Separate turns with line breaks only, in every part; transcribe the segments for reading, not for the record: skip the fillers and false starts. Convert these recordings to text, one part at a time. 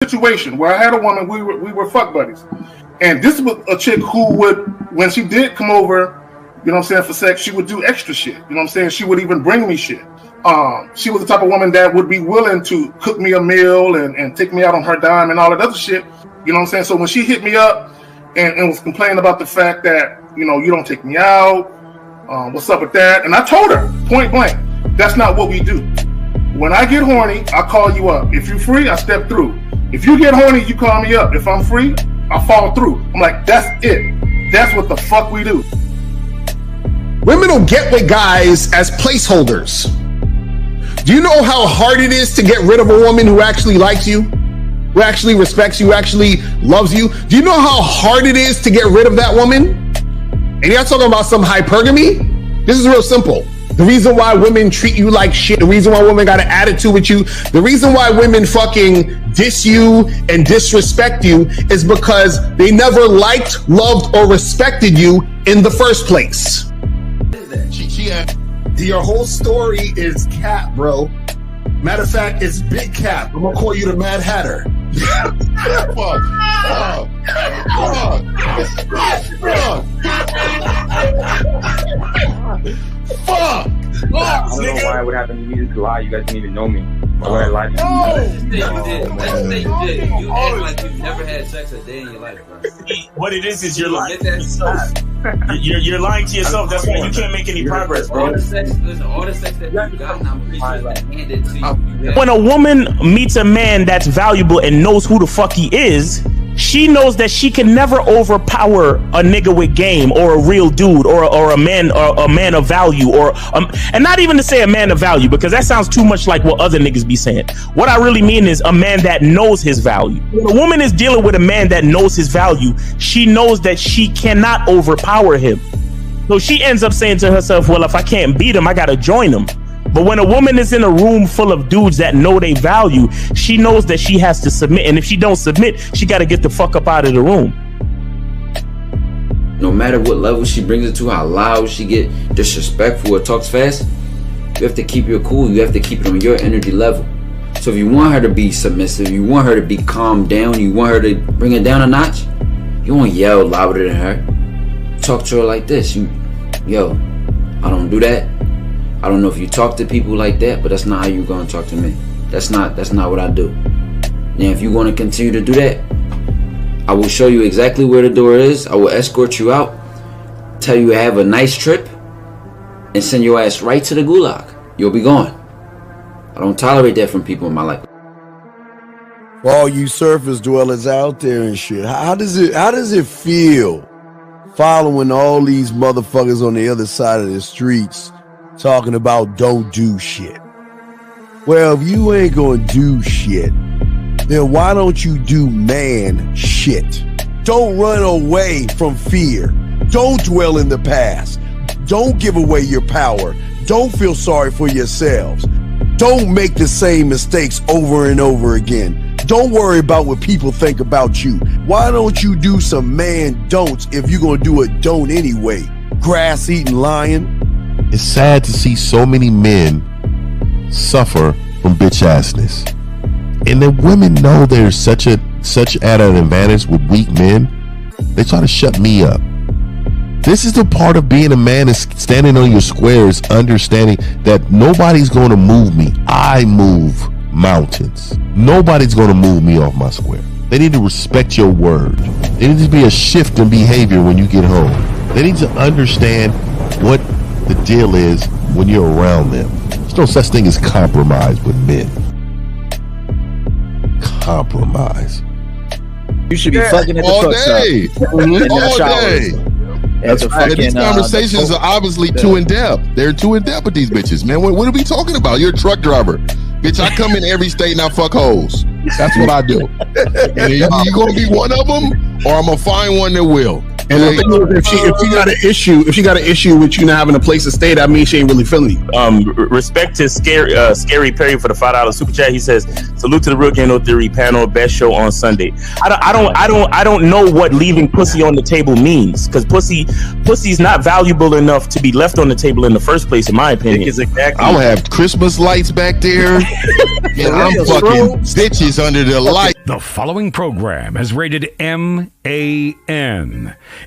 situation where I had a woman, we were fuck buddies. And this was a chick who would, when she did come over, you know what I'm saying, for sex, she would do extra shit. You know what I'm saying? She would even bring me shit. She was the type of woman that would be willing to cook me a meal and take me out on her dime and all that other shit. You know what I'm saying? So when she hit me up and was complaining about the fact that, you know, you don't take me out, what's up with that? And I told her, point blank, that's not what we do. When I get horny, I call you up. If you're free, I step through. If you get horny, you call me up. If I'm free, I fall through. I'm like, that's it. That's what the fuck we do.
Women will get with guys as placeholders. Do you know how hard it is to get rid of a woman who actually likes you, who actually respects you, who actually loves you? Do you know how hard it is to get rid of that woman? And you're not talking about some hypergamy? This is real simple. The reason why women treat you like shit, the reason why women got an attitude with you, the reason why women fucking diss you and disrespect you is because they never liked, loved, or respected you in the first place. Your whole story is cap, bro. Matter of fact, it's big cap. I'm gonna call you the Mad Hatter. Fuck!
I don't know why it would happen to me to lie. You guys didn't even know me. Why would I lie to you?
Let's say you did. You act like you've never had sex a day in your life, bro.
What it is you're lying to yourself. You're lying to yourself. That's why you can't make any progress, bro.
All the sex that you got, I'm pretty sure that handed to you.
When a woman meets a man that's valuable and knows who the fuck he is, she knows that she can never overpower a nigga with game or a real dude or a man of value and not even to say a man of value, because that sounds too much like what other niggas be saying. What I really mean is a man that knows his value. When a woman is dealing with a man that knows his value, she knows that she cannot overpower him. So she ends up saying to herself, well, if I can't beat him, I gotta join him. But when a woman is in a room full of dudes that know they value, she knows that she has to submit. And if she don't submit, she got to get the fuck up out of the room.
No matter what level she brings it to, how loud she get, disrespectful or talks fast, you have to keep your cool. You have to keep it on your energy level. So if you want her to be submissive, you want her to be calmed down, you want her to bring it down a notch, you won't yell louder than her. Talk to her like this. Yo, I don't do that. I don't know if you talk to people like that, but that's not how you're going to talk to me. That's not what I do. Now, if you want to continue to do that, I will show you exactly where the door is. I will escort you out, tell you have a nice trip, and send your ass right to the gulag. You'll be gone. I don't tolerate that from people in my life.
For all you surface dwellers out there and shit, how does it feel following all these motherfuckers on the other side of the streets talking about don't do shit? Well, if you ain't gonna do shit, then why don't you do man shit? Don't run away from fear. Don't dwell in the past. Don't give away your power. Don't feel sorry for yourselves. Don't make the same mistakes over and over again. Don't worry about what people think about you. Why don't you do some man don'ts if you're gonna do a don't anyway? Grass-eating lion.
It's sad to see so many men suffer from bitch assness, and the women know they're such at an advantage with weak men. They try to shut me up. This is the part of being a man, is standing on your squares, understanding that nobody's going to move me. I move mountains. Nobody's going to move me off my square. They need to respect your word. There needs to be a shift in behavior when you get home. They need to understand what the deal is when you're around them. There's no such thing as compromise with men. Compromise.
You should be fucking at the
all
truck
day.
stop.
All day. These conversations are obviously too in depth. They're too in depth with these bitches, man. What are we talking about? You're a truck driver. Bitch, I come in every state and I fuck hoes. That's what I do. And you gonna be one of them, or I'm gonna find one that will.
And the thing is, if she got an issue with you not having a place to stay, that means she ain't really feeling you.
Respect to Scary Perry for the $5 super chat. He says, "Salute to the Real Game No Theory panel, best show on Sunday." I don't know what leaving pussy on the table means, because pussy's not valuable enough to be left on the table in the first place, in my opinion.
Exactly. I'll have Christmas lights back there, and I'm fucking bitches under the light.
The following program is rated MAN.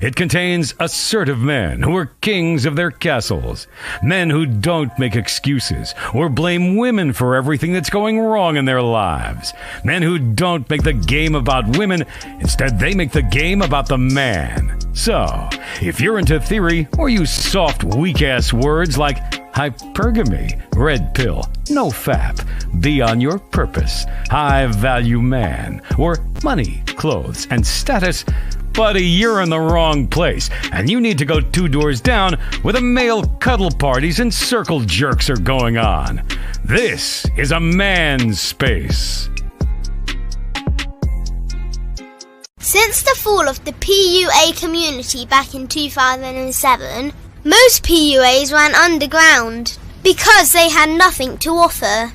It contains assertive men who are kings of their castles, men who don't make excuses or blame women for everything that's going wrong in their lives, men who don't make the game about women, instead they make the game about the man. So, if you're into theory or use soft, weak-ass words like hypergamy, red pill, no fap, be on your purpose, high value man, or money, clothes, and status, buddy, you're in the wrong place, and you need to go 2 doors down where the male cuddle parties and circle jerks are going on. This is a man's space.
Since the fall of the PUA community back in 2007, most PUAs ran underground because they had nothing to offer.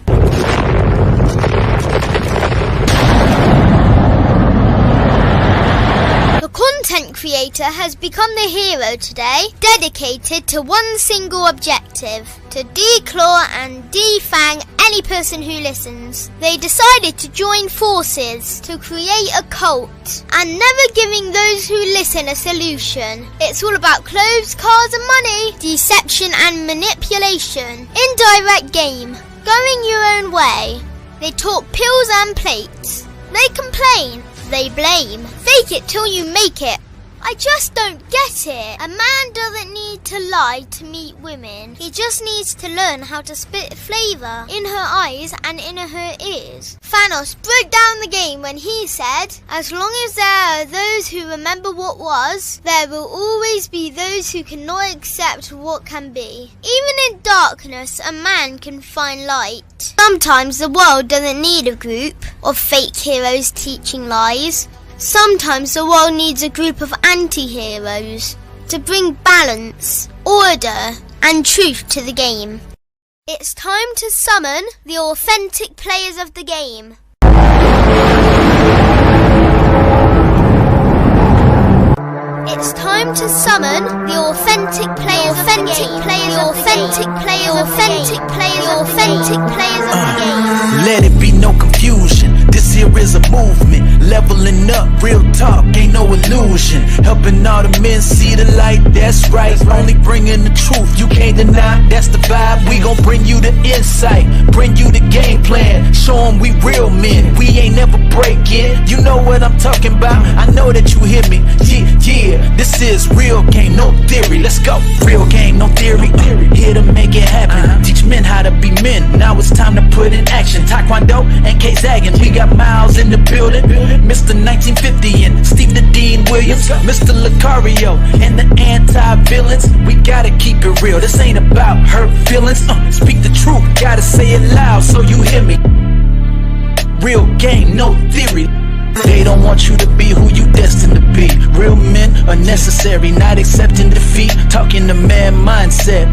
The content creator has become the hero today, dedicated to one single objective: to declaw and defang any person who listens. They decided to join forces to create a cult, and never giving those who listen a solution. It's all about clothes, cars and money, deception and manipulation, indirect game, going your own way. They talk pills and plates. They complain. They blame. Fake it till you make it. I just don't get it. A man doesn't need to lie to meet women. He just needs to learn how to spit flavour in her eyes and in her ears. Thanos broke down the game when he said, "As long as there are those who remember what was, there will always be those who cannot accept what can be. Even in darkness, a man can find light." Sometimes the world doesn't need a group of fake heroes teaching lies. Sometimes the world needs a group of anti-heroes to bring balance, order, and truth to the game. It's time to summon the authentic players of the game. It's time to summon the authentic players of the game. The authentic players of the game.
Let it be no confusion. This here is a movement. Leveling up, real talk, ain't no illusion. Helping all the men see the light, that's right. Only bringing the truth, you can't deny, that's the vibe. We gon' bring you the insight, bring you the game plan. Show them we real men, we ain't never breaking. You know what I'm talking about, I know that you hear me. Yeah, this is real game, no theory. Let's go, real game, no theory. Here to make it happen, teach men how to be men. Now it's time to put in action. Taekwondo and K-Zagging, we got Miles in the building. Mr. 1950 and Steve the Dean Williams, Mr. Lucario and the anti-villains. We gotta keep it real, this ain't about hurt feelings. Speak the truth, gotta say it loud so you hear me. Real game, no theory. They don't want you to be who you destined to be. Real men are necessary, not accepting defeat. Talking the man mindset,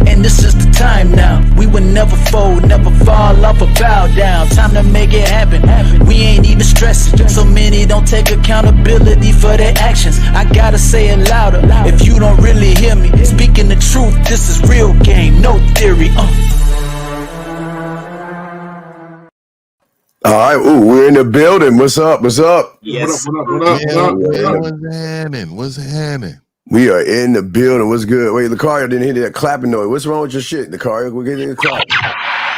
and this is the time now. We will never fold, never fall off or bow down. Time to make it happen. We ain't even stressing. So many don't take accountability for their actions. I gotta say it louder if you don't really hear me. Speaking the truth, this is real game, no theory.
All right, we're in the building. What's up? What's up?
Yes.
What's happening?
We are in the building. What's good? Wait, Lucario didn't hear that clapping noise. What's wrong with your shit, Lucario? We're getting the clap.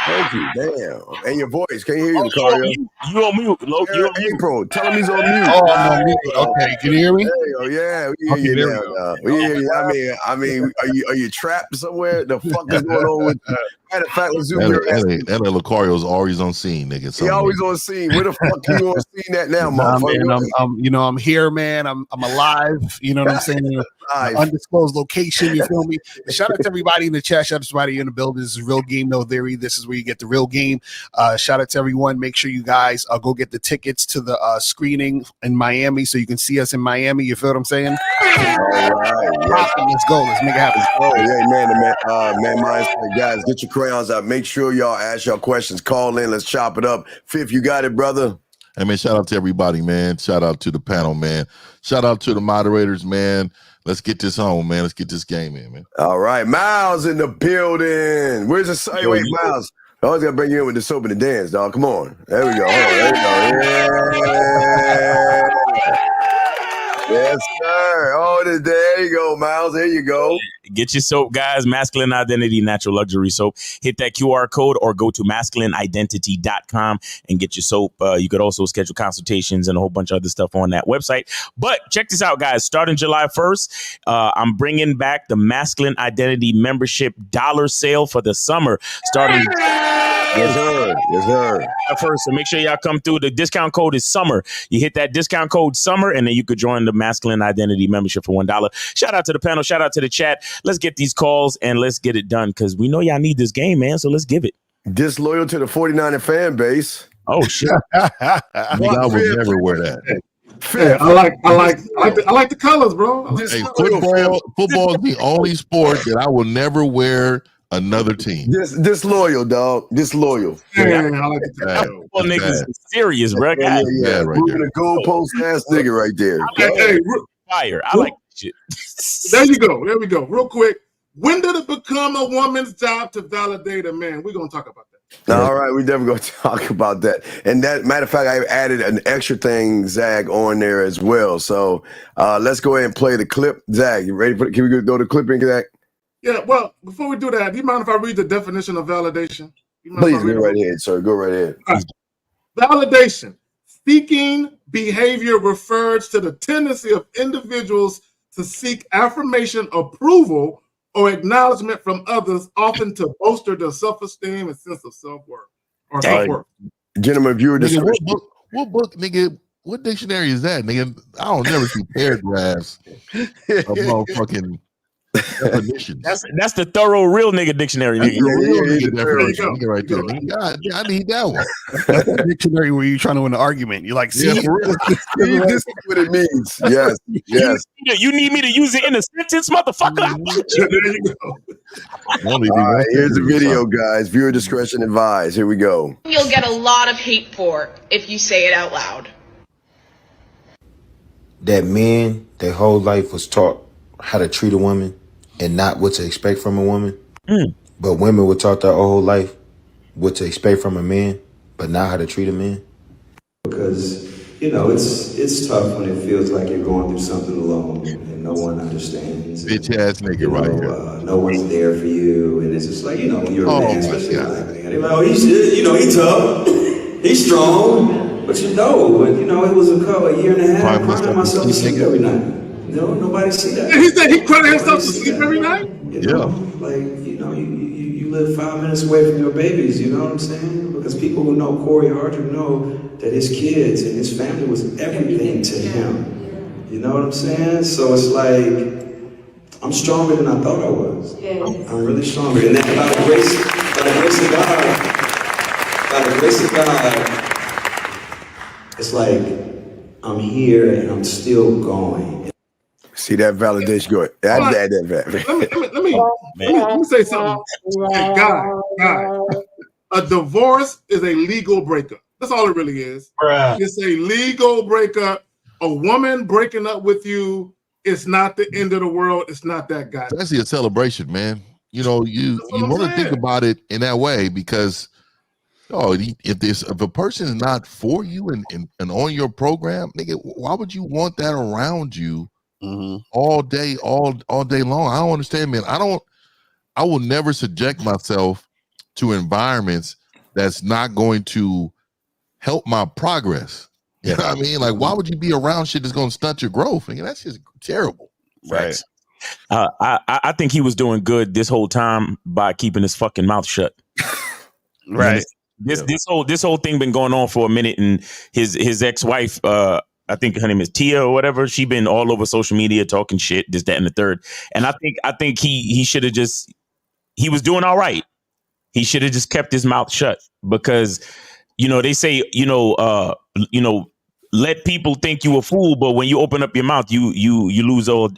Thank you. Damn. And your voice. Can't hear you, Lucario.
You on mute, Loki. You on mute.
April, tell him he's on mute.
Oh, I'm on mute. Okay, can you hear me?
Yeah, we hear you now. We hear you. I mean, are you trapped somewhere? The fuck is going on with you? Matter of fact, let's zoom in.
That Lucario's always on scene, nigga.
He always on scene. Where the fuck you on scene at now, motherfucker?
Man, I'm here, man. I'm alive. You know what I'm saying? Undisclosed location. You feel me? Shout out to everybody in the chat. Shout out to everybody in the building. This is Real Game No Theory. This is where you get the real game. Shout out to everyone. Make sure you guys go get the tickets to the screening in Miami so you can see us in Miami. You feel what I'm saying?
right. Yes.
Let's go. Let's make it happen.
Hey, man, minds, guys, get your crayons out. Make sure y'all ask y'all questions. Call in. Let's chop it up. Fifth, you got it, brother.
Hey, man, shout out to everybody, man. Shout out to the panel, man. Shout out to the moderators, man. Let's get this home, man. Let's get this game in, man.
All right. Miles in the building. Where's the... Hey, wait, Miles. I always got to bring you in with the soap and the dance, dog. Come on. There we go. There we go. Yeah. Yes, sir. Oh, there you go, Miles. There you go.
Get your soap, guys. Masculine Identity Natural Luxury Soap. Hit that QR code or go to masculineidentity.com and get your soap. You could also schedule consultations and a whole bunch of other stuff on that website. But check this out, guys. Starting July 1st, I'm bringing back the Masculine Identity Membership dollar sale for the summer. Starting...
Yes, sir. Yes, sir.
First, so make sure y'all come through. The discount code is SUMMER. You hit that discount code SUMMER, and then you could join the Masculine Identity Membership for $1. Shout out to the panel. Shout out to the chat. Let's get these calls and let's get it done because we know y'all need this game, man. So let's give it.
Disloyal to the 49er fan base.
Oh shit!
I would never wear that.
Yeah, I like the colors, bro.
Hey, football is the only sport that I will never wear another team.
Disloyal, dog. Disloyal.
Yeah, I like that.
Well, niggas is serious, bro.
Yeah,
right
moving a goalpost ass nigga right there.
Hey,
fire. I like shit.
There you go. There we go. Real quick. When did it become a woman's job to validate a man? We're gonna talk about that.
All right, we definitely gonna talk about that. And that matter of fact, I added an extra thing, Zag, on there as well. So let's go ahead and play the clip. Zag, you ready for? Can we go to the clip and Zag?
Yeah, well, before we do that, do you mind if I read the definition of validation?
Please go right ahead, sir. Go right ahead.
Right. Validation. Seeking behavior refers to the tendency of individuals to seek affirmation, approval, or acknowledgement from others, often to bolster their self-esteem and sense of self-worth. Or self-worth.
Gentlemen, viewer discretion.
What book, nigga? What dictionary is that, nigga? I don't never see paragraphs of motherfucking definitions.
That's the thorough real nigga dictionary, nigga.
Right there. God, I need that one.
That's the dictionary where you're trying to win an argument. You're like, see,
this is what it means. Yes, yes.
You need me to use it in a sentence, motherfucker?
There you go.
All right, here's the video, guys. Viewer discretion advised. Here we go.
You'll get a lot of hate for if you say it out loud.
That men, their whole life was taught how to treat a woman and not what to expect from a woman. But women were taught their whole life what to expect from a man, but not how to treat a man.
Because, you know, it's tough when it feels like you're going through something alone and no one understands.
Bitch ass nigga right here.
No one's there for you. And it's just like, you know, when you're a man, especially they're like, oh, he's tough. He's strong. But you know, it was a year and a half crying myself to sleep every night. No, nobody see that.
He said he cried himself to sleep every night?
You know, like, you live 5 minutes away from your babies, you know what I'm saying? Because people who know Corey Harder know that his kids and his family was everything to him. You know what I'm saying? So it's like, I'm stronger than I thought I was. I'm really stronger. And then by the grace of God, it's like, I'm here and I'm still going.
See that validation going.
Let me say something. Hey, guy, a divorce is a legal breakup. That's all it really is. It's a legal breakup. A woman breaking up with you, it's not the end of the world. It's not that guy.
That's a celebration, man. You know, you want to think about it in that way because if a person is not for you and on your program, nigga, why would you want that around you all day long? I don't understand, man. I will never subject myself to environments that's not going to help my progress. You know what I mean? Like, why would you be around shit that's going to stunt your growth? Nigga, that's just terrible.
Right. I think he was doing good this whole time by keeping his fucking mouth shut.
Right.
This whole thing been going on for a minute, and his ex-wife, I think her name is Tia or whatever. She been all over social media talking shit, this, that, and the third. And I think he should have just, he was doing all right. He should have just kept his mouth shut because, they say, let people think you a fool, but when you open up your mouth, you lose all,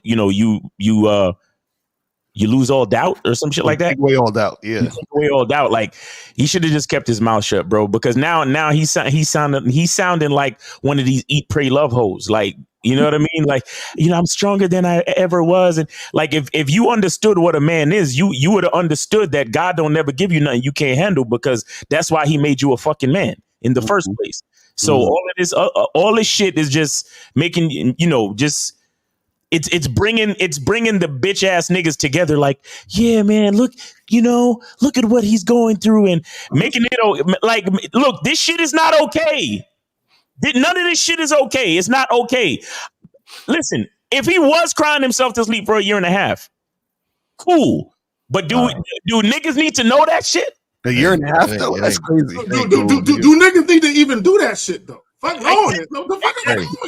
you lose all doubt or some shit like that.
Take away all doubt. Yeah.
Take away all doubt. Like, he should have just kept his mouth shut, bro. Because now he's sounding like one of these eat, pray, love hoes. Like, you know what I mean? Like, I'm stronger than I ever was. And like, if you understood what a man is, you would have understood that God don't never give you nothing you can't handle, because that's why he made you a fucking man in the first place. So all this shit is just making, just. It's bringing the bitch ass niggas together. Like, yeah, man, look at what he's going through, and making it like, look, this shit is not okay. None of this shit is okay. It's not okay. Listen, if he was crying himself to sleep for a year and a half, cool. But do niggas need to know that shit?
A year and a half, though? That's crazy.
Do niggas need to even do that shit, though? Fuck wrong it.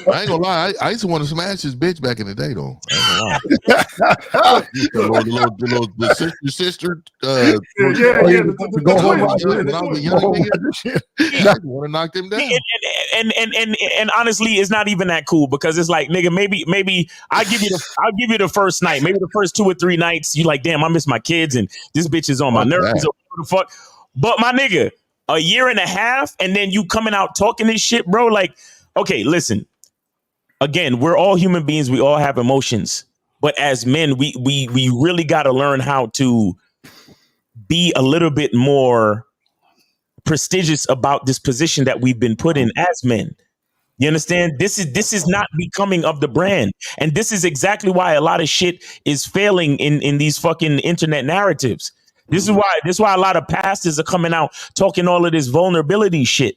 I ain't gonna lie. I used to want to smash his bitch back in the day, though. I ain't gonna lie. the sister.
Go home.
When I was a young nigga, I want to knock them down.
And honestly, it's not even that cool, because it's like, nigga, maybe I'll give you the first night, maybe the first 2 or 3 nights. You like, damn, I miss my kids, and this bitch is on my nerves. Or whatever the fuck. But my nigga, a year and a half, and then you coming out talking this shit, bro. Like, okay, listen. Again, we're all human beings. We all have emotions. But as men, we really got to learn how to be a little bit more prestigious about this position that we've been put in as men. You understand? This is not becoming of the brand. And this is exactly why a lot of shit is failing in these fucking internet narratives. This is why a lot of pastors are coming out talking all of this vulnerability shit.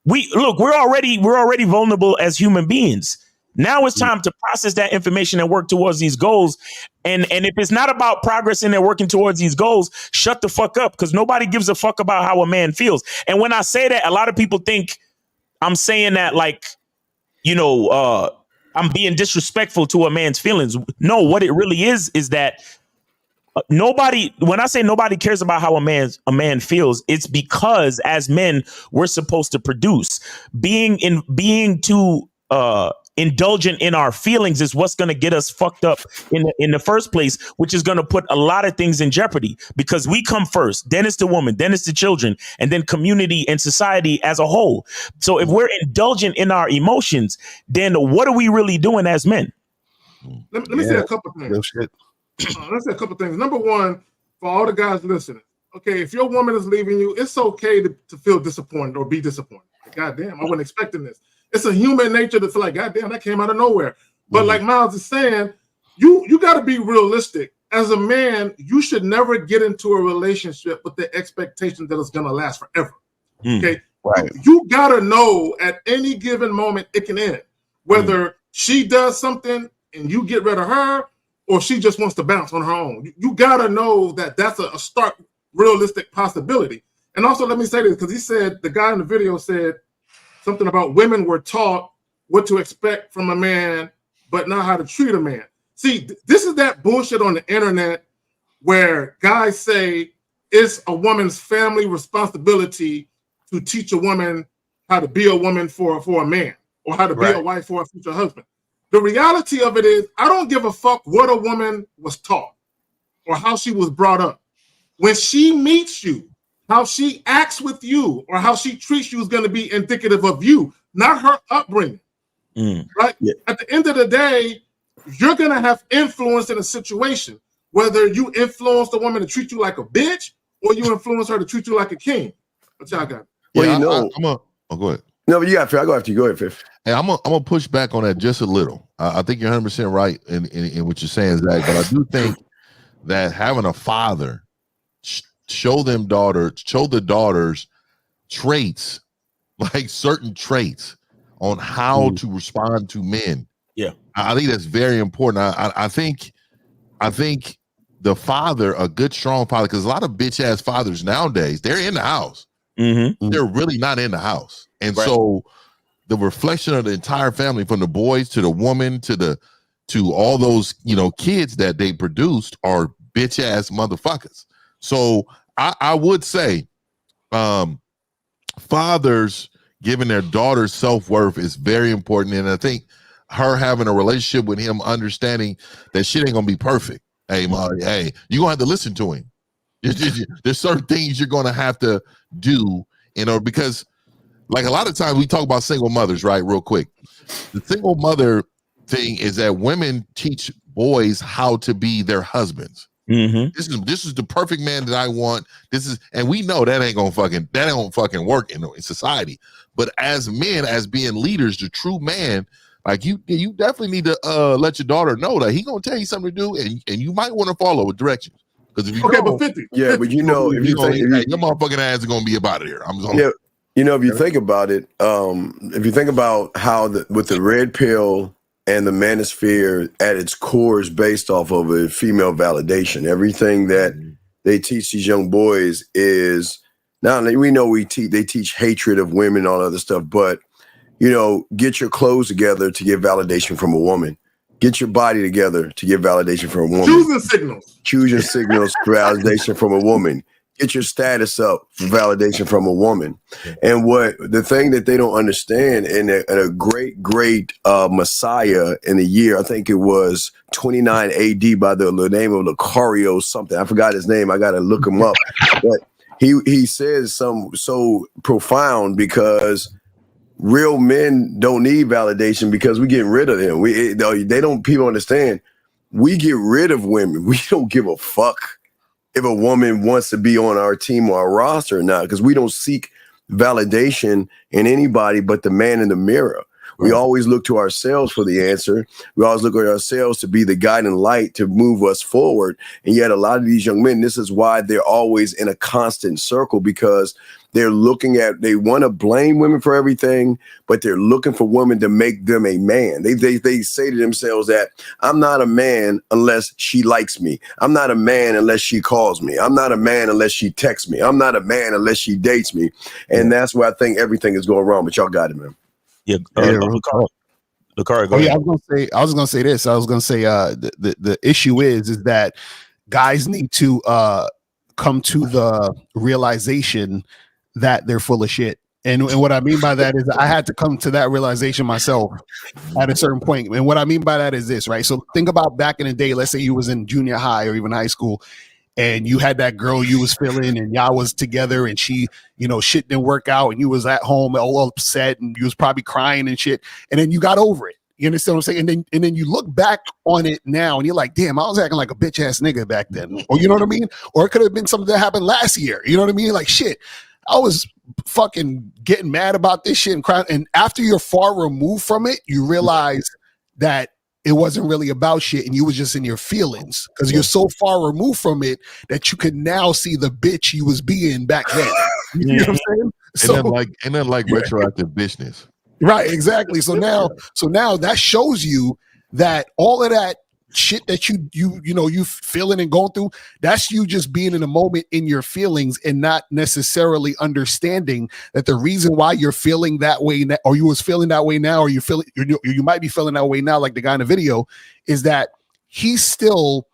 We're already vulnerable as human beings. Now it's time to process that information and work towards these goals. And if it's not about progressing and working towards these goals, shut the fuck up, because nobody gives a fuck about how a man feels. And when I say that, a lot of people think I'm saying that like, I'm being disrespectful to a man's feelings. No, what it really is that when I say nobody cares about how a man feels, it's because as men, we're supposed to produce. Being too indulgent in our feelings is what's going to get us fucked up in the first place, which is going to put a lot of things in jeopardy, because we come first, then it's the woman, then it's the children, and then community and society as a whole. So if we're indulgent in our emotions, then what are we really doing as men?
Let me say a couple things. Let's say a couple things. Number one, for all the guys listening, okay, if your woman is leaving you, it's okay to feel disappointed or be disappointed. Like, God damn, I wasn't expecting this. It's a human nature to feel like, God damn, that came out of nowhere. But like Miles is saying, you got to be realistic. As a man, you should never get into a relationship with the expectation that it's going to last forever. Okay? Right. You got to know at any given moment it can end. Whether she does something and you get rid of her, or she just wants to bounce on her own. You got to know that that's a stark, realistic possibility. And also, let me say this, because he said, the guy in the video said something about women were taught what to expect from a man, but not how to treat a man. See, this is that bullshit on the internet where guys say it's a woman's family responsibility to teach a woman how to be a woman for a man, or how to be a wife for a future husband. The reality of it is, I don't give a fuck what a woman was taught or how she was brought up. When she meets you, how she acts with you or how she treats you is going to be indicative of you, not her upbringing. Right? Yeah. At the end of the day, you're going to have influence in a situation, whether you influence the woman to treat you like a bitch or you influence her to treat you like a king. What y'all got?
Well, go ahead.
No, but you got Fifth. I go after you. Go ahead, Fifth.
Hey, I'm gonna push back on that just a little. I think you're 100% right in what you're saying, Zach. But I do think that having a father show the daughters traits, like certain traits on how to respond to men.
Yeah,
I think that's very important. I think the father, a good strong father, because a lot of bitch ass fathers nowadays, they're in the house. They're really not in the house, and so the reflection of the entire family, from the boys to the woman to all those kids that they produced, are bitch ass motherfuckers. So I would say fathers giving their daughter self-worth is very important. And I think her having a relationship with him, understanding that shit ain't gonna be perfect. Hey, Molly, hey, you're gonna have to listen to him. There's certain things you're gonna have to do because like a lot of times we talk about single mothers, right? Real quick. The single mother thing is that women teach boys how to be their husbands.
Mm-hmm.
This is the perfect man that I want. And we know that ain't gonna fucking work in society. But as men, as being leaders, the true man, like you definitely need to let your daughter know that he gonna tell you something to do, and you might want to follow with directions. Because if you
but 50,
yeah,
50,
but you know, if you think
your motherfucking ass is gonna be about it here.
You know, if you think about it, if you think about how with the red pill and the manosphere at its core is based off of a female validation. Everything that they teach these young boys is now we know they teach hatred of women and all other stuff, but you know, get your clothes together to get validation from a woman. Get your body together to get validation from a woman.
Choosing signals.
Choosing signals for validation from a woman. Get your status up for validation from a woman. And the thing that they don't understand, and a great Messiah in the year, I think it was 29 AD by the name of Lucario something. I forgot his name. I got to look him up. But he says something so profound because real men don't need validation because we get rid of them. People understand. We get rid of women. We don't give a fuck if a woman wants to be on our team or our roster or not, because we don't seek validation in anybody but the man in the mirror. We always look to ourselves for the answer. We always look at ourselves to be the guiding light to move us forward. And yet a lot of these young men, this is why they're always in a constant circle, because they want to blame women for everything, but they're looking for women to make them a man. They say to themselves that I'm not a man unless she likes me. I'm not a man unless she calls me. I'm not a man unless she texts me. I'm not a man unless she dates me. And that's where I think everything is going wrong. But y'all got it, man.
Yeah, Lucario, go ahead.
I was gonna say this. I was gonna say the issue is that guys need to come to the realization that they're full of shit. And what I mean by that is I had to come to that realization myself at a certain point. And what I mean by that is this, right? So think about back in the day, let's say you was in junior high or even high school, and you had that girl you was feeling and y'all was together and she, shit didn't work out and you was at home all upset and you was probably crying and shit. And then you got over it. You understand what I'm saying? And then you look back on it now and you're like, damn, I was acting like a bitch ass nigga back then. Or you know what I mean? Or it could have been something that happened last year. You know what I mean? Like, shit, I was fucking getting mad about this shit and crying. And after you're far removed from it, you realize that it wasn't really about shit and you was just in your feelings because you're so far removed from it that you can now see the bitch you was being back then. You know what I'm saying?
And then retroactive business.
Right, exactly. So now that shows you that all of that shit that you feeling and going through, that's you just being in a moment in your feelings and not necessarily understanding that the reason why you're feeling that way or you was feeling that way now, or you might be feeling that way now, like the guy in the video, is that he's still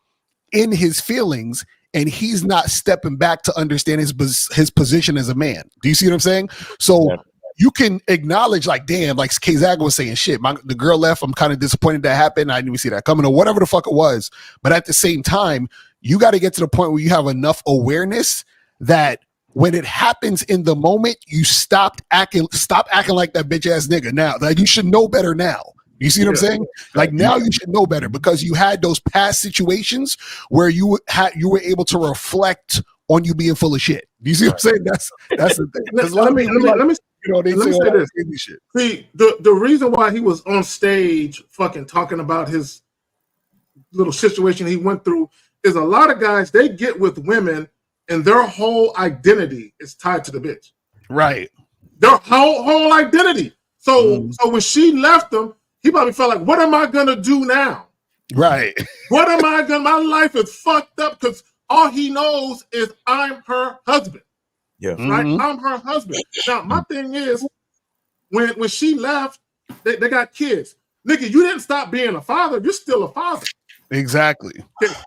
in his feelings and he's not stepping back to understand his position as a man. Do you see what I'm saying? So you can acknowledge, like, damn, like K-Zag was saying, shit, the girl left. I'm kind of disappointed that happened. I didn't even see that coming or whatever the fuck it was. But at the same time, you got to get to the point where you have enough awareness that when it happens in the moment, you stop acting like that bitch ass nigga. Now, like, you should know better now. You see what I'm saying? Like, now you should know better because you had those past situations where you were able to reflect on you being full of shit. You see what I'm saying? That's the thing.
Let me say this.
Shit.
See, the reason why he was on stage fucking talking about his little situation he went through is a lot of guys, they get with women and their whole identity is tied to the bitch.
Right.
Their whole identity. So when she left him, he probably felt like, what am I gonna do now?
Right.
What am I gonna? My life is fucked up because all he knows is I'm her husband.
Yeah.
Right. I'm her husband. Now my thing is, when she left, they got kids. Nigga, you didn't stop being a father. You're still a father.
Exactly.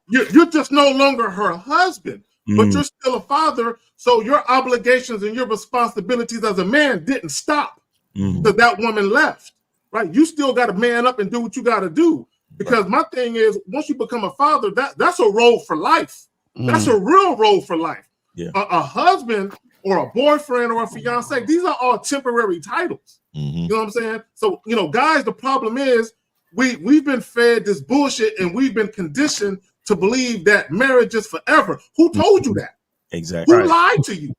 You're just no longer her husband, but you're still a father. So your obligations and your responsibilities as a man didn't stop. because that woman left. Right? You still got to man up and do what you got to do. Because my thing is, once you become a father, that's a role for life. That's a real role for life.
Yeah.
A husband or a boyfriend or a fiance, these are all temporary titles. You know what I'm saying? So, guys, the problem is we've been fed this bullshit and we've been conditioned to believe that marriage is forever. Who told you that?
Exactly.
Who lied to you?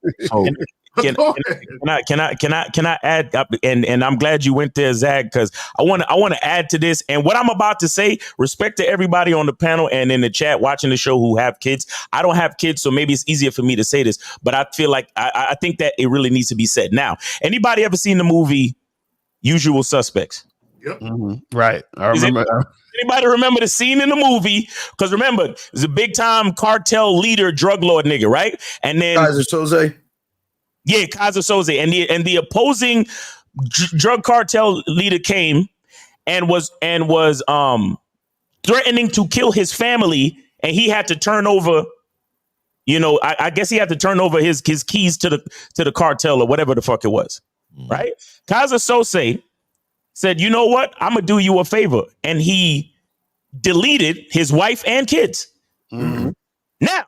Can I add? And I'm glad you went there, Zach, because I want to add to this. And what I'm about to say, respect to everybody on the panel and in the chat watching the show who have kids. I don't have kids, so maybe it's easier for me to say this, but I feel like I think that it really needs to be said. Now, anybody ever seen the movie Usual Suspects?
Yep.
Right. I remember.
Anybody remember the scene in the movie? Because remember, it's a big time cartel leader, drug lord nigga, right? And then
Kaiser Soze.
Yeah, Kaiser Soze, and the opposing drug cartel leader came and was threatening to kill his family, and he had to turn over. I guess he had to turn over his keys to the cartel or whatever the fuck it was, right? Kaiser Soze said, "You know what? I'm gonna do you a favor," and he deleted his wife and kids. Now,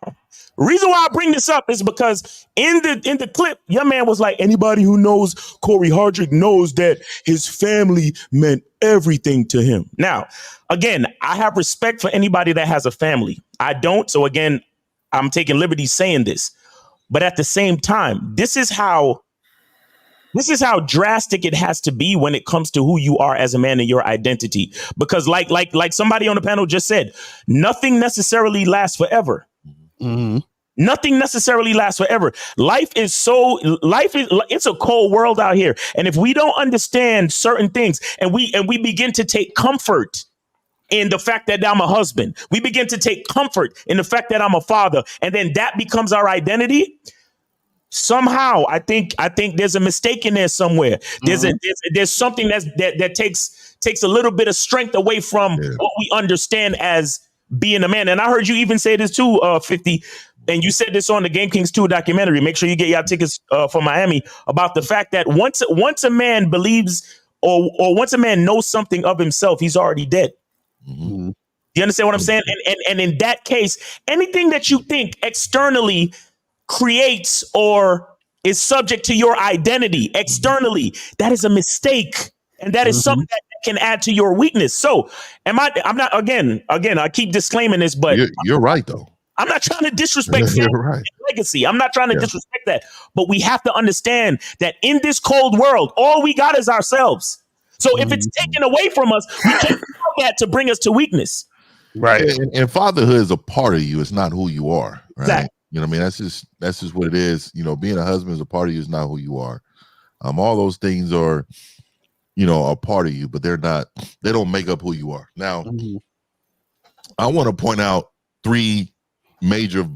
reason why I bring this up is because in the clip, your man was like, anybody who knows Corey Hardrick knows that his family meant everything to him. Now, again, I have respect for anybody that has a family. I don't. So again, I'm taking liberty saying this. But at the same time, this is how drastic it has to be when it comes to who you are as a man and your identity. Because like somebody on the panel just said, nothing necessarily lasts forever. Nothing necessarily lasts forever. It's a cold world out here. And if we don't understand certain things and we begin to take comfort in the fact that I'm a husband, we begin to take comfort in the fact that I'm a father, and then that becomes our identity. Somehow, I think there's a mistake in there somewhere. There's something that takes a little bit of strength away from what we understand as being a man. And I heard you even say this too, 50. And you said this on the Game Kings 2 documentary. Make sure you get your tickets for Miami, about the fact that once a man believes or once a man knows something of himself, he's already dead. You understand what I'm saying? And in that case, anything that you think externally creates or is subject to your identity externally, that is a mistake. And that is something that can add to your weakness. So I'm not, again, I keep disclaiming this, but
you're right though.
I'm not trying to disrespect legacy. I'm not trying to disrespect that, but we have to understand that in this cold world, all we got is ourselves. So if it's taken away from us, we can't allow that to bring us to weakness.
Right. And fatherhood is a part of you. It's not who you are. Right.
Exactly.
You know what I mean? That's just what it is. Being a husband is a part of you, is not who you are. All those things are, a part of you, but they don't make up who you are. Now, I want to point out 3 major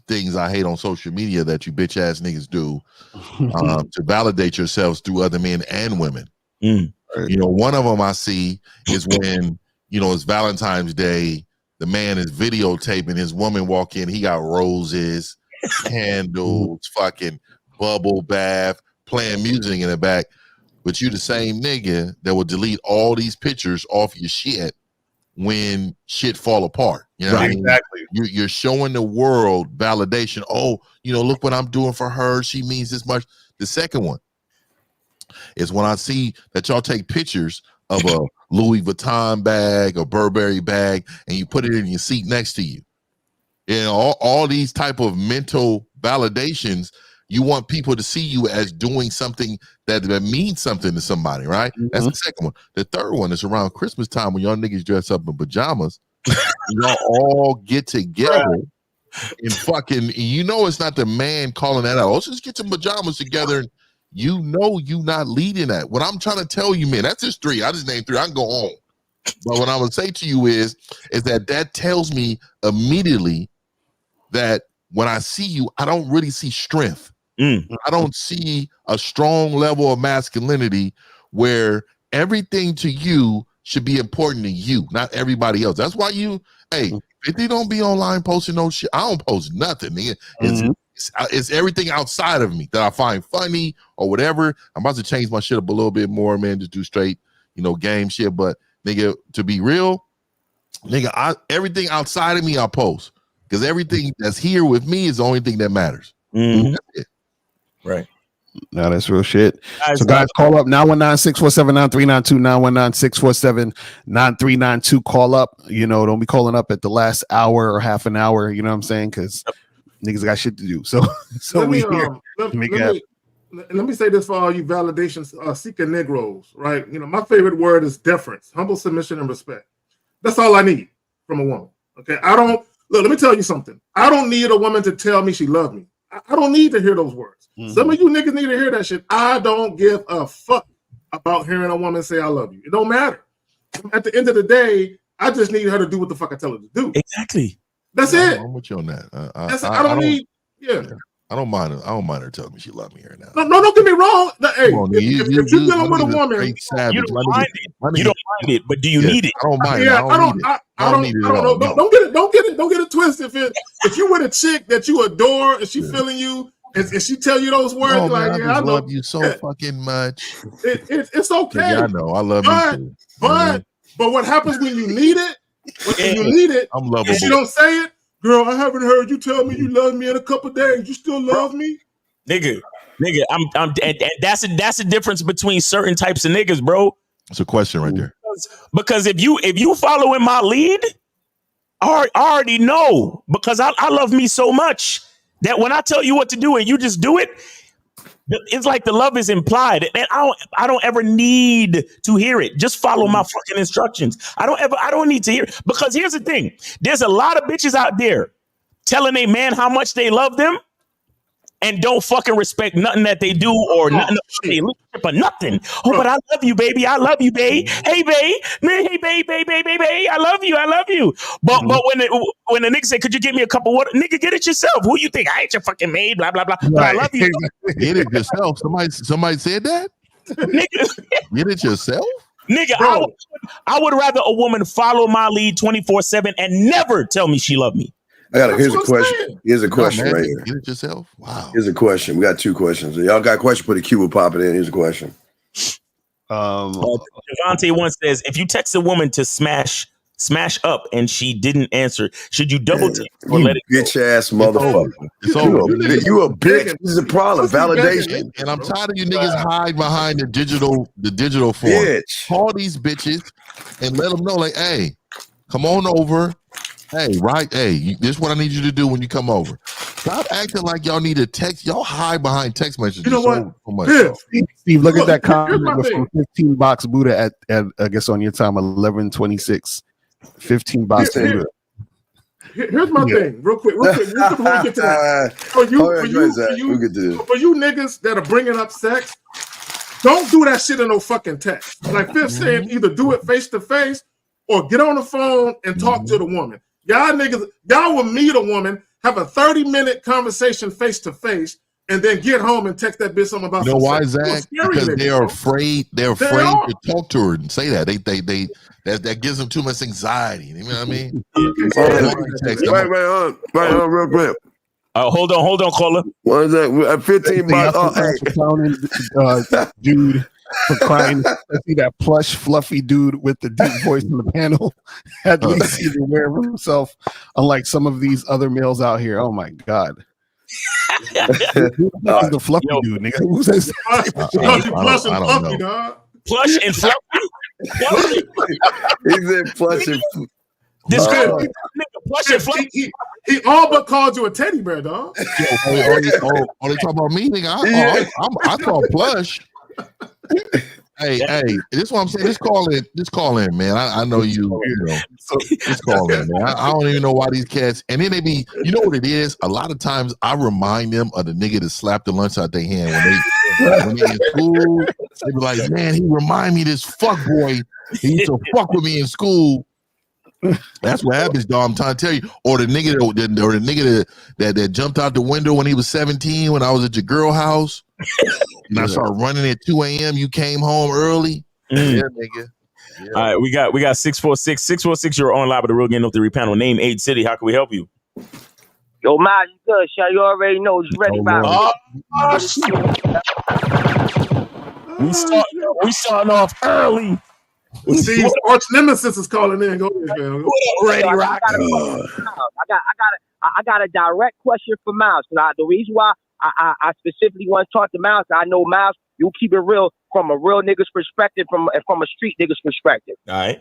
things I hate on social media that you bitch ass niggas do to validate yourselves through other men and women. One of them I see is when, it's Valentine's Day, the man is videotaping his woman walk in, he got roses, candles, fucking bubble bath, playing music in the back. But you the same nigga that will delete all these pictures off your shit when shit fall apart. You know what I mean?
Exactly.
You're showing the world validation. Oh, look what I'm doing for her. She means this much. The second one is when I see that y'all take pictures of a Louis Vuitton bag, a Burberry bag, and you put it in your seat next to you. All these type of mental validations. You want people to see you as doing something that means something to somebody, right? That's the second one. The third one is around Christmas time when y'all niggas dress up in pajamas. Y'all all get together and fucking, it's not the man calling that out. Let's just get some pajamas together. And you not leading that. What I'm trying to tell you, man, that's just 3. I just named 3. I can go on. But what I would say to you is that tells me immediately that when I see you, I don't really see strength. I don't see a strong level of masculinity where everything to you should be important to you, not everybody else. That's why 50 don't be online posting no shit. I don't post nothing. It's everything outside of me that I find funny or whatever. I'm about to change my shit up a little bit more, man. Just do straight, game shit. But nigga, to be real, nigga, everything outside of me I post because everything that's here with me is the only thing that matters.
Mm-hmm.
That's it.
Right.
No, that's real shit. So guys, call up 919-647-9392, 919-647-9392. Call up. Don't be calling up at the last hour or half an hour. You know what I'm saying? Because niggas got shit to do. So
let me say this for all you validation seeking Negroes, right? My favorite word is deference, humble submission, and respect. That's all I need from a woman. Okay, let me tell you something. I don't need a woman to tell me she loves me. I don't need to hear those words. Mm-hmm. Some of you niggas need to hear that shit. I don't give a fuck about hearing a woman say I love you. It don't matter. At the end of the day, I just need her to do what the fuck I tell her to do.
Exactly.
That's it.
I'm with you on that.
I don't need.
I don't mind her telling me she loves me right now.
No, don't get me wrong. Hey, if you're dealing with a woman,
you don't mind it, but do you need it?
I don't mind it.
I don't know. Don't get it twisted. If you with a chick that you adore and she feeling you and she tell you those words, I
love you so fucking much.
It's okay.
Yeah, I know. I love you too.
But what happens when you need it? When you need it,
I'm lovable.
If you don't say it. Girl, I haven't heard you tell me you love me in a couple days. You still love me,
nigga. And that's the difference between certain types of niggas, bro.
It's a question right there.
Because if you following my lead, I already know. Because I love me so much that when I tell you what to do and you just do it, it's like the love is implied. And I don't ever need to hear it. Just follow my fucking instructions. I don't need to hear it. Because here's the thing. There's a lot of bitches out there telling a man how much they love them and don't fucking respect nothing that they do or nothing they leadership or nothing. Oh, but I love you, baby. I love you, babe. Hey, babe. Hey, babe. I love you. But when the nigga say, could you get me a cup of water? Nigga, get it yourself. Who you think? I ain't your fucking maid, blah, blah, blah. But I love you.
Get it yourself. Somebody said that?
Nigga.
Get it yourself?
Nigga, I would rather a woman follow my lead 24/7 and never tell me she loved me.
Here's a question. Here's a question right here.
Get it yourself? Wow.
Here's a question. We got two questions. Y'all got a question? Put a Q, we'll pop it in. Here's a question.
Devontae once says, if you text a woman to smash up and she didn't answer, should you double text or let it go?
Bitch ass motherfucker. You a bitch. This is a problem. Validation.
And I'm tired of you niggas hide behind the digital form.
Bitch.
Call these bitches and let them know, like, hey, come on over. Hey, this is what I need you to do when you come over. Stop acting like y'all need a text. Y'all hide behind text messages.
You know what?
So much.
Steve, look at that comment from 15 Box Buddha at I guess on your time 11:26. 15 Box Buddha.
Here's my thing, real quick. Before we get to that. For you niggas that are bringing up sex, don't do that shit in no fucking text. Like Fifth saying, either do it face to face or get on the phone and talk to the woman. Y'all will meet a woman, have a 30-minute conversation face to face, and then get home and text that bitch something about.
You know why, Zach? Because they're afraid. They're afraid to talk to her and say that. That gives them too much anxiety. You know what I mean?
Right on, real quick.
Hold on, caller.
What is that? 15 bucks.
Dude. For crying, I see that plush, fluffy dude with the deep voice in the panel. At least he's aware of himself, unlike some of these other males out here. Oh my god, the fluffy dude, nigga. Who says
plush and fluffy, dog?
Plush and fluffy.
He said plush and.
Plush and fluffy.
He all but called you a teddy bear, dog.
They talk about me, nigga. I call plush. Hey, this is what I'm saying. Just call in, man. I know you know. Just call in, man. I don't even know why these cats. And then they be, you know what it is? A lot of times I remind them of the nigga that slapped the lunch out their hand when they in school. They be like, man, he remind me of this fuck boy. He used to fuck with me in school. That's what happens, dog. I'm trying to tell you. Or the nigga that jumped out the window when he was 17 when I was at your girl house. And I started running at 2 a.m. You came home early. Yeah, nigga. Yeah.
All right, we got 646. 646, you're on live with the Real Game of the Panel. Name, age, city. How can we help you?
Yo, Miles, you good, Sean? You already know it's ready, Rock.
We starting off early.
Steve's arch nemesis is calling in. Go ahead, man.
What up, Ready Rock?
I got a direct question for Miles. The reason why I specifically want to talk to Miles, I know Miles, you keep it real from a real nigga's perspective, from a street nigga's perspective.
All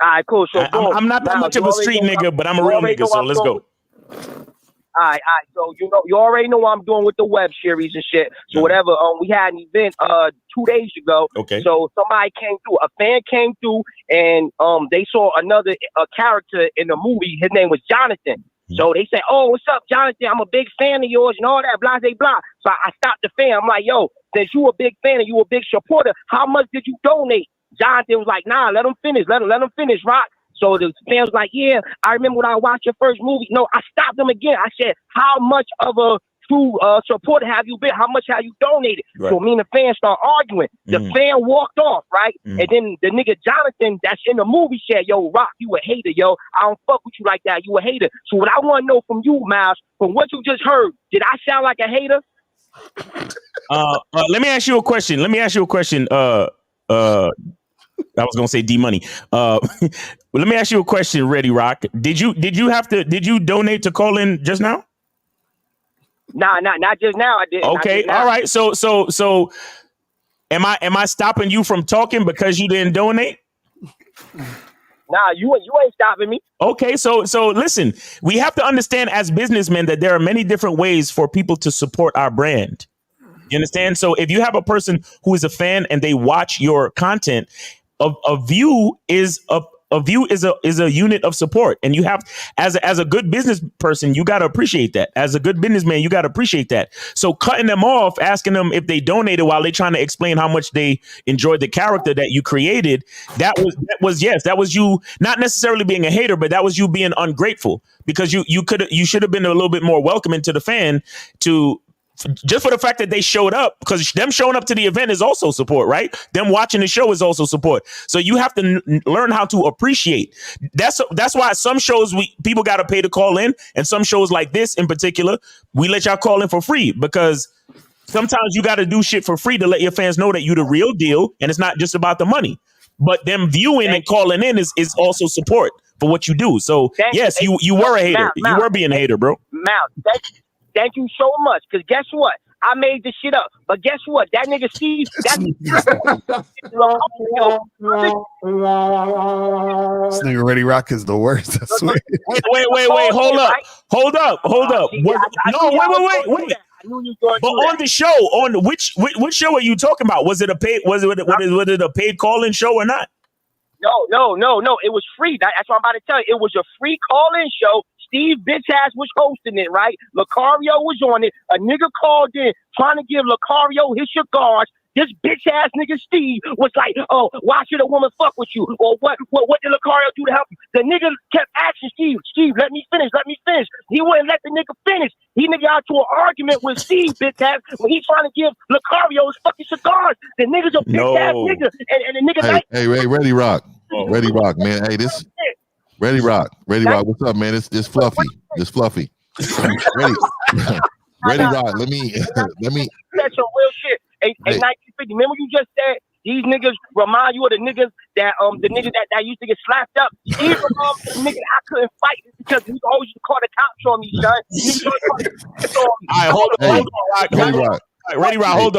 right,
cool. So
I'm not that
Miles,
much of a street nigga, but I'm a real nigga. So let's go.
All right. So you already know what I'm doing with the web series and shit. So whatever. We had an event 2 days ago.
Okay.
So somebody came through. A fan came through, and they saw another character in the movie. His name was Jonathan. So they said, "Oh, what's up, Jonathan? I'm a big fan of yours and all that, blah, blah, blah." So I stopped the fan. I'm like, "Yo, since you a big fan and you a big supporter, how much did you donate?" Jonathan was like, "Nah, let him finish. Let him finish, Rock." So the fan was like, "Yeah, I remember when I watched your first movie." No, I stopped him again. I said, "How much of a true supporter have you been? How much have you donated?"
Right.
So me and the fan start arguing. The fan walked off, right? And then the nigga Jonathan that's in the movie said, "Yo, Rock, you a hater, yo. I don't fuck with you like that. You a hater." So what I want to know from you, Miles, from what you just heard, did I sound like a hater?
Let me ask you a question. I was gonna say D Money. Let me ask you a question, Ready Rock. Did you donate to call in just now?
Nah, not just now. I did.
Okay, all right. So am I stopping you from talking because you didn't donate?
Nah, you ain't stopping me.
Okay, so listen, we have to understand as businessmen that there are many different ways for people to support our brand. You understand? So if you have a person who is a fan and they watch your content, a view is a unit of support, and you have as a good business person, you got to appreciate that. As a good businessman, you got to appreciate that. So cutting them off, asking them if they donated while they're trying to explain how much they enjoyed the character that you created, that was you not necessarily being a hater, but that was you being ungrateful, because you should have been a little bit more welcoming to the fan, to just for the fact that they showed up, because them showing up to the event is also support, right? Them watching the show is also support. So you have to learn how to appreciate. That's why some shows people got to pay to call in, and some shows like this in particular, we let y'all call in for free, because sometimes you got to do shit for free to let your fans know that you the real deal, and it's not just about the money. But them viewing and calling in is also support for what you do. So yes, you were a hater. You were being a hater, bro.
Thank you so much. Because guess what? I made this shit up. But guess what? That nigga Steve,
This nigga Ready Rock is the worst. I swear.
Wait. Hold up. Wait. But on the show, on which show are you talking about? Was it a paid? Was it a paid call-in show or not?
No. It was free. That's what I'm about to tell you. It was a free call-in show. Steve bitch ass was hosting it, right? Lucario was on it. A nigga called in trying to give Lucario his cigars. This bitch ass nigga Steve was like, "Oh, why should a woman fuck with you? Or what did Lucario do to help you?" The nigga kept asking Steve, let me finish. He wouldn't let the nigga finish. He nigga got to an argument with Steve, bitch ass, when he's trying to give Lucario his fucking cigars. The nigga's a bitch ass nigga. And the nigga
Hey, Ready Rock, man. Hey, this Ready Rock. What's up, man? This Fluffy. Ready Rock. Let me.
That's some real shit. Hey, 1950. Remember you just said these niggas remind you of the niggas that the niggas that used to get slapped up. Even the nigga I couldn't fight because he always used to call the cops on me, son.
All right, hold on. Ready Rock. Hold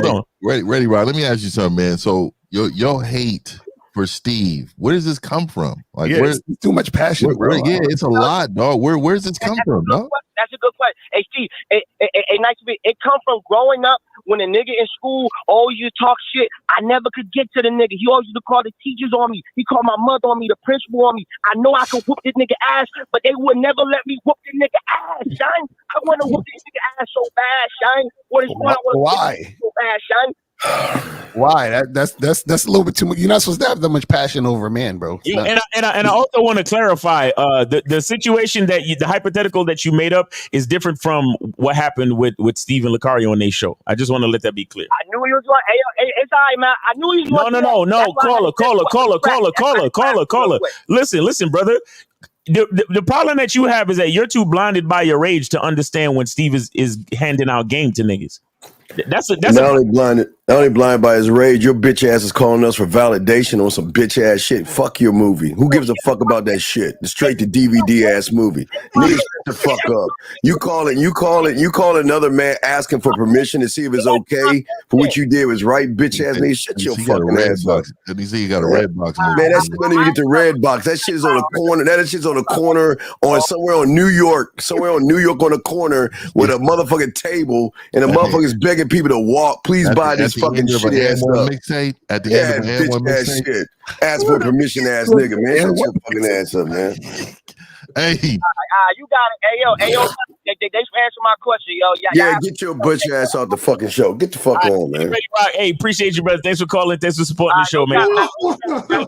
on.
Ready Rock. Let me ask you something, man. So your hate for Steve, where does this come from? Like,
where's too much passion, bro?
Yeah, it's a lot, dog. Where's this come from, dog?
That's a good question. Hey, Steve, it come from growing up when a nigga in school always used to talk shit. I never could get to the nigga. He always used to call the teachers on me. He called my mother on me, the principal on me. I know I could whoop this nigga ass, but they would never let me whoop this nigga ass, son. I want to whoop this nigga ass so bad, son. What is going on?
Why?
So bad, son.
Why? That's a little bit too much. You're not supposed to have that much passion over a man, bro.
And I also want to clarify the situation that the hypothetical that you made up is different from what happened with Steve and Lucario on their show. I just want to let that be clear.
I knew he was going. Hey, it's all right, man. I knew he was.
No. Caller. Listen, brother. the problem that you have is that you're too blinded by your age to understand when Steve is handing out game to niggas. That's
only blinded by his rage. Your bitch ass is calling us for validation on some bitch ass shit. Fuck your movie. Who gives a fuck about that shit? The straight to DVD ass movie. Niggas, shut the fuck up. You call another man asking for permission to see if it's okay for what you did was right, bitch ass nigga. Shut your fucking ass up.
Let me see, you got a red box.
Man, that shit don't even get the red box. That shit is on the corner. That shit's on the corner on somewhere on New York on the corner with a motherfucking table and the motherfuckers begging people to walk. Please buy this fucking shit ass stuff.
At the end of an
bitch ass shit. Ask for permission ass nigga, man. Shut your fucking ass up, man.
Hey.
You got it. Hey, yo, they answer my question, yo.
Yeah, get your butch ass off the fucking show. Get the fuck on, man.
Hey, appreciate you, brother. Thanks for calling. Thanks for supporting the show, man.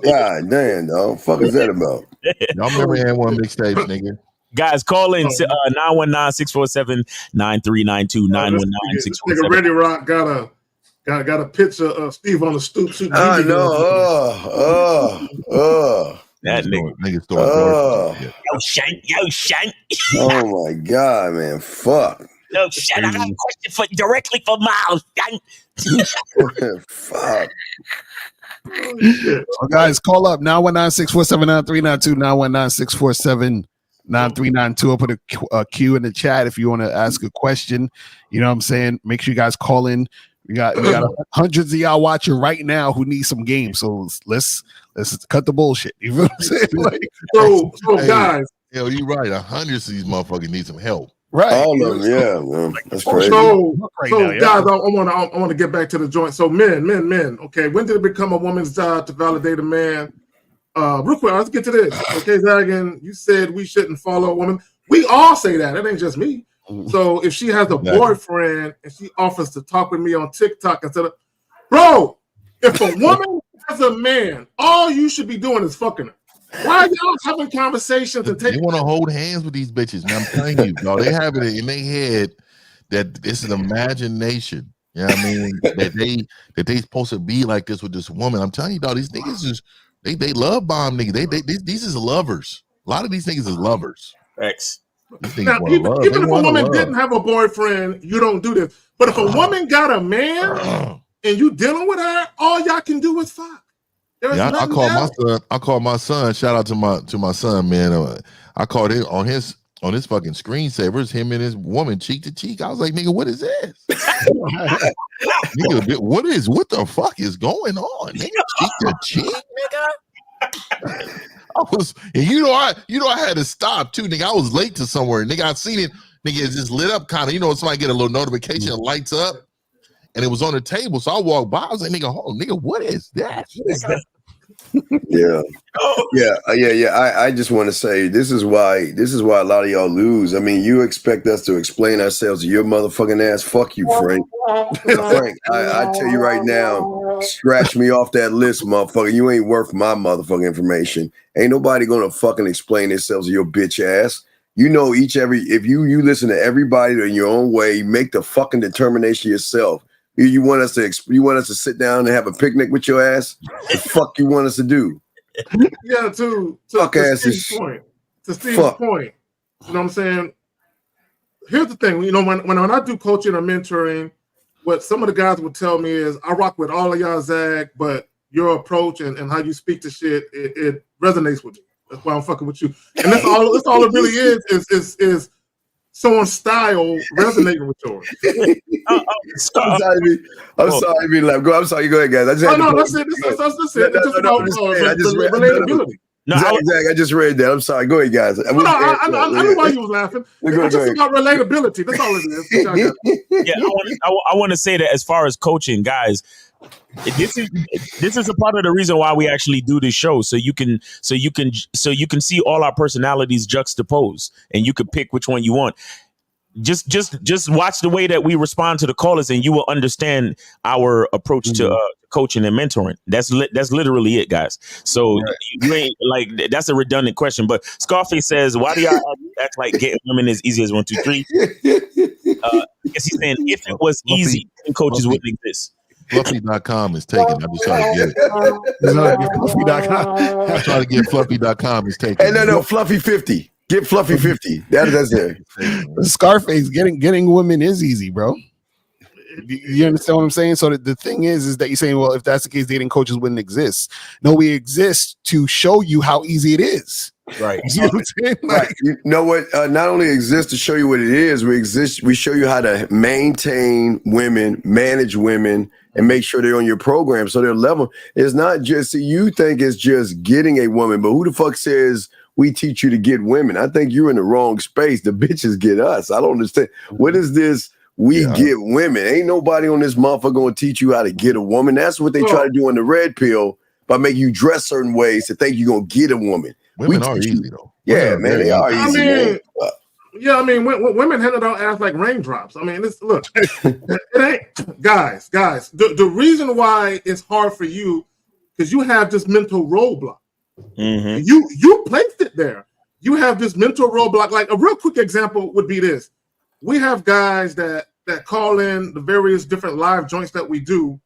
God damn, dog. Fuck is that about?
Y'all remember A1 mixtapes, nigga?
Guys, call in 919-647-9392. 919-647.
Nigga, Ready Rock got a picture of Steve on the stoop shooting.
I know.
That nigga. Yo, Shank.
Oh my God, man. Fuck.
Yo, Shank, I got a question directly for Miles.
Fuck.
Well, guys, call up 919-647-9392. 919-647-9392. I'll put a Q in the chat if you want to ask a question. You know what I'm saying? Make sure you guys call in. We got hundreds of y'all watching right now who need some games. So let's cut the bullshit. You know what I'm saying? Like,
so guys,
yo, you right. 100 of these motherfuckers need some help.
Right.
All of them, yeah, man. That's crazy.
So guys, I want to get back to the joint. So men. Okay, when did it become a woman's job to validate a man? Real quick, let's get to this. Okay, Zagan, you said we shouldn't follow a woman. We all say that. It ain't just me. So if she has a boyfriend and she offers to talk with me on TikTok instead of, bro, if a woman has a man, all you should be doing is fucking her. Why are y'all having conversations and
They want to hold hands with these bitches, man. I'm telling you, dog, they have it in their head that it's an imagination. You know what I mean? that they supposed to be like this with this woman. I'm telling you, dog, these niggas is they love bomb niggas. These is lovers. A lot of these niggas is lovers.
X.
Now, even if a woman didn't have a boyfriend, you don't do this. But if a woman got a man and you dealing with her, all y'all can do is fuck.
I called my son. Shout out to my son, man. I called him on his fucking screensavers, him and his woman cheek to cheek. I was like, nigga, what is this? Nigga, what the fuck is going on? Nigga, cheek to cheek, nigga. I had to stop too, nigga. I was late to somewhere, nigga. I seen it, nigga. It just lit up, kind of. You know, somebody get a little notification, it lights up, and it was on the table. So I walked by. I was like, nigga, what is that?
Yeah. I just want to say this is why a lot of y'all lose. I mean, you expect us to explain ourselves to your motherfucking ass. Fuck you, Frank. Frank, I tell you right now, scratch me off that list, motherfucker. You ain't worth my motherfucking information. Ain't nobody gonna fucking explain themselves to your bitch ass. You know, if you listen to everybody in your own way, make the fucking determination yourself. You want us to sit down and have a picnic with your ass? The fuck you want us to do?
Yeah, to Steve's point. To Steve's point. You know what I'm saying? Here's the thing. You know, when I do coaching or mentoring, what some of the guys would tell me is, I rock with all of y'all, Zag, but your approach and how you speak to shit, it resonates with me. That's why I'm fucking with you. And that's all it really is someone's style resonating with yours.
I'm sorry, like, I'm sorry. Go ahead, guys.
That's it. That's it. It's just about relatability.
Zach, I just read that. I'm sorry. Go ahead, guys.
I know why you was laughing. It's just about relatability. That's all it is.
Yeah, I want to say that as far as coaching, guys, this is a part of the reason why we actually do this show, so you can see all our personalities juxtaposed, and you can pick which one you want. Just watch the way that we respond to the callers, and you will understand our approach to coaching and mentoring. That's literally it, guys. So you ain't like, that's a redundant question. But Scarface says, why do y'all act like getting women as easy as 1, 2, 3? I guess he's saying if it was easy, coaches wouldn't exist.
Fluffy.com is taken. I'm just trying to get it.
Fluffy.com.
Trying to get Fluffy.com is taken.
Hey, no, Fluffy 50. Get Fluffy 50. That's it.
Scarface, getting women is easy, bro. You understand what I'm saying? So the thing is that you're saying, well, if that's the case, dating coaches wouldn't exist. No, we exist to show you how easy it is.
Right.
You know what I'm saying?
Right. You know what? Not only exist to show you what it is, we show you how to maintain women, manage women, and make sure they're on your program so they're level. It's not just, you think it's just getting a woman, but who the fuck says we teach you to get women? I think you're in the wrong space. The bitches get us. I don't understand. What is this? We get women. Ain't nobody on this motherfucker gonna teach you how to get a woman. That's what they try to do in the red pill by making you dress certain ways to think you're gonna get a woman.
Women are easy though.
Yeah, man, they are easy. Man.
Women handle our ass like raindrops. I mean, look, it ain't guys. The reason why it's hard for you because you have this mental roadblock. Mm-hmm. You placed it there. You have this mental roadblock. Like a real quick example would be this. We have guys that call in the various different live joints that we do,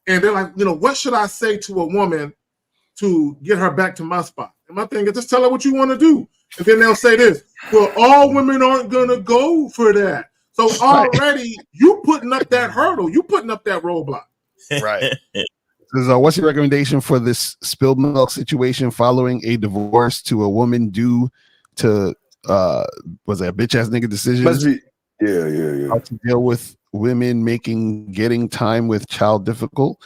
and they're like, what should I say to a woman to get her back to my spot? And my thing is just tell her what you want to do. And then they'll say this, well, all women aren't going to go for that. So already you putting up that hurdle. You putting up that roadblock.
Right. So what's your recommendation for this spilled milk situation following a divorce to a woman due to was that a bitch ass nigga decision?
Must be, yeah.
How to deal with women getting time with child difficult?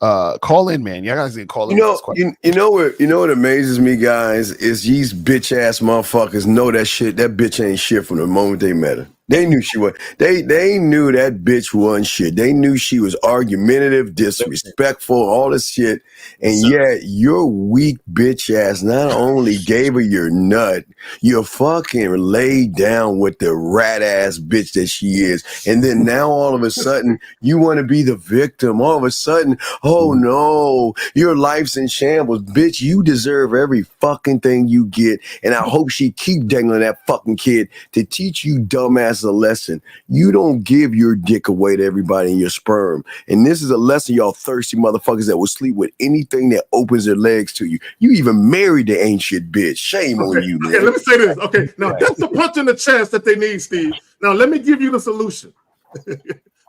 Call in, man. Y'all guys didn't call in.
You know what amazes me, guys, is these bitch ass motherfuckers know that bitch ain't shit from the moment they met her. They knew she was. They knew that bitch wasn't shit. They knew she was argumentative, disrespectful, all this shit. And yet your weak bitch ass not only gave her your nut, you fucking laid down with the rat ass bitch that she is. And then now all of a sudden you want to be the victim. All of a sudden, oh no, your life's in shambles. Bitch, you deserve every fucking thing you get. And I hope she keep dangling that fucking kid to teach you dumbass a lesson. You don't give your dick away to everybody in your sperm. And this is a lesson, y'all thirsty motherfuckers that will sleep with anything that opens their legs to you. You even married the ancient bitch. Shame on you, man.
Okay, let me say this. Okay, now that's the punch in the chest that they need, Steve. Now let me give you the solution.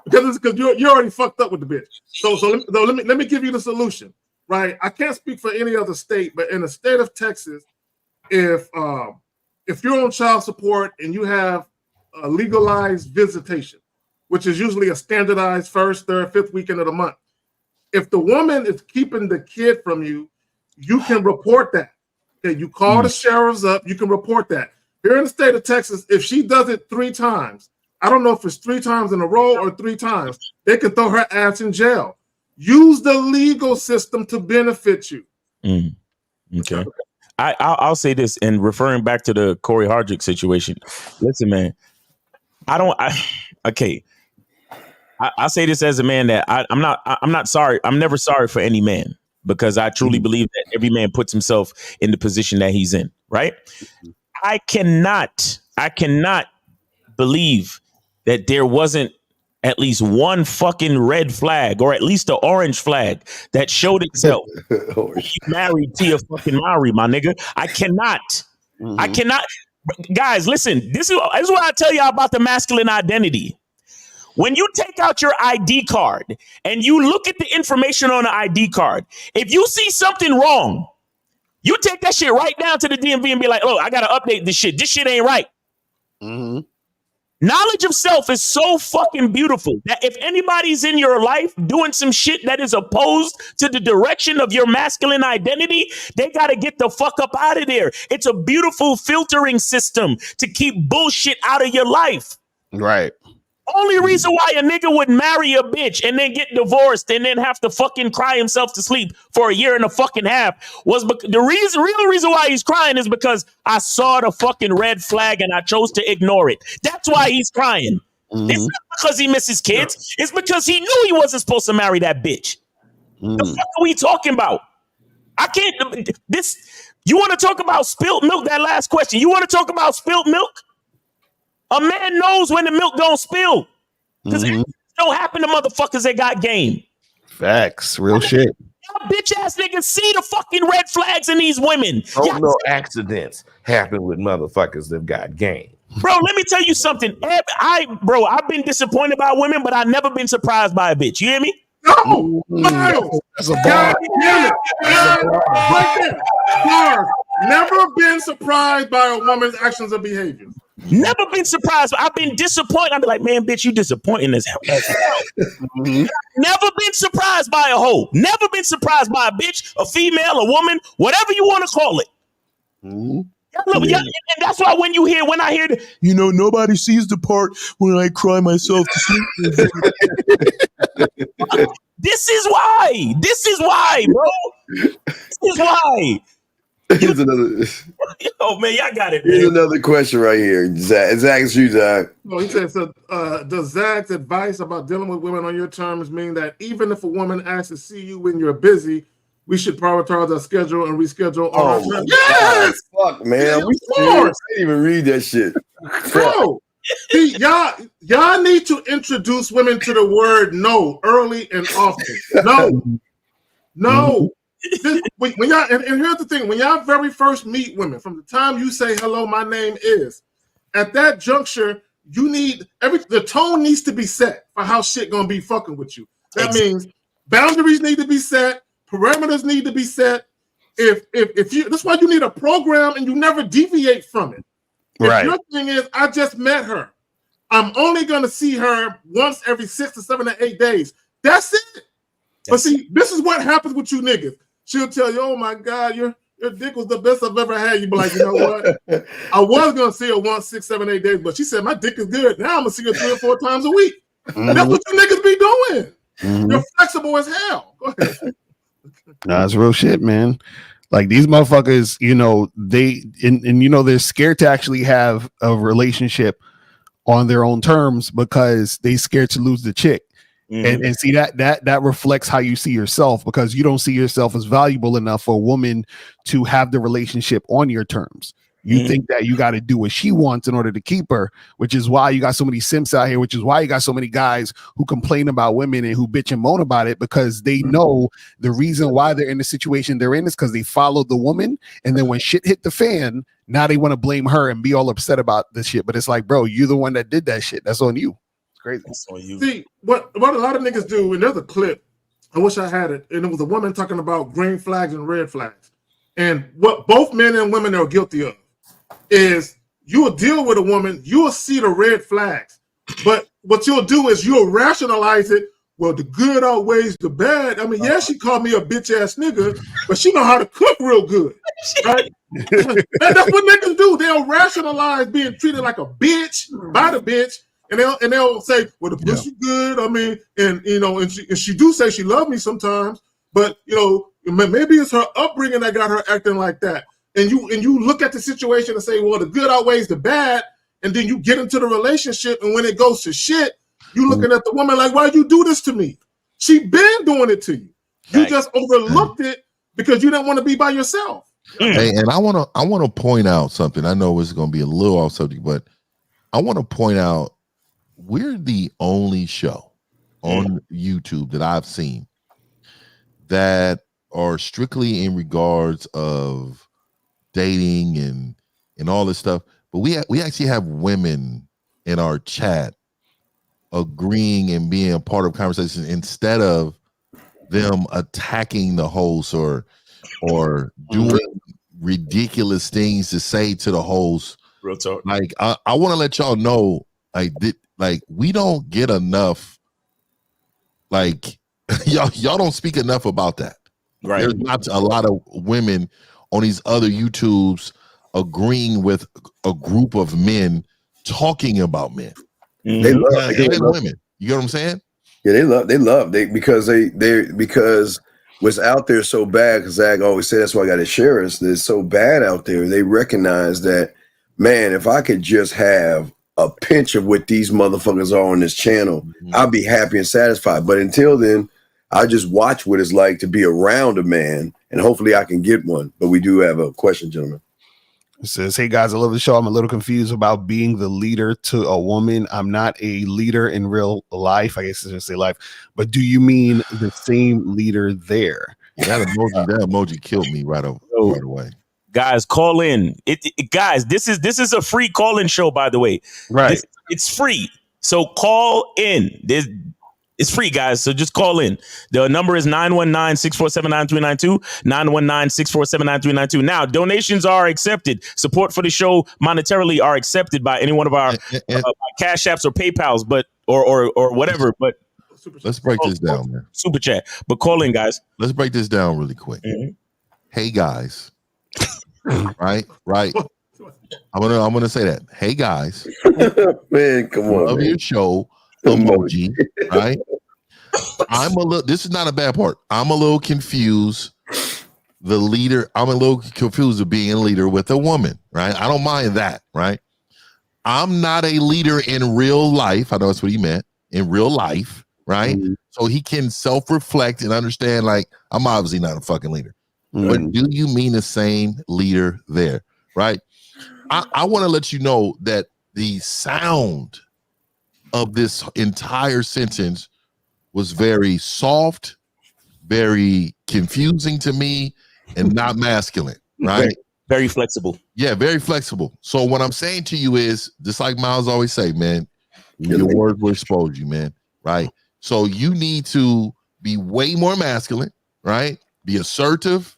because you already fucked up with the bitch. So let me give you the solution. Right? I can't speak for any other state, but in the state of Texas, if you're on child support and you have a legalized visitation, which is usually a standardized first, third, fifth weekend of the month. If the woman is keeping the kid from you, you can report that. Okay, you call the sheriffs up, you can report that. Here in the state of Texas, if she does it 3 times, I don't know if it's 3 times in a row or 3 times, they can throw her ass in jail. Use the legal system to benefit you.
Okay. I'll say this, and referring back to the Corey Hardrick situation. Listen, man, I say this as a man that I'm not sorry. I'm never sorry for any man because I truly believe that every man puts himself in the position that he's in. Right. I cannot believe that there wasn't at least one fucking red flag or at least the orange flag that showed itself. You married Tia fucking Mowry, my nigga. I cannot. Guys, listen, this is what I tell y'all about the masculine identity. When you take out your ID card and you look at the information on the ID card, if you see something wrong, you take that shit right down to the DMV and be like, oh, I got to update this shit. This shit ain't right. Knowledge of self is so fucking beautiful that if anybody's in your life doing some shit that is opposed to the direction of your masculine identity, they got to get the fuck up out of there. It's a beautiful filtering system to keep bullshit out of your life.
Right.
Only reason why a nigga would marry a bitch and then get divorced and then have to fucking cry himself to sleep for a year and a fucking half was the real reason why he's crying is because I saw the fucking red flag and I chose to ignore it. That's why he's crying. It's not because he misses kids. It's because he knew he wasn't supposed to marry that bitch. The fuck are we talking about? I can't. You want to talk about spilt milk? That last question. You want to talk about spilt milk? A man knows when the milk don't spill. Because it don't happen to motherfuckers that got game.
Facts, real shit.
Y'all bitch ass niggas see the fucking red flags in these women.
No accidents happen with motherfuckers that got game.
Bro, let me tell you something. I've been disappointed by women, but I've never been surprised by a bitch. You hear me?
No, Miles.
That's a bar.
Right there. Bars. Never been surprised by a woman's actions or behavior.
Never been surprised. I've been disappointed. I've been like, man, bitch, you disappointing as hell. Never been surprised by a hoe. Never been surprised by a bitch, a female, a woman, whatever you want to call it. And that's why when I hear nobody sees the part when I cry myself to sleep. This is why, bro. This is why.
Here's another.
Oh man, y'all got it.
Here's another question right here. Zach, it's you, Zach.
No, he says, does Zach's advice about dealing with women on your terms mean that even if a woman asks to see you when you're busy, we should prioritize our schedule and reschedule on our terms?
Yes! Fuck, man. We didn't even read that shit.
Bro, see, y'all need to introduce women to the word no early and often. No. When y'all, and here's the thing, when y'all very first meet women, from the time you say hello, my name is, at that juncture, you need the tone needs to be set for how shit gonna be fucking with you. That means boundaries need to be set, parameters need to be set. If you, that's why you need a program and you never deviate from it. If your thing is, I just met her, I'm only gonna see her once every 6 to 7 to 8 days. That's it. But see, this is what happens with you niggas. She'll tell you, oh my God, your dick was the best I've ever had. You be like, you know what? I was going to see her once, 6, 7, 8 days, but she said, my dick is good. Now I'm going to see her 3 or 4 times a week. That's what you niggas be doing. You're flexible as hell. Go ahead.
Nah, it's real shit, man. Like these motherfuckers, they're scared to actually have a relationship on their own terms because they scared to lose the chick. And see that reflects how you see yourself, because you don't see yourself as valuable enough for a woman to have the relationship on your terms. You think that you got to do what she wants in order to keep her, which is why you got so many simps out here, which is why you got so many guys who complain about women and who bitch and moan about it, because they know the reason why they're in the situation they're in is because they followed the woman. And then when shit hit the fan, now they want to blame her and be all upset about this shit. But it's like, bro, you're the one that did that shit. That's on you. Crazy.
See, what a lot of niggas do, and there's a clip, I wish I had it, and it was a woman talking about green flags and red flags. And what both men and women are guilty of is you'll deal with a woman, you'll see the red flags, but what you'll do is you'll rationalize it. Well, the good outweighs the bad. I mean, yeah, she called me a bitch ass nigga, but she know how to cook real good, right? And that's what niggas do. They'll rationalize being treated like a bitch by the bitch. And they'll say, well, the pussy good. I mean, and she do say she loved me sometimes, but maybe it's her upbringing that got her acting like that. And you look at the situation and say, well, the good outweighs the bad, and then you get into the relationship, and when it goes to shit, you looking at the woman like, why'd you do this to me? She been doing it to you. You just overlooked it because you didn't want to be by yourself.
Hey, and I want to point out something. I know it's going to be a little off subject, but I want to point out, we're the only show on YouTube that I've seen that are strictly in regards of dating and all this stuff. But we actually have women in our chat agreeing and being a part of conversation instead of them attacking the host or doing ridiculous things to say to the host.
Real talk.
Like I want to let y'all know, like we don't get enough, like y'all don't speak enough about that.
Right.
There's not a lot of women on these other YouTubes agreeing with a group of men talking about men.
They love
women. You know what I'm saying?
Yeah, because what's out there so bad, because Zach always said that's why I got to share us. It's so bad out there. They recognize that, man, if I could just have a pinch of what these motherfuckers are on this channel, I'll be happy and satisfied. But until then, I just watch what it's like to be around a man, and hopefully I can get one. But we do have a question, gentlemen.
It says, "Hey guys, I love the show. I'm a little confused about being the leader to a woman. I'm not a leader in real life. I guess it's just say life. But do you mean the same leader there?"
That emoji killed me right away.
Guys, call in. Guys, this is a free call-in show, by the way.
Right.
It's free. So call in. It's free, guys. So just call in. The number is 919-647-9392, 919-647-9392. Now, donations are accepted. Support for the show monetarily are accepted by any one of our Cash Apps or PayPals, but or whatever. But
let's break this down, man.
Super chat. But call in, guys.
Let's break this down really quick. Hey guys. right. I'm gonna say that. Hey guys.
Man, come on.
Love your show. Emoji, right? This is not a bad part. I'm a little confused. The leader, I'm a little confused of being a leader with a woman, right? I don't mind that, right? I'm not a leader in real life. I know that's what he meant. In real life, right? So he can self-reflect and understand, like, I'm obviously not a fucking leader. But do you mean the same leader there, right? I want to let you know that the sound of this entire sentence was very soft, very confusing to me, and not masculine, right?
Very flexible.
Yeah, very flexible. So what I'm saying to you is, just like Miles always say, man, your words will expose you, man, right? So you need to be way more masculine, right? Be assertive.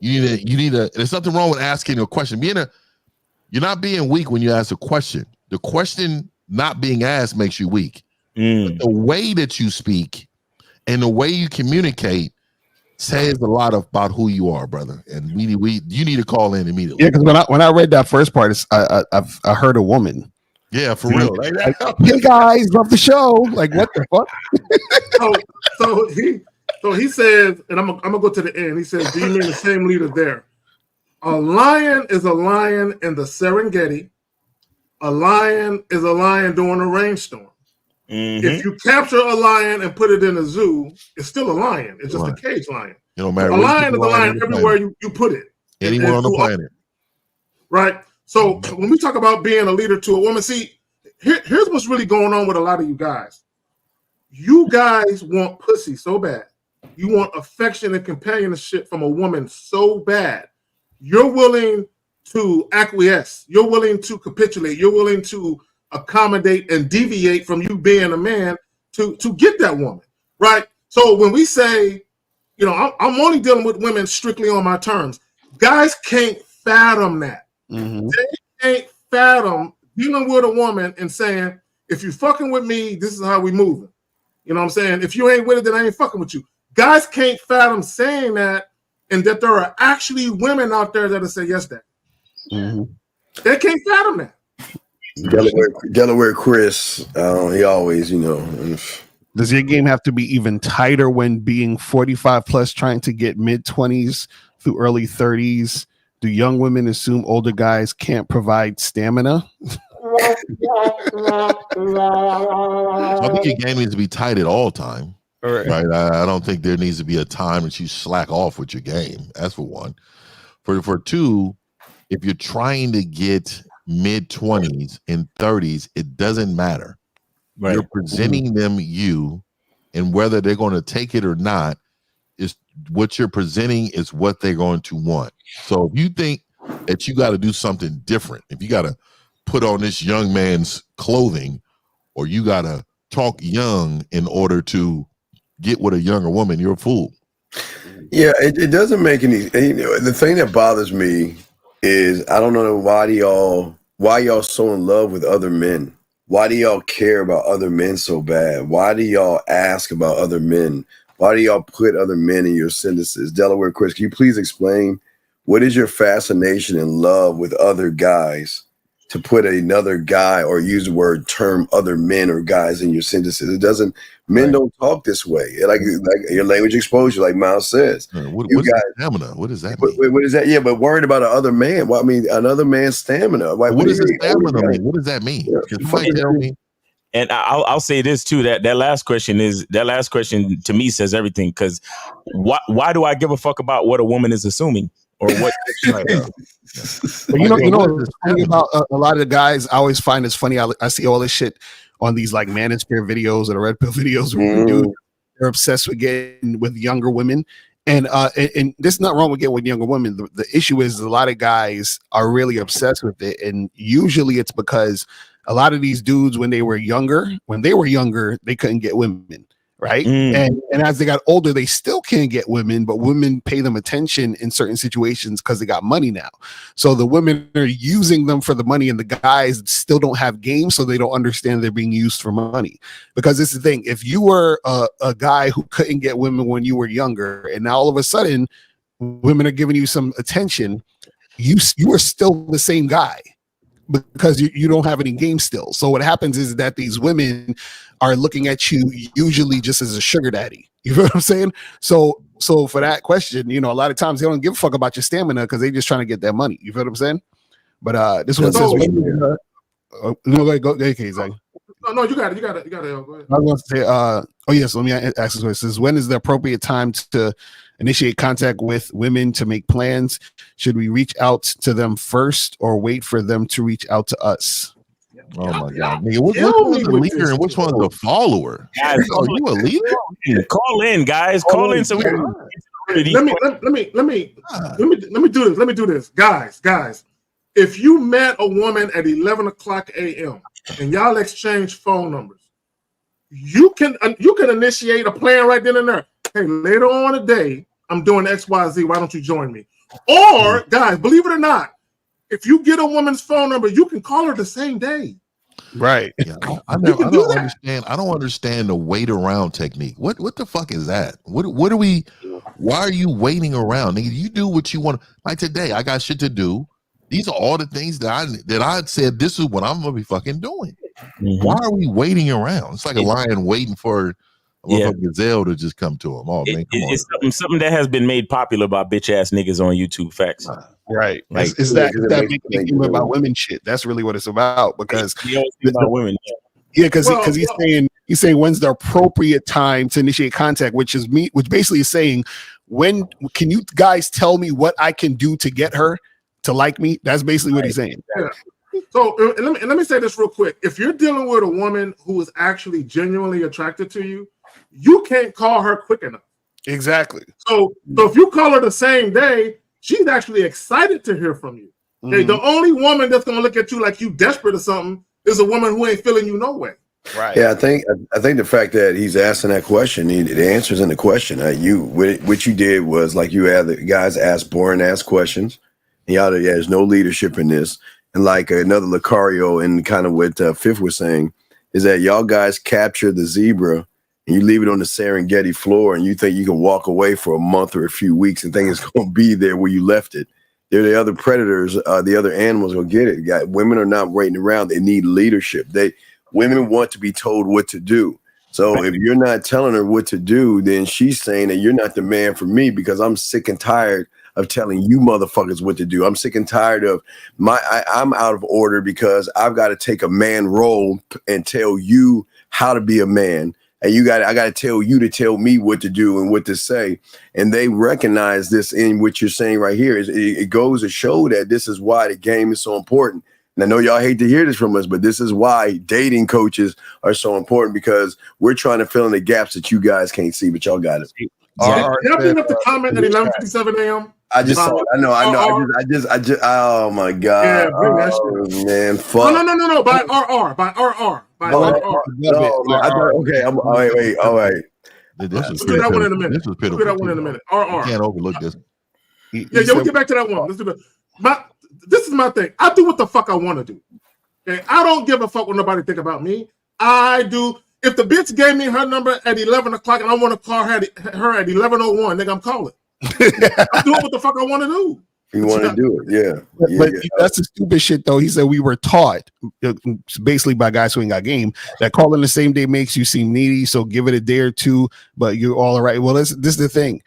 You need a. There's nothing wrong with asking a question. You're not being weak when you ask a question. The question not being asked makes you weak. But the way that you speak and the way you communicate says a lot about who you are, brother. And you need to call in immediately.
Yeah, because when I read that first part, I heard a woman.
Yeah, for real.
Like, hey guys, love the show. Like, what the fuck?
So he says, and I'm gonna go to the end. He says, "Do you mean the same leader there? A lion is a lion in the Serengeti. A lion is a lion during a rainstorm. If you capture a lion and put it in a zoo, it's still a lion. It's just a cage lion.
It don't matter.
A lion is a lion everywhere you put it.
Anywhere on the planet.
Right? So when we talk about being a leader to a woman, see, here's what's really going on with a lot of you guys. You guys want pussy so bad. You want affection and companionship from a woman so bad. You're willing to acquiesce. You're willing to capitulate. You're willing to accommodate and deviate from you being a man to get that woman, right? So when we say, I'm only dealing with women strictly on my terms, guys can't fathom that. They can't fathom dealing with a woman and saying, if you fucking with me, this is how we moving. You know what I'm saying? If you ain't with it, then I ain't fucking with you. Guys can't fathom saying that, and that there are actually women out there that'll say yes to that. They can't fathom that.
Delaware Chris, he always,
Does your game have to be even tighter when being 45 plus, trying to get mid-20s through early 30s? Do young women assume older guys can't provide stamina?
I think your game needs to be tight at all time. Right. I don't think there needs to be a time that you slack off with your game. That's for one. For two, if you're trying to get mid-20s and 30s, it doesn't matter. Right. You're presenting them you, and whether they're going to take it or not, is what you're presenting is what they're going to want. So if you think that you got to do something different, if you got to put on this young man's clothing, or you got to talk young in order to get with a younger woman, you're a fool.
Yeah, it doesn't make any. The thing that bothers me is I don't know why y'all so in love with other men. Why do y'all care about other men so bad? Why do y'all ask about other men? Why do y'all put other men in your sentences? Delaware Chris, can you please explain what is your fascination and love with other guys to put another guy or use the word term other men or guys in your sentences? It doesn't. Men don't talk this way. Like your language exposure, like Miles says.
What is stamina? What does that mean?
What is that? Yeah, but worried about another man. Well, I mean, another man's stamina. Like,
what does stamina mean? What does that mean? Can somebody tell me?
And I'll say this too, that last question to me says everything, because why do I give a fuck about what a woman is assuming or what?
But you know what's funny about a lot of the guys? I always find it's funny. I see all this shit on these like manosphere videos or the red pill videos where dudes they're obsessed with getting with younger women. And there's nothing wrong with getting with younger women. The issue is a lot of guys are really obsessed with it, and usually it's because a lot of these dudes, when they were younger, they couldn't get women, right? And as they got older, they still can't get women, but women pay them attention in certain situations because they got money now. So the women are using them for the money, and the guys still don't have game, so they don't understand they're being used for money. Because it's the thing: if you were a guy who couldn't get women when you were younger, and now all of a sudden women are giving you some attention, you are still the same guy. Because you don't have any game still. So what happens is that these women are looking at you usually just as a sugar daddy. You know what I'm saying? So for that question, a lot of times they don't give a fuck about your stamina because they're just trying to get their money. You feel what I'm saying? But this one says, go ahead, Zach.
No, you got it. Go ahead.
I was going to say, so let me ask this question. It says, when is the appropriate time to initiate contact with women to make plans? Should we reach out to them first or wait for them to reach out to us?
Oh my God, nigga! Which one's the leader and which one's the follower?
Guys,
are you a leader?
Call in, guys. Call in. So we can
let me do this. Let me do this, guys. If you met a woman at 11 o'clock a.m. and y'all exchange phone numbers, you can initiate a plan right then and there. Hey, later on today, I'm doing XYZ. Why don't you join me? Or, guys, believe it or not, if you get a woman's phone number, you can call her the same day.
Right.
Yeah, I don't understand. I don't understand the wait around technique. What the fuck is that? What are we? Why are you waiting around? Nigga, you do what you want. Like today, I got shit to do. These are all the things that I said. This is what I'm gonna be fucking doing. Why are we waiting around? It's like a lion waiting for a gazelle to just come to him. Oh man, come on.
It's something that has been made popular by bitch ass niggas on YouTube. Facts.
Right. Like, is that big thing about women shit? That's really what it's about. Because
about women.
Yeah, because he's saying when's the appropriate time to initiate contact, which basically is saying, when can you guys tell me what I can do to get her to like me? That's basically what he's saying.
Yeah. So let me say this real quick. If you're dealing with a woman who is actually genuinely attracted to you, you can't call her quick enough.
Exactly.
So if you call her the same day, she's actually excited to hear from you. Okay, the only woman that's gonna look at you like you desperate or something is a woman who ain't feeling you no way.
Right.
Yeah, I think the fact that he's asking that question, the answer's in the question. What you did was like you had the guys ask boring ass questions. There's no leadership in this. And like another Lucario and kind of what Fifth was saying is that y'all guys capture the zebra and you leave it on the Serengeti floor and you think you can walk away for a month or a few weeks and think it's going to be there where you left it. They're the other predators, the other animals will get it. Women are not waiting around. They need leadership. Women want to be told what to do. So if you're not telling her what to do, then she's saying that you're not the man for me because I'm sick and tired of telling you motherfuckers what to do. I'm sick and tired of I'm out of order because I've got to take a man role and tell you how to be a man. And I got to tell you to tell me what to do and what to say. And they recognize this in what you're saying right here. It goes to show that this is why the game is so important. And I know y'all hate to hear this from us, but this is why dating coaches are so important because we're trying to fill in the gaps that you guys can't see, but y'all got it.
Can I bring up the comment at 11:57 a.m.?
I just saw it. I know. I just. Oh my god.
Yeah, bring that shit.
Man, fuck.
No. By RR.
Okay. Wait. All right.
This is
Let's do that one in a minute.
This is pitiful.
Let's do that one in a minute. RR.
You can't overlook this.
Yeah, we'll get back to that one. Let's do that. This is my thing. I do what the fuck I want to do. Okay, I don't give a fuck what nobody think about me. I do. If the bitch gave me her number at 11 o'clock and I want to call her at 11:01, nigga, I'm calling. I'm doing what the fuck I want to do.
You want to do it, yeah.
But that's the stupid shit, though. He said we were taught, basically by guys who ain't got game, that calling the same day makes you seem needy. So give it a day or two, but you're all right. Well, this is the thing.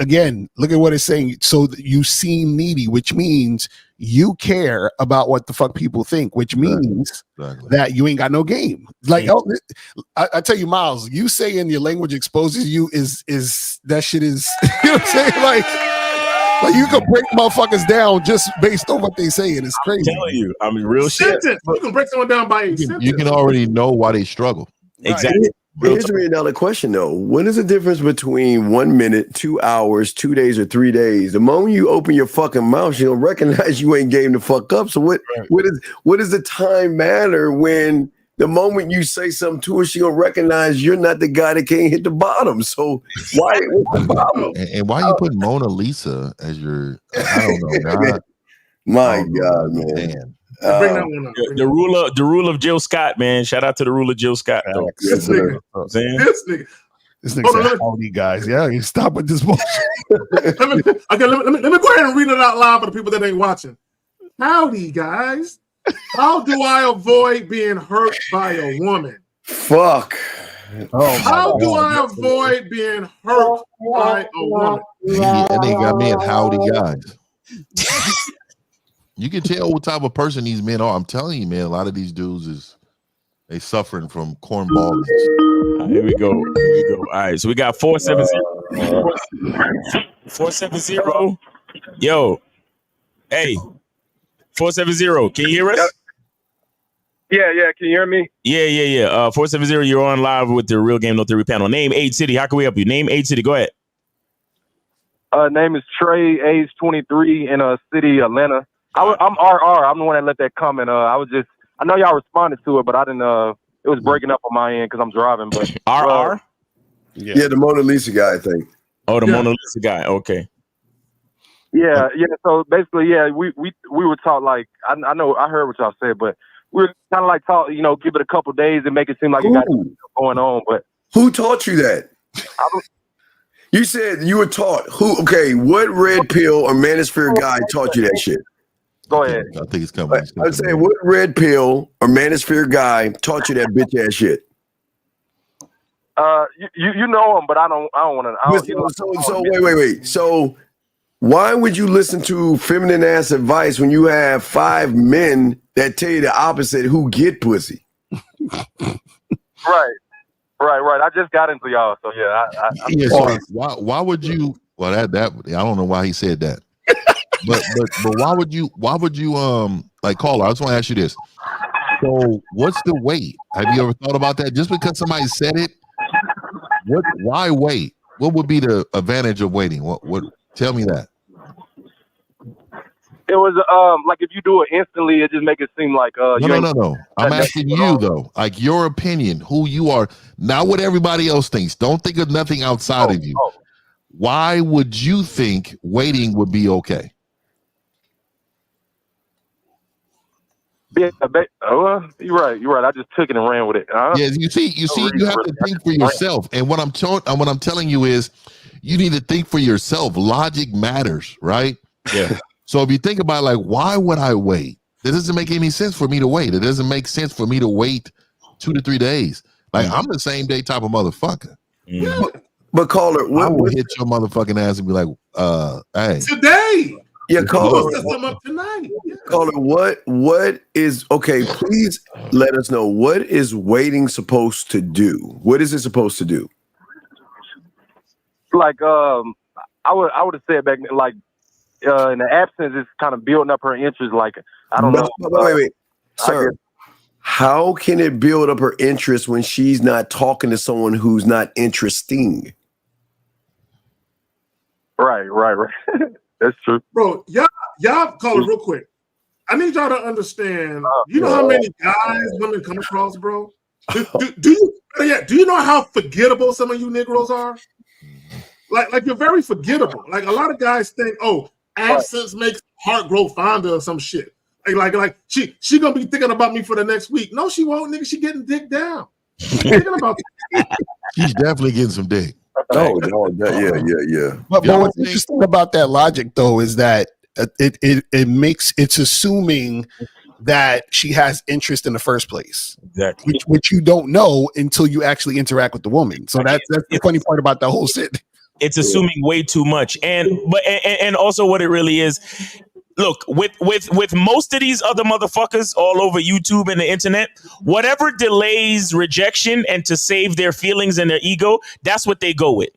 Again, look at what it's saying. So you seem needy, which means you care about what the fuck people think, which means that you ain't got no game. Like, I tell you, Miles, you saying your language exposes you is that shit is, you know what I'm saying? Like, Like you can break motherfuckers down just based on what they saying. It's crazy.
I'm telling you, I mean, real shit.
Sentence. You can break someone down by a sentence.
You can already know why they struggle.
Exactly.
Here's a $1 million question though. What is the difference between 1 minute, 2 hours, 2 days, or 3 days? The moment you open your fucking mouth, she don't recognize you ain't game the fuck up. So what is the time matter when the moment you say something to her, she gonna recognize you're not the guy that can't hit the bottom. So why? What's the problem?
And why you put Mona Lisa as your? I don't know.
My God, man.
Bring that one up.
The rule of Jill Scott, man. Shout out to the rule of Jill Scott. Though.
This nigga.
This nigga said, howdy guys. Yeah, you stop with this bullshit.
let me go ahead and read it out loud for the people that ain't watching. Howdy guys. How do I avoid being hurt by a woman?
Fuck.
How do I avoid being hurt by a woman?
And they got me at howdy guys. You can tell what type of person these men are. I'm telling you, man, a lot of these dudes they suffering from cornballs.
Here we go. All right, so we got 470. 470. Yo, hey, 470. Can you hear us?
Yeah. Can you hear me?
Yeah. 470. You're on live with the Real Game No Theory panel. Name, age, city. How can we help you? Name, age, city. Go ahead.
Name is Trey, age 23, in city Atlanta. I'm RR. I'm the one that let that comment. I know y'all responded to it, but I didn't. It was breaking up on my end because I'm driving. But
RR.
Yeah, the Mona Lisa guy, I think.
Oh, the Mona Lisa guy. Okay.
Yeah. So basically, we were taught like I heard what y'all said, but we were kind of like taught, give it a couple days and make it seem like you got something going on. But
who taught you that? You said you were taught. Who? Okay, what red pill or manosphere guy taught you that shit?
Go ahead.
I think it's coming.
I'm saying, what red pill or manosphere guy taught you that bitch ass shit?
You know him, but I don't want to.
So wait. So why would you listen to feminine ass advice when you have 5 men that tell you the opposite who get pussy?
Right. I just got into y'all, so yeah.
So why would you? Well, that I don't know why he said that. But why would you like caller? I just want to ask you this. So what's the wait? Have you ever thought about that? Just because somebody said it, why wait? What would be the advantage of waiting? What tell me that.
It was like if you do it instantly, it just make it seem like
No. I'm asking you though, like your opinion, who you are, not what everybody else thinks. Don't think of nothing outside of you. Why would you think waiting would be okay?
Yeah, you're right. I just took it and ran with it.
Yeah, you see, you have to think for yourself. And what I'm telling you is, you need to think for yourself. Logic matters, right?
Yeah.
So if you think about like, why would I wait? It doesn't make any sense for me to wait. It doesn't make sense for me to wait 2 to 3 days. Like I'm the same day type of motherfucker.
Yeah. But caller,
I will hit your motherfucking ass and be like, hey,
today.
Yeah, caller.
Tonight.
Caller, what is okay? Please let us know, what is waiting supposed to do? What is it supposed to do?
Like I would have said back then, like in the absence, it's kind of building up her interest. Like I don't know.
Wait, sir. How can it build up her interest when she's not talking to someone who's not interesting?
Right. That's true.
Bro, y'all call it real quick. I need y'all to understand. You know how many guys women come across, bro? Do you know how forgettable some of you Negroes are? Like you're very forgettable. Like a lot of guys think, absence makes heart grow fonder or some shit. Like she gonna be thinking about me for the next week. No, she won't, nigga. She getting dick down. She's thinking about
she's definitely getting some dick.
Yeah.
But what's interesting about that logic though is that it's assuming that she has interest in the first place.
Exactly.
Which you don't know until you actually interact with the woman. So that's the funny part about the whole shit.
It's assuming way too much. And also what it really is, look, with most of these other motherfuckers all over YouTube and the internet, whatever delays rejection and to save their feelings and their ego, that's what they go with.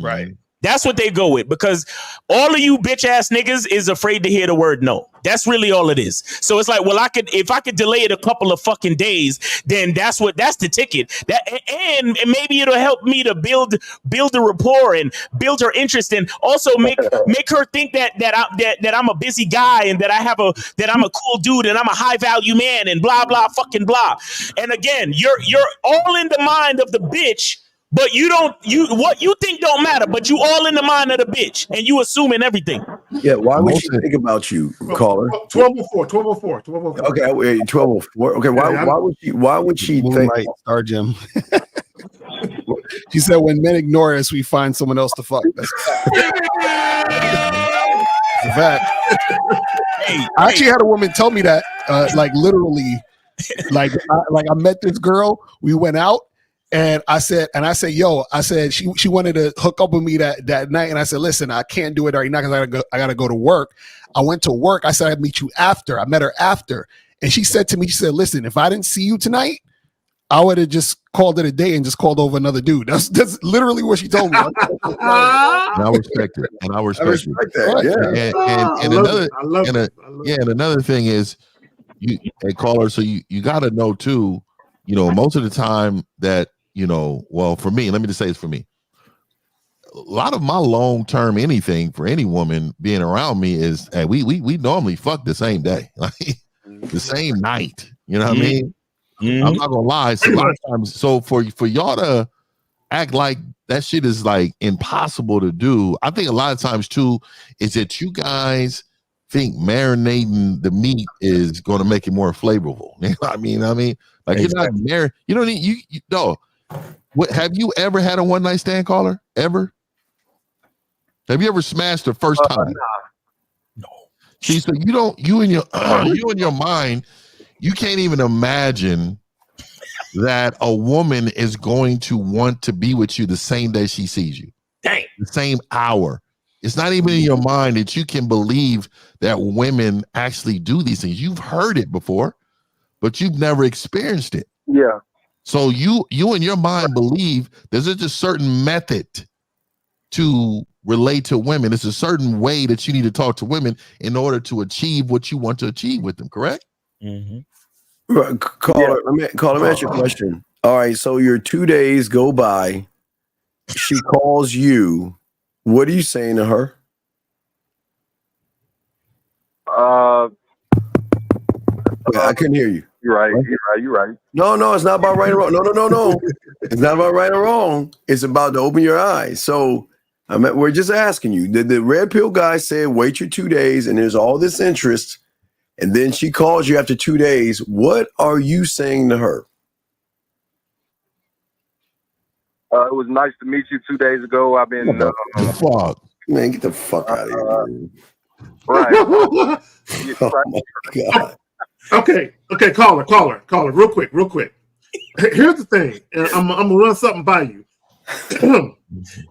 Right.
That's what they go with, because all of you bitch ass niggas is afraid to hear the word no. That's really all it is. So it's like, well, if I could delay it a couple of fucking days, then that's the ticket. And maybe it'll help me to build the rapport and build her interest, and also make her think that I'm a busy guy and that I'm a cool dude and I'm a high value man and blah blah fucking blah. And again, you're all in the mind of the bitch. But what you think don't matter, but you all in the mind of the bitch and you assuming everything.
Yeah, why would she think about you, caller?
1204.
Okay, wait, 1204. Okay, why would she think
Star Jim? She said when men ignore us, we find someone else to fuck. That's a fact. I actually had a woman tell me that, like literally, like I met this girl, we went out. And I said, yo, she wanted to hook up with me that night. And I said, listen, I can't do it right now because I gotta go to work. I went to work. I said, I'd meet you after. I met her after. And she said to me, listen, if I didn't see you tonight, I would have just called it a day and just called over another dude. That's literally what she told me.
And I respect it. And I respect
that.
Yeah. And another thing is, hey caller, so you gotta know too, most of the time that, well, for me, let me just say it's for me. A lot of my long-term anything for any woman being around me is, hey, we normally fuck the same day, like the same night. You know what I mean? I'm not gonna lie. So a lot of times, so for y'all to act like that shit is like impossible to do, I think a lot of times too is that you guys think marinating the meat is going to make it more flavorful. You know what I mean? Like you're not married. You don't need you no. What have you ever had a one night stand, caller? Ever? Have you ever smashed the first time? No. See, so you in your mind, you can't even imagine that a woman is going to want to be with you the same day she sees you.
Dang.
The same hour. It's not even in your mind that you can believe that women actually do these things. You've heard it before, but you've never experienced it.
Yeah.
So you in your mind believe there's just a certain method to relate to women. It's a certain way that you need to talk to women in order to achieve what you want to achieve with them, correct?
Mm-hmm. Right, caller, let me ask you a question. All right, so your 2 days go by. She calls you. What are you saying to her? I couldn't hear you.
You're right.
No, it's not about right or wrong. No. It's not about right or wrong. It's about to open your eyes. So we're just asking you. The red pill guy said, wait your 2 days, and there's all this interest, and then she calls you after 2 days. What are you saying to her?
It was nice to meet you 2 days ago. I've been
fuck. Man, get the fuck out of here. Man.
Right.
Oh my God.
Okay, caller, real quick. Here's the thing, and I'm gonna run something by you.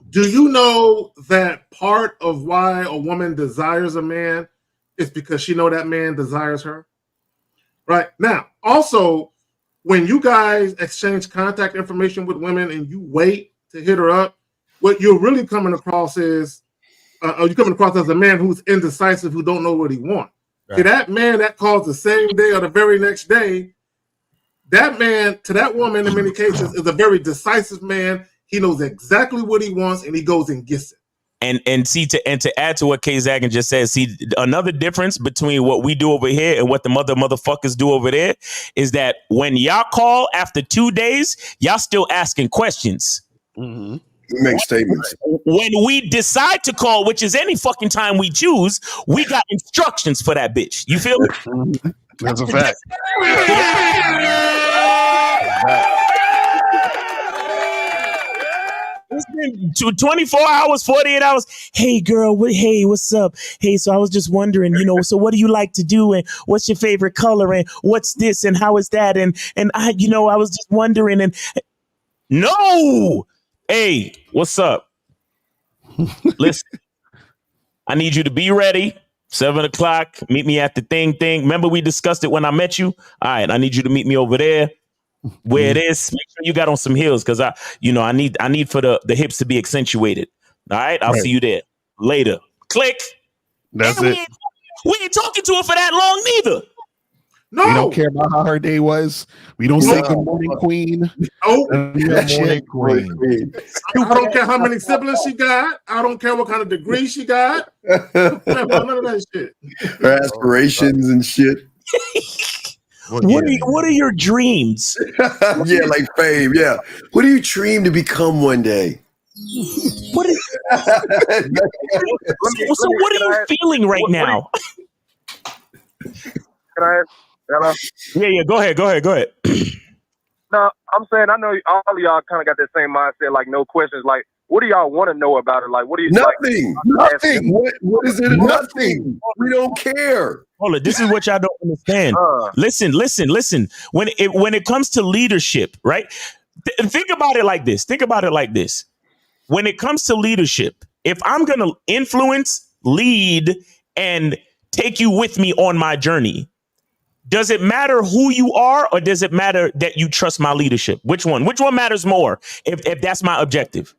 Do you know that part of why a woman desires a man is because she know that man desires her? Right now, also, when you guys exchange contact information with women and you wait to hit her up, what you're really coming across is you're coming across as a man who's indecisive, who don't know what he wants. Right. See, that man that calls the same day or the very next day, that man, to that woman in many cases, is a very decisive man. He knows exactly what he wants and he goes and gets it.
And to add to what K Zagan just said, see, another difference between what we do over here and what the motherfuckers do over there is that when y'all call after 2 days, y'all still asking questions.
Mm-hmm. Make statements.
When we decide to call, which is any fucking time we choose, we got instructions for that bitch. You feel me?
That's a fact.
It's been 24 hours, 48 hours. Hey, girl. Hey, what's up? Hey, so I was just wondering, so what do you like to do? And what's your favorite color? And what's this? And how is that? And I was just wondering. And no. Hey, what's up? Listen, I need you to be ready. 7 o'clock. Meet me at the thing. Remember we discussed it when I met you? All right, I need you to meet me over there. Where it is, make sure you got on some heels because I need for the hips to be accentuated. All right, I'll see you there later. Click.
That's
and
it.
We ain't talking to her for that long neither.
No,
we don't care about how her day was. We don't say good morning, queen.
Oh,
good morning, queen.
I don't care how many siblings she got. I don't care what kind of degree she got. I don't care about none of that shit.
Her aspirations and shit.
What are your dreams?
Yeah, like fame. Yeah. What do you dream to become one day?
What is so what are you feeling right now?
Can I ask? Hello?
Yeah, go ahead.
No, I'm saying I know all of y'all kind of got that same mindset, like no questions. Like, what do y'all want to know about it? Like, what do you
Nothing.
Like,
Nothing. What is it? Nothing. We don't care.
Hold on. This is what y'all don't understand. Listen. When it comes to leadership, right? Think about it like this. When it comes to leadership, if I'm going to influence, lead, and take you with me on my journey, does it matter who you are, or does it matter that you trust my leadership? Which one matters more if that's my objective?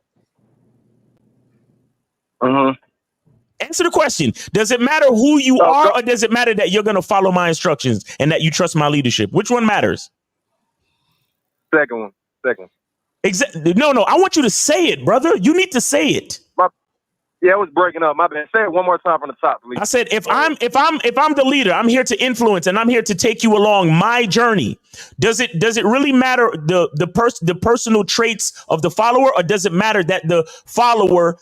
Answer the question. Does it matter who you are, or does it matter that you're going to follow my instructions and that you trust my leadership? Which one matters?
Second one.
Exactly. No. I want you to say it, brother. You need to say it.
Yeah, it was breaking up. My bad. Say it one more time from the top, please.
I said, if I'm the leader, I'm here to influence and I'm here to take you along my journey. Does it really matter the personal traits of the follower, or does it matter that the follower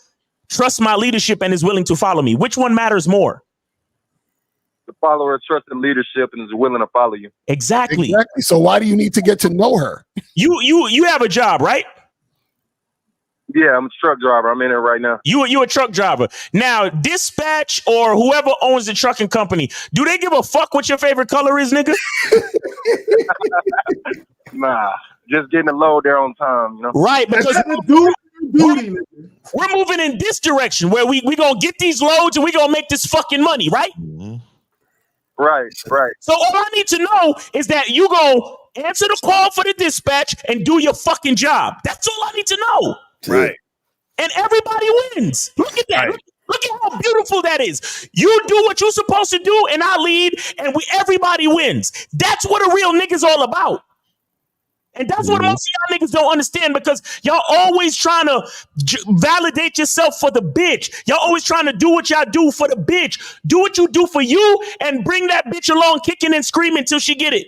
trusts my leadership and is willing to follow me? Which one matters more?
The follower trusts the leadership and is willing to follow you.
Exactly.
So why do you need to get to know her?
You have a job, right?
Yeah, I'm a truck driver. I'm in it right now.
You a truck driver. Now, Dispatch or whoever owns the trucking company, do they give a fuck what your favorite color is, nigga?
Nah, just getting the load there on time, you know?
Right, because we're moving in this direction where we gonna get these loads and we gonna make this fucking money, right?
Right.
So all I need to know is that you go answer the call for the dispatch and do your fucking job. That's all I need to know.
Right.
And everybody wins. Look at that. Right. Look at how beautiful that is. You do what you're supposed to do, and I lead, and everybody wins. That's what a real nigga's all about. And that's what most of y'all niggas don't understand, because y'all always trying to validate yourself for the bitch. Y'all always trying to do what y'all do for the bitch. Do what you do for you and bring that bitch along kicking and screaming till she get it.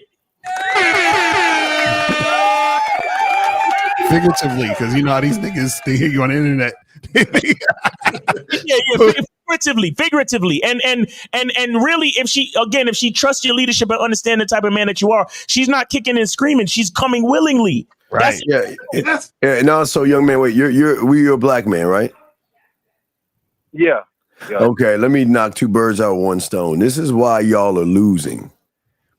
Figuratively, because you know how these niggas, they hear you on the internet.
Figuratively. And really, if she trusts your leadership and understands the type of man that you are, she's not kicking and screaming. She's coming willingly.
Right. Yeah. No, so young man, wait, you're a black man, right?
Yeah.
Okay, let me knock two birds out with one stone. This is why y'all are losing.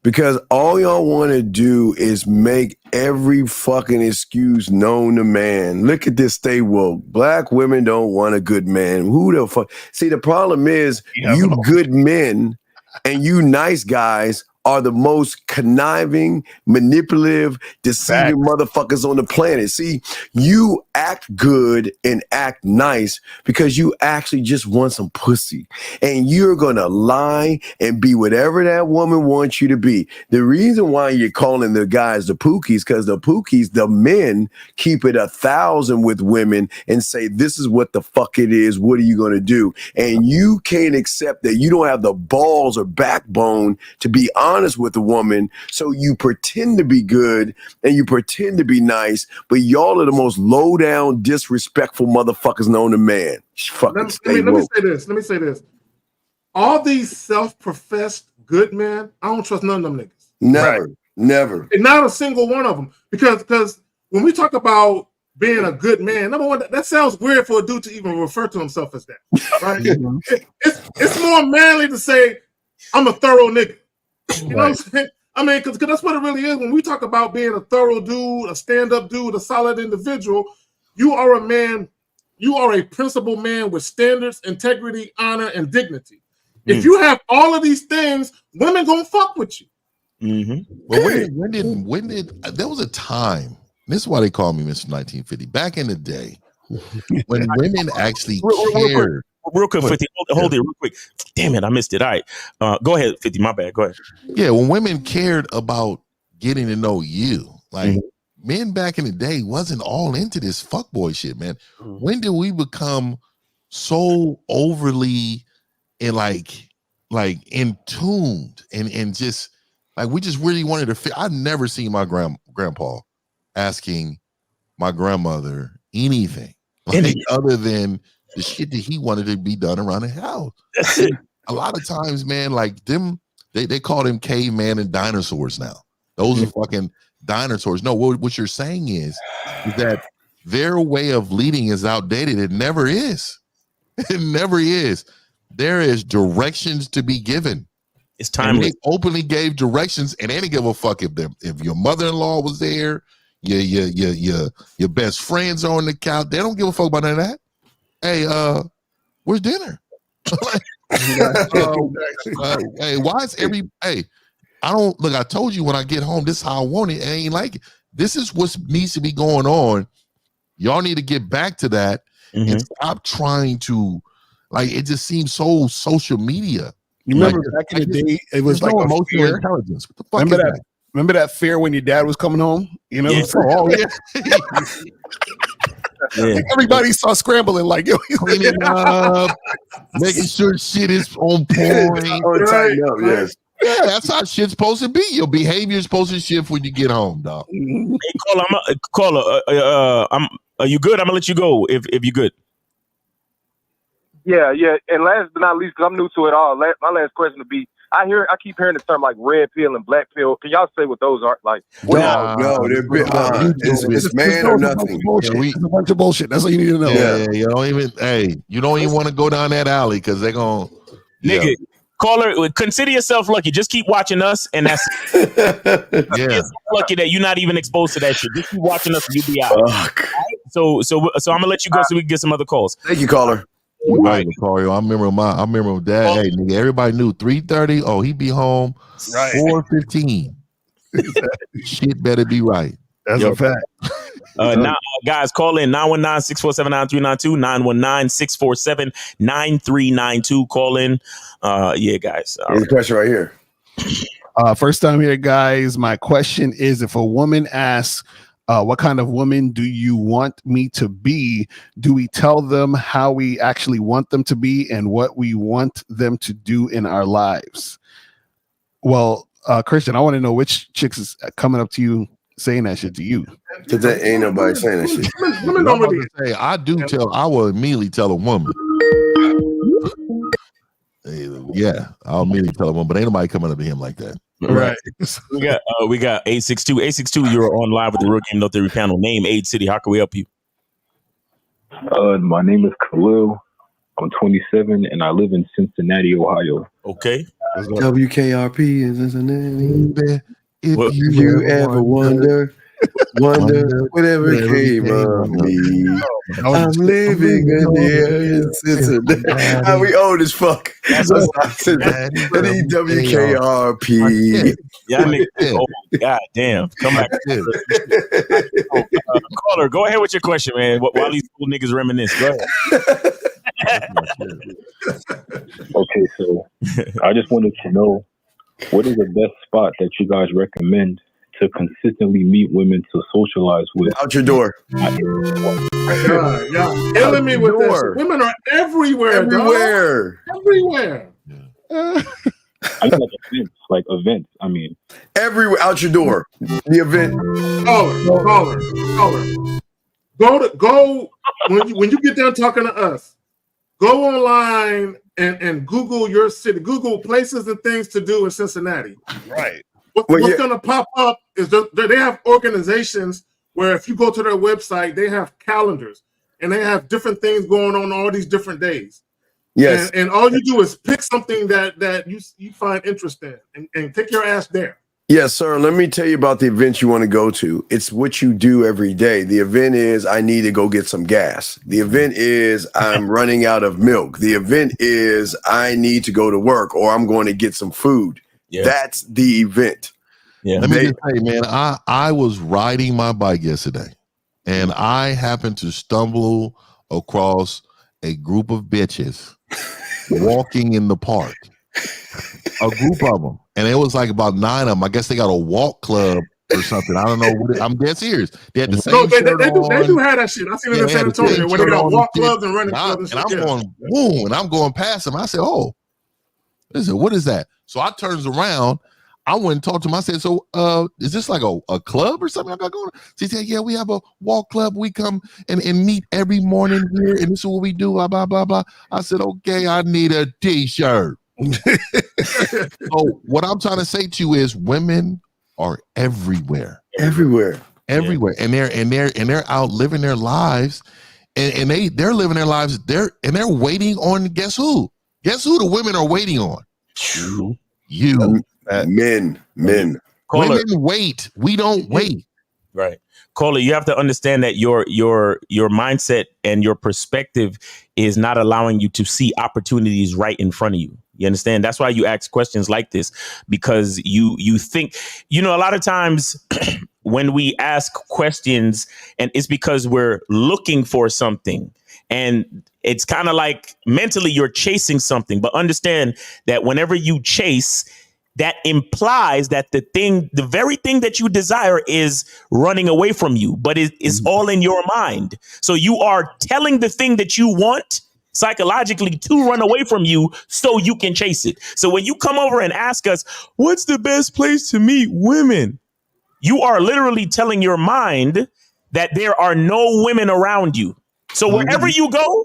Because all y'all want to do is make every fucking excuse known to man. Look at this, stay woke. Black women don't want a good man. Who the fuck? See, the problem is you good men and you nice guys are the most conniving, manipulative, deceiving motherfuckers on the planet. See, you act good and act nice because you actually just want some pussy. And you're going to lie and be whatever that woman wants you to be. The reason why you're calling the guys the Pookies, because the Pookies, the men, keep it 1,000 with women and say, this is what the fuck it is. What are you going to do? And you can't accept that you don't have the balls or backbone to be honest with a woman, so you pretend to be good and you pretend to be nice, but y'all are the most low down, disrespectful motherfuckers known to man.
Let me say this. All these self-professed good men, I don't trust none of them niggas.
Never.
And not a single one of them. Because when we talk about being a good man, number one, that sounds weird for a dude to even refer to himself as that. Right? It's more manly to say, I'm a thorough nigga. You know what I'm saying? I mean, because that's what it really is. When we talk about being a thorough dude, a stand-up dude, a solid individual, you are a man, you are a principled man with standards, integrity, honor, and dignity. If you have all of these things, women gonna fuck with you.
But when did there was a time, this is why they call me Mr. 1950. Back in the day, When women actually care.
Real quick, 50. Hold it real quick. Damn it, I missed it. All right. Go ahead, 50. My bad. Go ahead.
Yeah, when women cared about getting to know you, like men back in the day wasn't all into this fuckboy shit, man. When did we become so overly and like in tuned and just like we just really wanted to fit? I've never seen my grandpa asking my grandmother anything like other than the shit that he wanted to be done around the house. A lot of times, man, like them, they call them caveman and dinosaurs now. Those are fucking dinosaurs. No, what you're saying is that their way of leading is outdated. It never is. It never is. There is directions to be given.
It's timeless.
And they openly gave directions, and they didn't give a fuck if your mother-in-law was there, your best friends are on the couch. They don't give a fuck about none of that. Hey, where's dinner? Hey, why is I don't look. I told you when I get home, this is how I want it. I ain't like it. This is what needs to be going on. Y'all need to get back to that and stop trying to like. It just seems so social media.
You remember back in the day, it was like
no
a
emotional
fear.
intelligence. What the fuck is that?
Remember that fear when your dad was coming home? You know, everybody saw scrambling like yo,
cleaning up, making sure shit is on point.
Yes.
Yeah, that's how shit's supposed to be. Your behavior is supposed to shift when you get home, dog.
Hey, caller, are you good? I'm gonna let you go if you're good.
Yeah. And last but not least, because I'm new to it all, my last question would be: I keep hearing the term like red pill and black pill. Can y'all say what those are? Like,
no, they're it's man or nothing.
It's a bunch of bullshit. That's all you need to know.
Yeah, you don't even want to go down that alley because they're gonna
nigga. Caller, consider yourself lucky. Just keep watching us, and that's lucky that you're not even exposed to that shit. Just keep watching us, and you'll be out. Right? So I'm gonna let you go so we can get some other calls.
Thank you, caller.
Right, Macario. I remember dad. Hey, nigga, everybody knew 3:30. Oh, he be home 4:15. Shit better be right.
That's a fact.
Now, guys, call in 919-647-9392, 919-647-9392. Call in. Guys.
Here's the question right here.
First time here, guys. My question is: if a woman asks, what kind of woman do you want me to be? Do we tell them how we actually want them to be and what we want them to do in our lives? Well, Christian, I want to know which chicks is coming up to you saying that shit to you.
Because there ain't nobody saying that shit.
Women don't really
say. I will immediately tell a woman. Yeah, I'll immediately tell a woman, but ain't nobody coming up to him like that.
Right. we got 862. 862, you're on live with the Real Game No Theory panel. Name, age, city. How can we help you?
My name is Khalil. I'm 27 and I live in Cincinnati, Ohio.
Okay.
WKRP in Cincinnati. If you ever wonder whatever came on me. I'm living in here in Cincinnati. We old as fuck. WKRP.
Yeah, God damn. Come back. Caller, go ahead with your question, man. While these cool niggas reminisce. Go ahead.
Okay, so I just wanted to know, what is the best spot that you guys recommend to consistently meet women to socialize with?
Out your door.
Y'all killing me with this. Women are everywhere.
Everywhere.
Dog. Everywhere.
I mean, like events. I mean,
everywhere. Out your door. The event.
Caller. Go when you get done talking to us. Go online and Google your city. Google places and things to do in Cincinnati.
Right.
What's going to pop up is they have organizations where if you go to their website, they have calendars and they have different things going on all these different days.
Yes.
And all you do is pick something that you find interesting and take your ass there.
Yes, sir. Let me tell you about the event you want to go to. It's what you do every day. The event is I need to go get some gas. The event is I'm running out of milk. The event is I need to go to work or I'm going to get some food. Yeah. That's the event.
Yeah. Let me just say, man, I was riding my bike yesterday and I happened to stumble across a group of bitches walking in the park. A group of them, and it was like about 9 of them. I guess they got a walk club or something. I don't know. I'm dead serious. They had the same
No,
shirt
they do
on.
have that shit. I seen it in
They
San
had the
Antonio
same
where they
shirt
got
on
walk
and shit.
clubs and running clubs
And
and shit.
I'm going, boom, and I'm going past them. I said, oh, what is that? So I turns around. I went and talked to him. I said, so is this like a club or something I got going on? She said, yeah, we have a walk club. We come and meet every morning here, and this is what we do, blah, blah, blah, blah. I said, okay, I need a t-shirt. So what I'm trying to say to you is women are everywhere.
Everywhere.
And they're out living their lives, and they're living their lives. They're waiting on guess who? Guess who the women are waiting on? You.
Men.
Women wait. We don't wait.
Right. Caller, you have to understand that your mindset and your perspective is not allowing you to see opportunities right in front of you. You understand? That's why you ask questions like this, because you think, a lot of times when we ask questions, and it's because we're looking for something, and it's kind of like mentally you're chasing something. But understand that whenever you chase, that implies that the very thing that you desire is running away from you, but it is all in your mind. So you are telling the thing that you want psychologically to run away from you so you can chase it. So when you come over and ask us, what's the best place to meet women? You are literally telling your mind that there are no women around you. So wherever you go,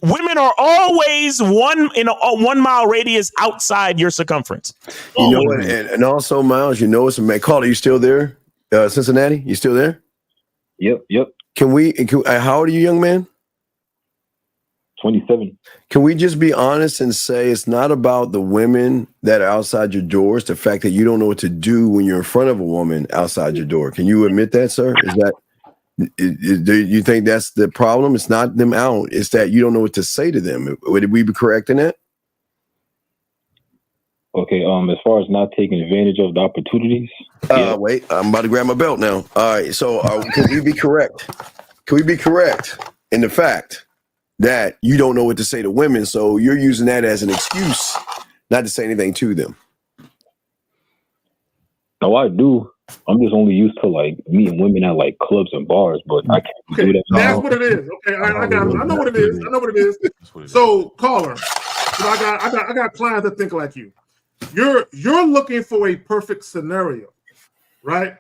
women are always in a 1 mile radius outside your circumference.
You know what? And also, Miles, it's a man. Caller, you still there? Cincinnati, you still there?
Yep.
How old are you, young man?
27.
Can we just be honest and say it's not about the women that are outside your door? It's the fact that you don't know what to do when you're in front of a woman outside your door. Can you admit that, sir? Do you think that's the problem? It's not them out. It's that you don't know what to say to them. Would we be correct in that?
Okay. As far as not taking advantage of the opportunities.
Wait, I'm about to grab my belt now. All right. So can we be correct? Can we be correct in the fact that you don't know what to say to women? So you're using that as an excuse not to say anything to them.
No, I do. I'm just only used to like meeting women at like clubs and bars, but I can't do that.
That's what it is. Okay, I know what it is. I know what it is. So, caller, I got clients that think like you. You're looking for a perfect scenario, right?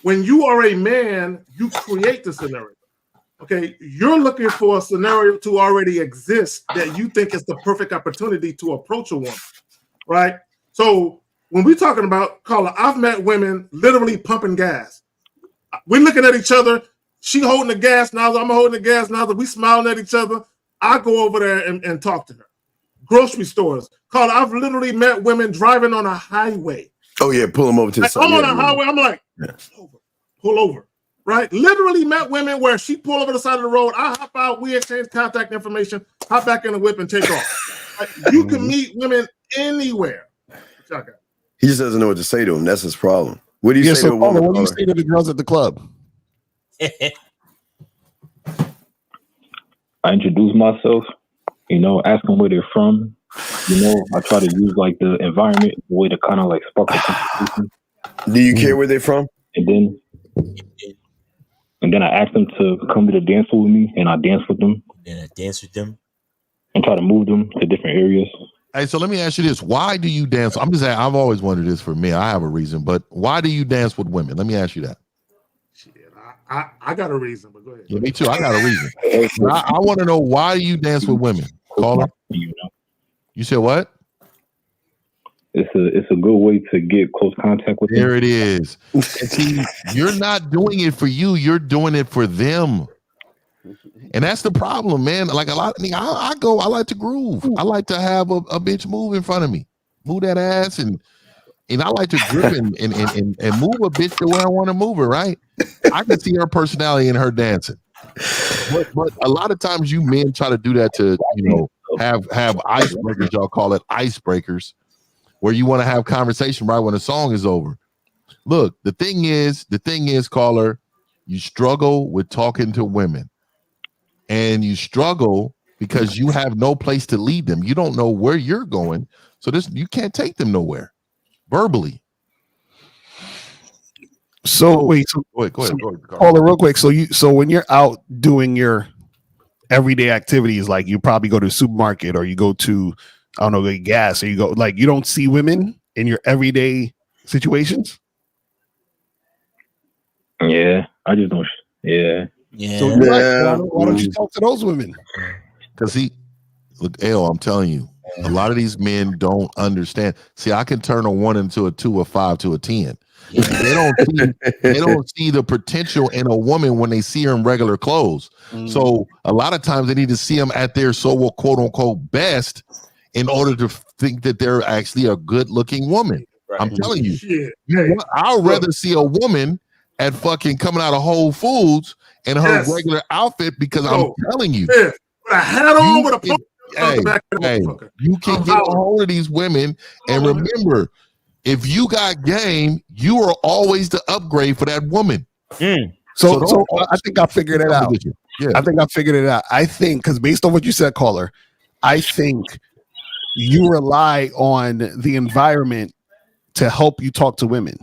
When you are a man, you create the scenario. Okay, you're looking for a scenario to already exist that you think is the perfect opportunity to approach a woman, right? So when we're talking about, caller, I've met women literally pumping gas. We're looking at each other. She holding the gas nozzle. I'm holding the gas nozzle. We smiling at each other. I go over there and talk to her. Grocery stores. Caller, I've literally met women driving on a highway.
Oh, yeah, pull them over to the side.
I'm on a highway. I'm like, pull over. Right? Literally met women where she pull over the side of the road. I hop out. We exchange contact information. Hop back in the whip and take off. Like, you can meet women anywhere.
He just doesn't know what to say to them. That's his problem. What do you say to a woman?
What do you say to the girls at the club?
I introduce myself, ask them where they're from. I try to use like the environment, the way to kind of like spark the conversation.
Do you care where they're from?
And then I ask them to come to the dance with me, and I dance with them. And try to move them to different areas.
Hey, so let me ask you this. Why do you dance? I'm just saying, I've always wondered this for me. I have a reason, but why do you dance with women? Let me ask you that.
I got a reason, but go ahead.
Yeah, me too. I got a reason. I want to know, why do you dance with women? Caller? You said what?
It's a good way to get close contact with them.
There it is. And see, you're not doing it for you. You're doing it for them. And that's the problem, man. Like I like to groove. I like to have a bitch move in front of me. Move that ass and I like to grip and move a bitch the way I want to move her, right? I can see her personality in her dancing. But a lot of times you men try to do that to, have icebreakers, y'all call it icebreakers, where you want to have conversation right when the song is over. Look, the thing is, caller, you struggle with talking to women, and you struggle because you have no place to lead them. You don't know where you're going, so you can't take them nowhere verbally.
So wait, so
go ahead,
Paula, real quick. So when you're out doing your everyday activities, like you probably go to the supermarket or you go to, I don't know, get gas, or you go, like, you don't see women in your everyday situations.
Yeah, I just don't. Yeah.
So you're right. Why don't you talk to those women?
Because look, L, I'm telling you, a lot of these men don't understand. See, I can turn a 1 into a 2, a 5 to a 10. They don't see the potential in a woman when they see her in regular clothes. So a lot of times they need to see them at their so quote unquote best in order to think that they're actually a good looking woman. Right. I'm telling you, I'd rather see a woman at fucking coming out of Whole Foods in her regular outfit, because I'm telling you,
with a hat on, with a
you can get a hold of these women, and remember, if you got game, you are always the upgrade for that woman.
So I think I figured it out. Yeah. I think I figured it out. I think, because based on what you said, caller, I think you rely on the environment to help you talk to women.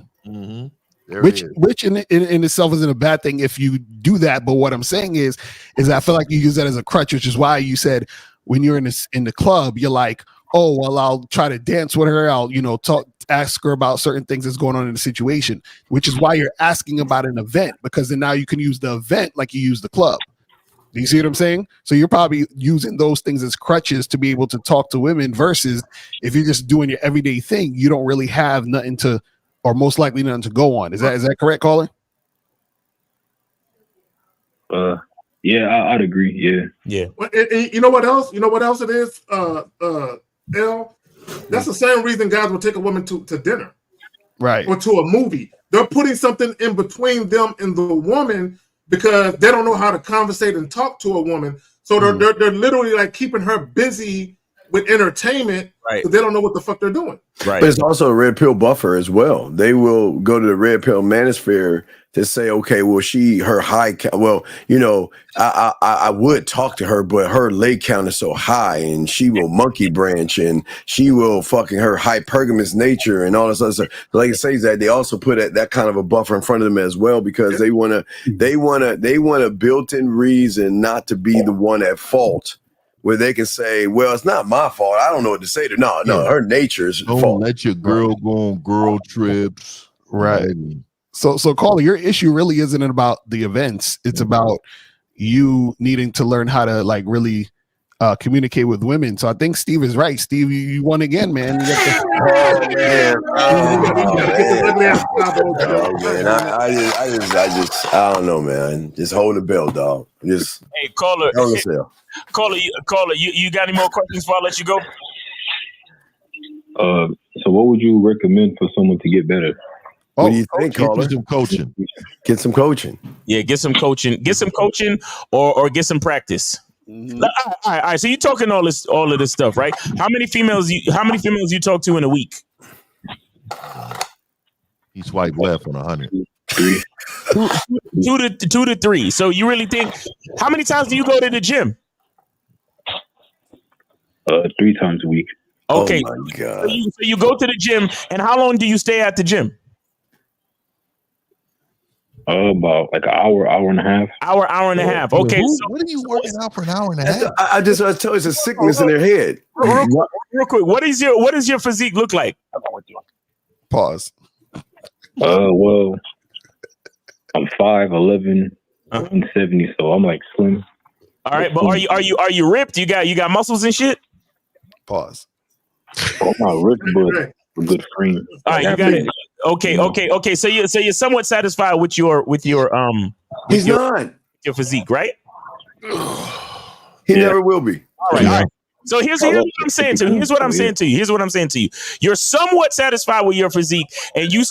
Which in itself isn't a bad thing if you do that. But what I'm saying is I feel like you use that as a crutch, which is why you said when you're in the club, you're like, oh, well, I'll try to dance with her. I'll, ask her about certain things that's going on in the situation, which is why you're asking about an event, because then now you can use the event like you use the club. Do you see what I'm saying? So you're probably using those things as crutches to be able to talk to women, versus if you're just doing your everyday thing, you don't really have nothing to, or most likely nothing to go on. Is that correct, caller?
Yeah, I'd agree.
Yeah. And you know what else? You know what else it is? L. That's the same reason guys will take a woman to dinner,
right,
or to a movie. They're putting something in between them and the woman because they don't know how to conversate and talk to a woman. So they're literally like keeping her busy with entertainment, right? Because they don't know what the fuck they're doing.
Right. But it's also a red pill buffer as well. They will go to the red pill manosphere to say, okay, well, her high count. Well, I would talk to her, but her lay count is so high, and she will monkey branch, and she will fucking her hypergamous nature and all this other stuff. Like it says that they also put that kind of a buffer in front of them as well, because they want a built-in reason not to be the one at fault, where they can say, well, it's not my fault. I don't know what to say to her. No, her nature is
don't
fault.
Let your girl go on girl trips.
Right. So caller, your issue really isn't about the events. It's about you needing to learn how to like really communicate with women. So I think Steve is right. Steve, you won again, man. You got
I don't know, man. Just hold the bell, dog. Just
hey, caller, you got any more questions before I let you go?
So what would you recommend for someone to get better?
What do you think, caller?
Get some coaching.
Get some coaching.
Yeah, get some coaching. Get some coaching, or get some practice. All right. So you talking all of this stuff, right? How many females you talk to in a week?
He swiped left on 100.
Two to three. So you really think? How many times do you go to the gym?
3 times a week.
Okay.
Oh my God.
So you go to the gym, and how long do you stay at the gym?
About like an hour and a half.
Hour and a half. Okay.
What are you working out for an hour and a half?
I tell you, it's a sickness in their head.
Real quick. What is your physique look like?
Pause.
Well, I'm 5'11", 170, so I'm like slim.
All right, but are you ripped? You got muscles and shit?
Pause.
I'm not ripped, but a good frame.
All right, you got it. Okay. So you're somewhat satisfied with your
He's not
your physique, right?
He never will be.
All right. So here's what I'm saying to you. Here's what I'm saying to you. You're somewhat satisfied with your physique, and you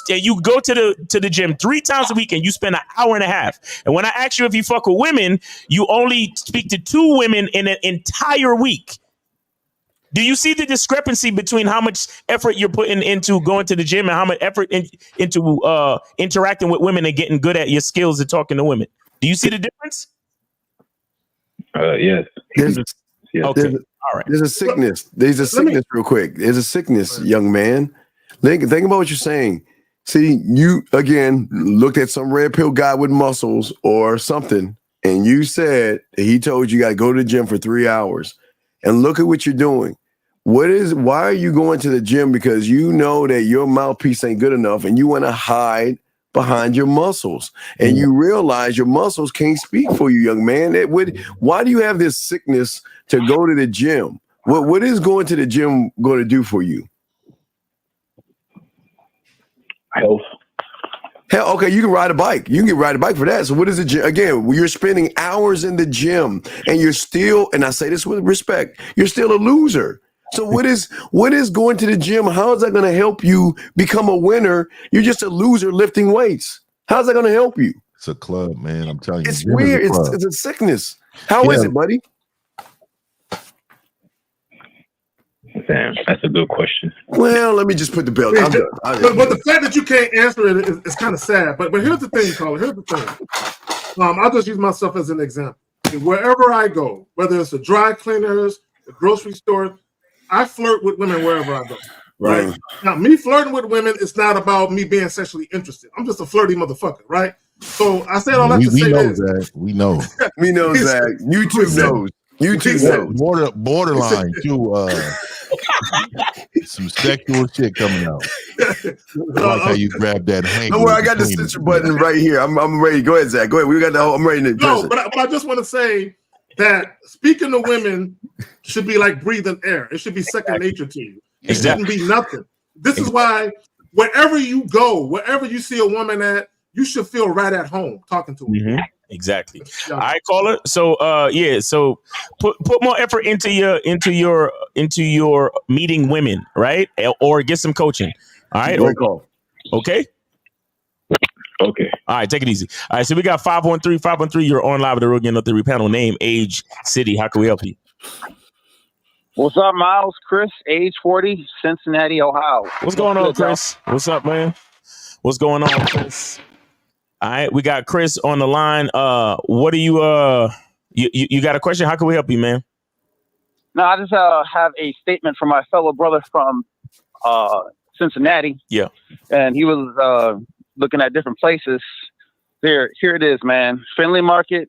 go to the gym 3 times a week, and you spend an hour and a half. And when I ask you if you fuck with women, you only speak to 2 women in an entire week. Do you see the discrepancy between how much effort you're putting into going to the gym and how much effort into interacting with women and getting good at your skills and talking to women? Do you see the difference?
Yes.
There's a,
Okay.
there's a,
All right.
there's a sickness. There's a sickness, real quick. There's a sickness, young man. Think about what you're saying. See, you again looked at some red pill guy with muscles or something, and you said that he told you got to go to the gym for 3 hours. And look at what you're doing. Why are you going to the gym? Because you know that your mouthpiece ain't good enough, and you want to hide behind your muscles, and you realize your muscles can't speak for you, young man. Why do you have this sickness to go to the gym? What is going to the gym going to do for you?
Health.
Hell, okay, you can ride a bike. You can get ride a bike for that. So what is the gym? Again, you're spending hours in the gym, and you're still, and I say this with respect, you're still a loser. So what is going to the gym? How is that going to help you become a winner? You're just a loser lifting weights. How's that going to help you?
It's a club, man. I'm telling you.
It's
Gym is a
weird.
club.
It's a sickness. How is it, buddy?
Damn, that's a good question.
Well, let me just put the belt. I'm done.
But the fact that you can't answer it is kind of sad. But here's the thing, Colin. Here's the thing. I'll just use myself as an example. Wherever I go, whether it's the dry cleaners, the grocery store, I flirt with women wherever I go. Right. Now, me flirting with women, it's not about me being sexually interested. I'm just a flirty motherfucker, right? So I said all that to say
know
this.
that. We know.
We know that. YouTube knows. YouTube knows.
Borderline too. Some sexual shit coming out. I like how you grab that hanky.
Don't worry, I got the censor button right here. I'm ready. Go ahead, Zach. Go ahead. We got the whole. I'm ready to address it.
But I just want to say that speaking to women should be like breathing air. It should be second nature to you. It shouldn't be nothing. This is why wherever you go, wherever you see a woman at, you should feel right at home talking to her.
Mm-hmm. Exactly. All right, caller. So so put more effort into your meeting women, right? Or get some coaching. All right. Okay.
Okay.
All right, take it easy. All right, so we got 513. You're on live with the Rogan No 3 panel. Name, age, city. How can we help you?
What's up, Miles? Chris, age 40, Cincinnati, Ohio.
What's going on, Chris? What's up, man? What's going on, Chris? All right, we got Chris on the line. What do you got a question? How can we help you, man?
No, I just have a statement from my fellow brother from Cincinnati.
Yeah.
And he was looking at different places. Here it is, man. Friendly Market,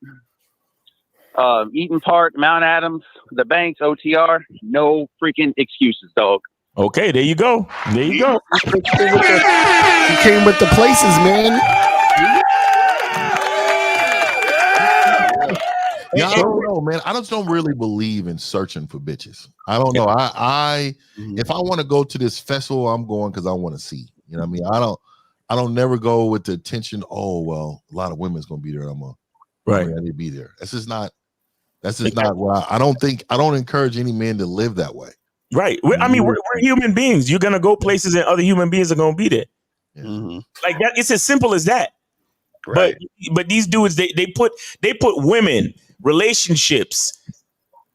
Eaton Park, Mount Adams, the Banks, OTR. No freaking excuses, dog.
Okay, there you go. There you go.
He came with the places, man.
Yeah, I don't know, man. I just don't really believe in searching for bitches. I don't know. I if I want to go to this festival, I'm going because I want to see. You know what I mean? I don't never go with the intention. Oh well, a lot of women's gonna be there. I need to be there. That's just not what I don't encourage any man to live that way.
Right. We're human beings. You're gonna go places and other human beings are gonna be there.
Yeah.
Mm-hmm.
Like that. It's as simple as that.
Right.
But these dudes they put women, relationships,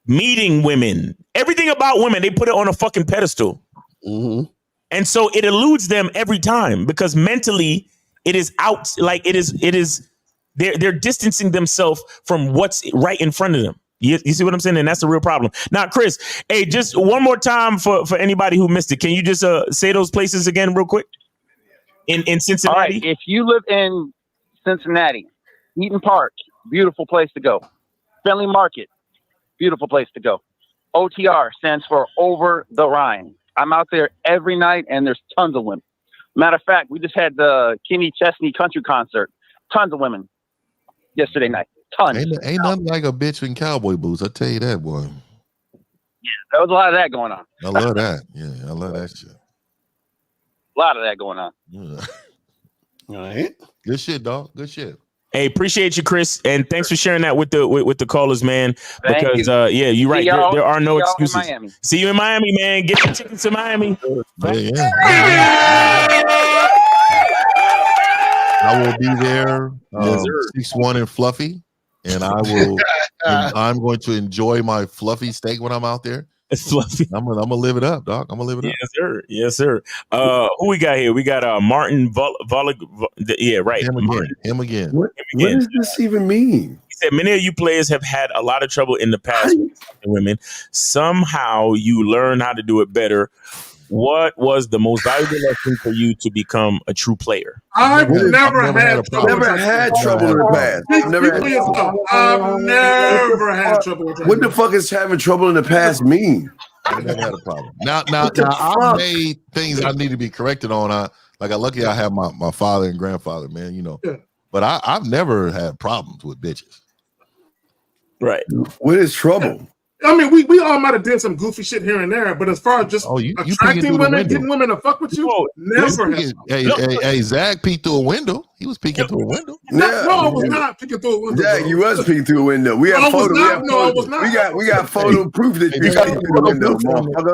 meeting women, everything about women, they put it on a fucking pedestal.
Mm-hmm.
And so it eludes them every time because mentally it is out. Like it is they're distancing themselves from what's right in front of them. You see what I'm saying? And that's the real problem. Now, Chris, hey, just one more time for anybody who missed it. Can you just say those places again real quick? In Cincinnati?
All right, if you live in Cincinnati, Eaton Park, beautiful place to go. Friendly Market, beautiful place to go. OTR stands for Over the Rhine. I'm out there every night, and there's tons of women. Matter of fact, we just had the Kenny Chesney country concert. Tons of women yesterday night. Tons.
Ain't nothing like a bitch in cowboy boots. I tell you that, boy.
Yeah, there was a lot of that going on.
I love that. Yeah, I love that shit.
A lot of that going on.
Yeah.
All right.
Good shit, dog. Good shit.
Hey, appreciate you, Chris, and thanks for sharing that with the callers, man.
Thank
because
you.
you're right. There are no excuses.
In Miami.
See you in Miami, man. Get your tickets to Miami.
Yeah. I will be there 6'1" and fluffy, and I will. I'm going to enjoy my fluffy steak when I'm out there.
It's fluffy.
I'm gonna live it up, dog. I'm gonna live it up.
Yes, sir. Yes, sir. Who we got here? We got Martin yeah, right.
Him again.
What does this even mean?
He said many of you players have had a lot of trouble in the past with women. Somehow you learn how to do it better. What was the most valuable lesson for you to become a true player?
I've never had trouble.
Never had trouble in the past.
I've never had trouble with that.
What the fuck is having trouble in the past mean?
I never had a problem. Now I made things I need to be corrected on. Luckily I have my father and grandfather, man, you know.
Yeah.
But I've never had problems with bitches.
Right.
What is trouble?
I mean, we all might have did some goofy shit here and there, but as far as just attracting women, getting women to fuck with you, never have.
Hey, Zach peeked through a window. He was peeking through a window.
No, I was not peeking through a window.
Zach, you was peeking through a window. We have photo.
I was not.
We got photo proof that you peeked through the window.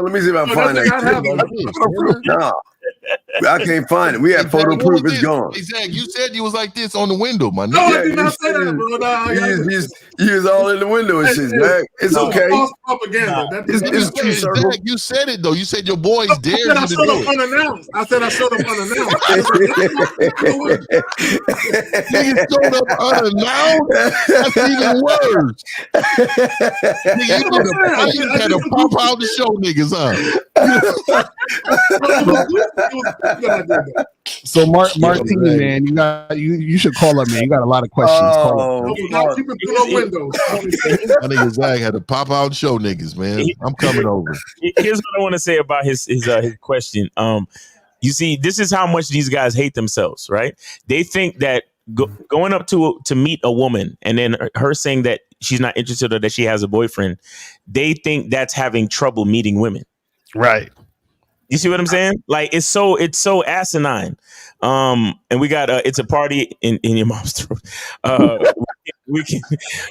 Let me see if I can find that. Nah. I can't find it. We have photo proof. It's gone.
Hey, Zach, you said you was like this on the window, my nigga.
No, I did not say that, bro.
You was all in the window and shit, Zach. It's okay.
False propaganda.
It's true,
Zach, you said it though. You said your boys dared you to do it.
Unannounced. I said I showed up unannounced.
Nigga showed up unannounced. That's even worse. Nigga, you had to pop out to show niggas, huh?
So Martini, man, you should call up, man. You got a lot of questions.
Not keeping through no windows.
My nigga Zach had to pop out and show niggas, man. I'm coming over.
Here's what I want to say about his question. You see, this is how much these guys hate themselves, right? They think that going up to meet a woman and then her saying that she's not interested or that she has a boyfriend, they think that's having trouble meeting women.
Right.
You see what I'm saying? Like it's so asinine. And we got it's a party in your mom's throat.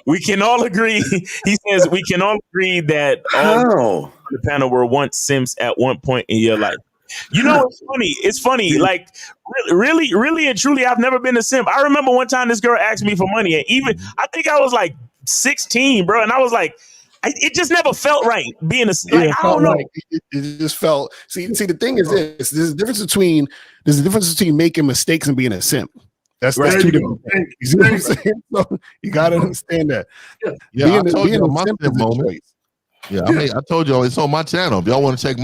We can all agree. He says we can all agree that all the panel were once simps at one point in your life. You know, it's funny. Like really and truly, I've never been a simp. I remember one time this girl asked me for money, and even I think I was like 16, bro, and I was like, it just never felt right being a simp. Like, I don't know.
It just felt. See, the thing is this: there's a difference between making mistakes and being a simp. That's two different things. You see what I'm saying? So you got to understand that.
Yeah, I told you my simp moment. Yeah, I mean, I told y'all it's on my channel. If y'all want to check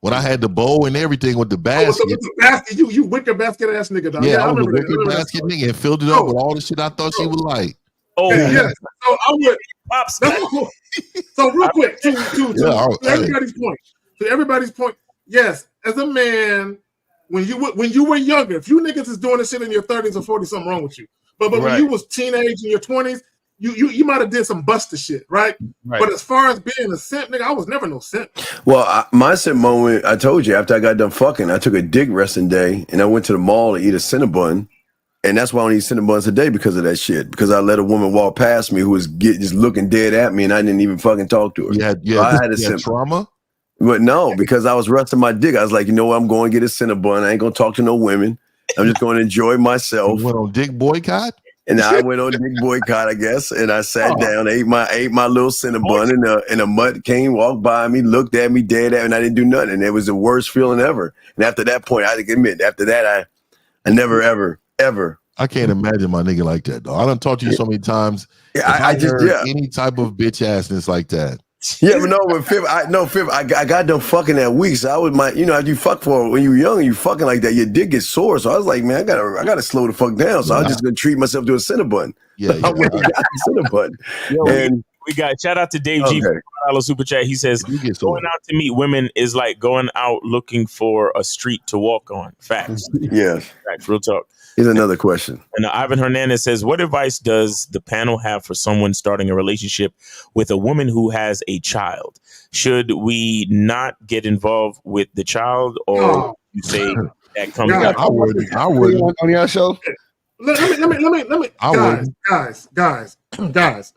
when I had the bowl and everything with the basket.
With the basket, you wicked basket ass nigga. Dog.
Yeah, I was a wicked basket nigga and filled it up with all the shit I thought she would like.
Oh yeah. So I would. So real quick, to everybody's point. Yes, as a man, when you were younger, if you niggas is doing this shit in your 30s or 40s, something wrong with you. But when you was teenage in your 20s, you might have did some buster shit, right? But as far as being a simp, nigga, I was never no simp.
Well, my simp moment, I told you, after I got done fucking, I took a dick resting day and I went to the mall to eat a Cinnabon. And that's why I don't eat Cinnabons today because of that shit. Because I let a woman walk past me who was just looking dead at me and I didn't even fucking talk to her.
I had a trauma?
But no, because I was resting my dick. I was like, you know what? I'm going to get a Cinnabon. I ain't going to talk to no women. I'm just going to enjoy myself.
You went on dick boycott?
And I went on dick boycott, I guess. And I sat down, ate my little Cinnabon, and a mutt came, walked by me, looked at me dead at me, and I didn't do nothing. And it was the worst feeling ever. And after that point, I admit, after that, I never, ever.
I can't imagine my nigga like that, though. I done talked to you so many times.
Yeah, I just
any type of bitch assness like that.
Yeah, but no, but Fifth, I got done fucking that week. So I was after you fuck for when you were young and you fucking like that, your dick gets sore. So I was like, man, I gotta slow the fuck down. So I was just gonna treat myself to a Cinnabon.
Yeah,
I went and got a Cinnabon.
And we got shout out to Dave G for $5 super chat. He says going out to meet women is like going out looking for a street to walk on. Facts.
Yeah.
Facts. Real talk.
Here's another question.
And Ivan Hernandez says, what advice does the panel have for someone starting a relationship with a woman who has a child? Should we not get involved with the child, or you say that comes out?
I would
on your show.
Let me guys.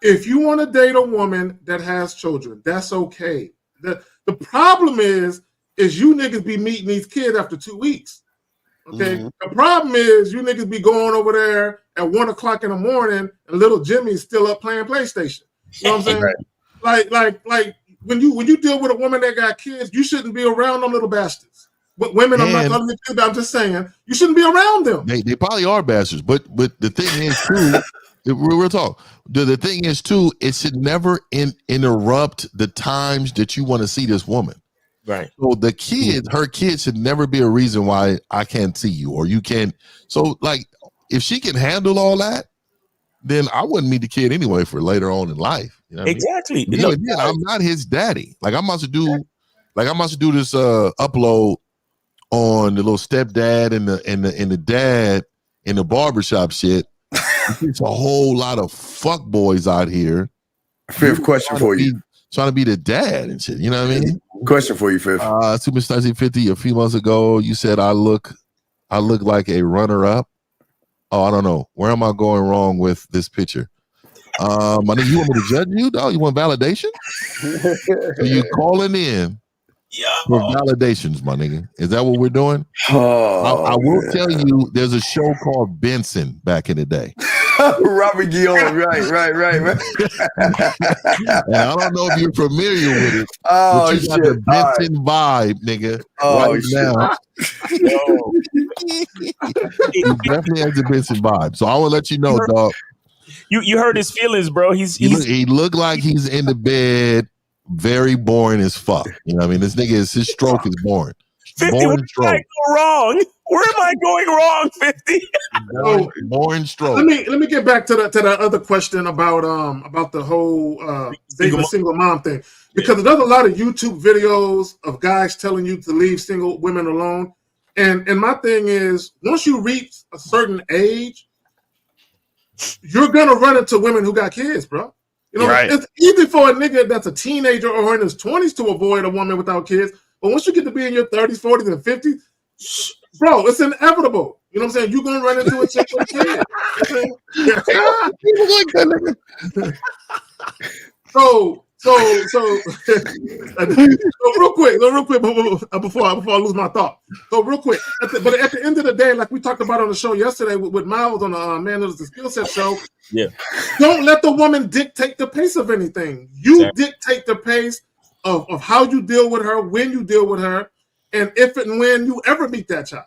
If you want to date a woman that has children, that's okay. The problem is you niggas be meeting these kids after 2 weeks. Okay. Mm-hmm. The problem is you niggas be going over there at 1 o'clock in the morning and little Jimmy's still up playing PlayStation. You know what I'm saying? Right. Like when you deal with a woman that got kids, you shouldn't be around them little bastards. But women, I'm not calling you, I'm just saying you shouldn't be around them.
They probably are bastards, but the thing is too, real talk. The thing is too, it should never interrupt the times that you want to see this woman.
Right.
So the kids, her kids should never be a reason why I can't see you or you can't. So like, if she can handle all that, then I wouldn't meet the kid anyway for later on in life. You know what
exactly.
I mean? Again, I'm not his daddy. Like I'm about to do this upload on the little stepdad and the dad in the barbershop shit. It's a whole lot of fuck boys out here.
Fifth question for you.
Trying to be the dad and shit. You know what I mean?
Question for you, Fifth.
Superstar 50 a few months ago, you said I look like a runner-up. Oh, I don't know. Where am I going wrong with this picture? I think you want me to judge you, dog? You want validation? So you calling in for validations, my nigga. Is that what we're doing? I will tell you, there's a show called Benson back in the day.
Robert Guillaume, right.
And I don't know if you're familiar with it.
Oh,
but you got the Benson vibe, nigga.
Oh,
now. You definitely has the Benson vibe. So I will let you know, dog.
You heard his feelings, bro.
He looked like he's in the bed, very boring as fuck. You know what I mean? This nigga his stroke is boring.
50, where did I go wrong? Where am I going wrong, 50?
Boring stroke.
Let me get back to the other question about the whole single mom thing, because there's a lot of YouTube videos of guys telling you to leave single women alone, and my thing is, once you reach a certain age, you're gonna run into women who got kids, bro. You know, It's easy for a nigga that's a teenager or in his 20s to avoid a woman without kids. But once you get to be in your 30s, 40s, and 50s, bro, it's inevitable. You know what I'm saying? You're going to run into a chick with a kid. So real quick, before I lose my thought. So real quick, but at the end of the day, like we talked about on the show yesterday with Miles on the Man Knows the Skill Set show, don't let the woman dictate the pace of anything. You dictate the pace of how you deal with her, when you deal with her, and if and when you ever meet that child.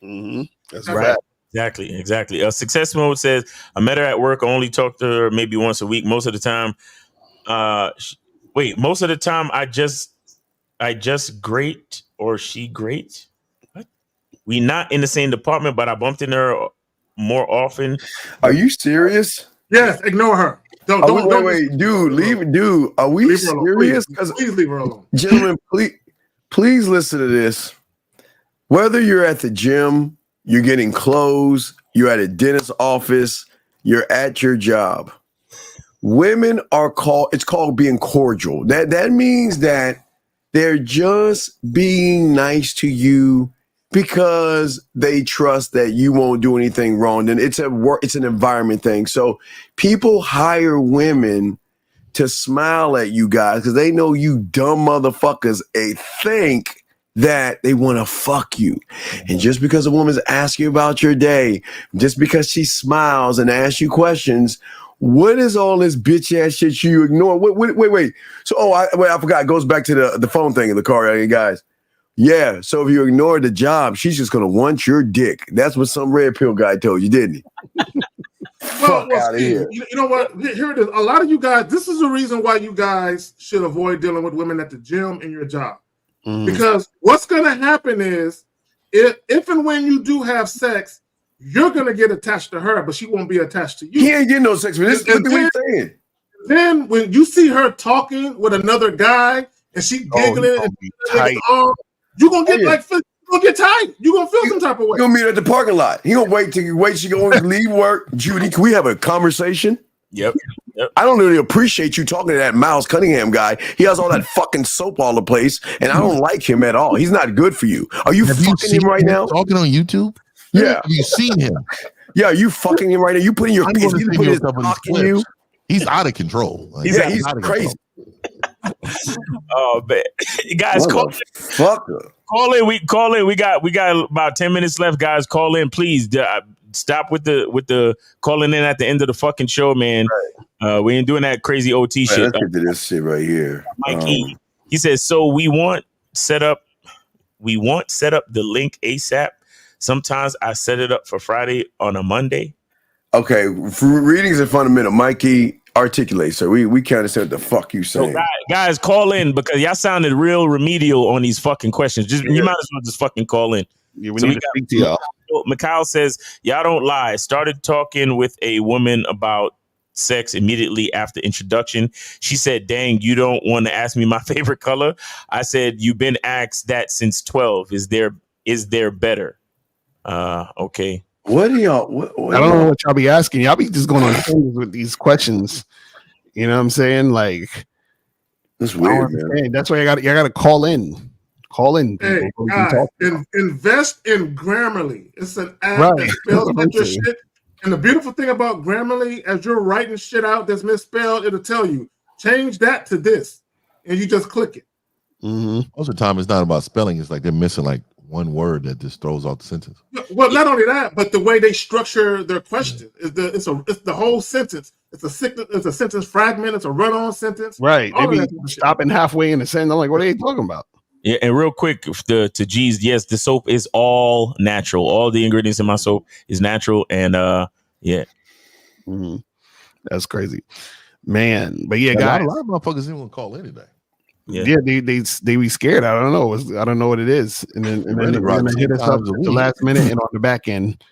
Mm-hmm. That's right. Exactly. Success Mode says, I met her at work. I only talk to her maybe once a week. Most of the time, most of the time I just great or she great. What? We not in the same department, but I bumped into her more often.
Are you serious?
Yes, ignore her.
Wait, dude, are we serious?
Please leave her alone.
Gentlemen, please listen to this. Whether you're at the gym, you're getting clothes, you're at a dentist's office, you're at your job. Women are it's called being cordial. That means that they're just being nice to you because they trust that you won't do anything wrong. And it's an environment thing. So people hire women to smile at you guys because they know you dumb motherfuckers think that they want to fuck you. And just because a woman's asking you about your day, just because she smiles and asks you questions, what is all this bitch ass shit you ignore? Wait. So, I forgot. It goes back to the phone thing in the car, guys. Yeah, so if you ignore the job, she's just going to want your dick. That's what some red pill guy told you, didn't he?
Fuck out of here. You know what? Here it is. A lot of you guys, this is the reason why you guys should avoid dealing with women at the gym in your job. Mm. Because what's going to happen is, if and when you do have sex, you're going to get attached to her, but she won't be attached to you.
He ain't getting no sex with this. Look at what he's saying.
Then when you see her talking with another guy and she giggling you're going to get you're going to get tight. You're going to feel some type of way.
You're going to meet her at the parking lot. He going to wait till she going to leave work. Judy, can we have a conversation?
Yep.
I don't really appreciate you talking to that Miles Cunningham guy. He has all that fucking soap all the place, and I don't like him at all. He's not good for you. Are you fucking him right now?
Talking on YouTube?
Yeah.
Have you seen him?
Yeah, are you fucking him right now? You putting your his cock in you?
He's out of control.
Like, he's crazy.
Oh man, guys, call in. We got about 10 minutes left. Guys, call in, please. stop with the calling in at the end of the fucking show, man. We ain't doing that crazy OT shit.
Let's get to this shit right here.
Mike E. He says, so we want set up the link ASAP. Sometimes I set it up for Friday on a Monday.
Okay, for readings are fundamental. Mikey, articulate, sir. We can't understand what the fuck you saying.
So guys, call in because y'all sounded real remedial on these fucking questions. You might as well just fucking call in.
Yeah, we need to speak to y'all.
Mikhail says, y'all don't lie. Started talking with a woman about sex immediately after introduction. She said, dang, you don't want to ask me my favorite color? I said, you've been asked that since 12. Is there better? Okay.
What do y'all?
I don't know what y'all be asking. Y'all be just going on things with these questions. You know what I'm saying? Like,
that's weird, man.
That's why y'all got to call in. Call in.
Hey, guys, invest in Grammarly. It's an app that spells out your shit. And the beautiful thing about Grammarly, as you're writing shit out that's misspelled, it'll tell you, change that to this. And you just click it.
Most of the time, it's not about spelling. It's like they're missing like one word that just throws off the sentence.
Well, not only that, but the way they structure their question is it's the whole sentence. It's a sentence fragment. It's a run-on sentence.
Right. They be stopping halfway in the sentence. I'm like, what are they talking about?
Yeah, and real quick, to G's, yes, the soap is all natural. All the ingredients in my soap is natural, and yeah,
that's crazy, man. But yeah, guys,
a lot of motherfuckers didn't want to call in today.
Yeah, they be scared. I don't know. I don't know what it is, and then they're gonna hit us up at the last minute and on the back end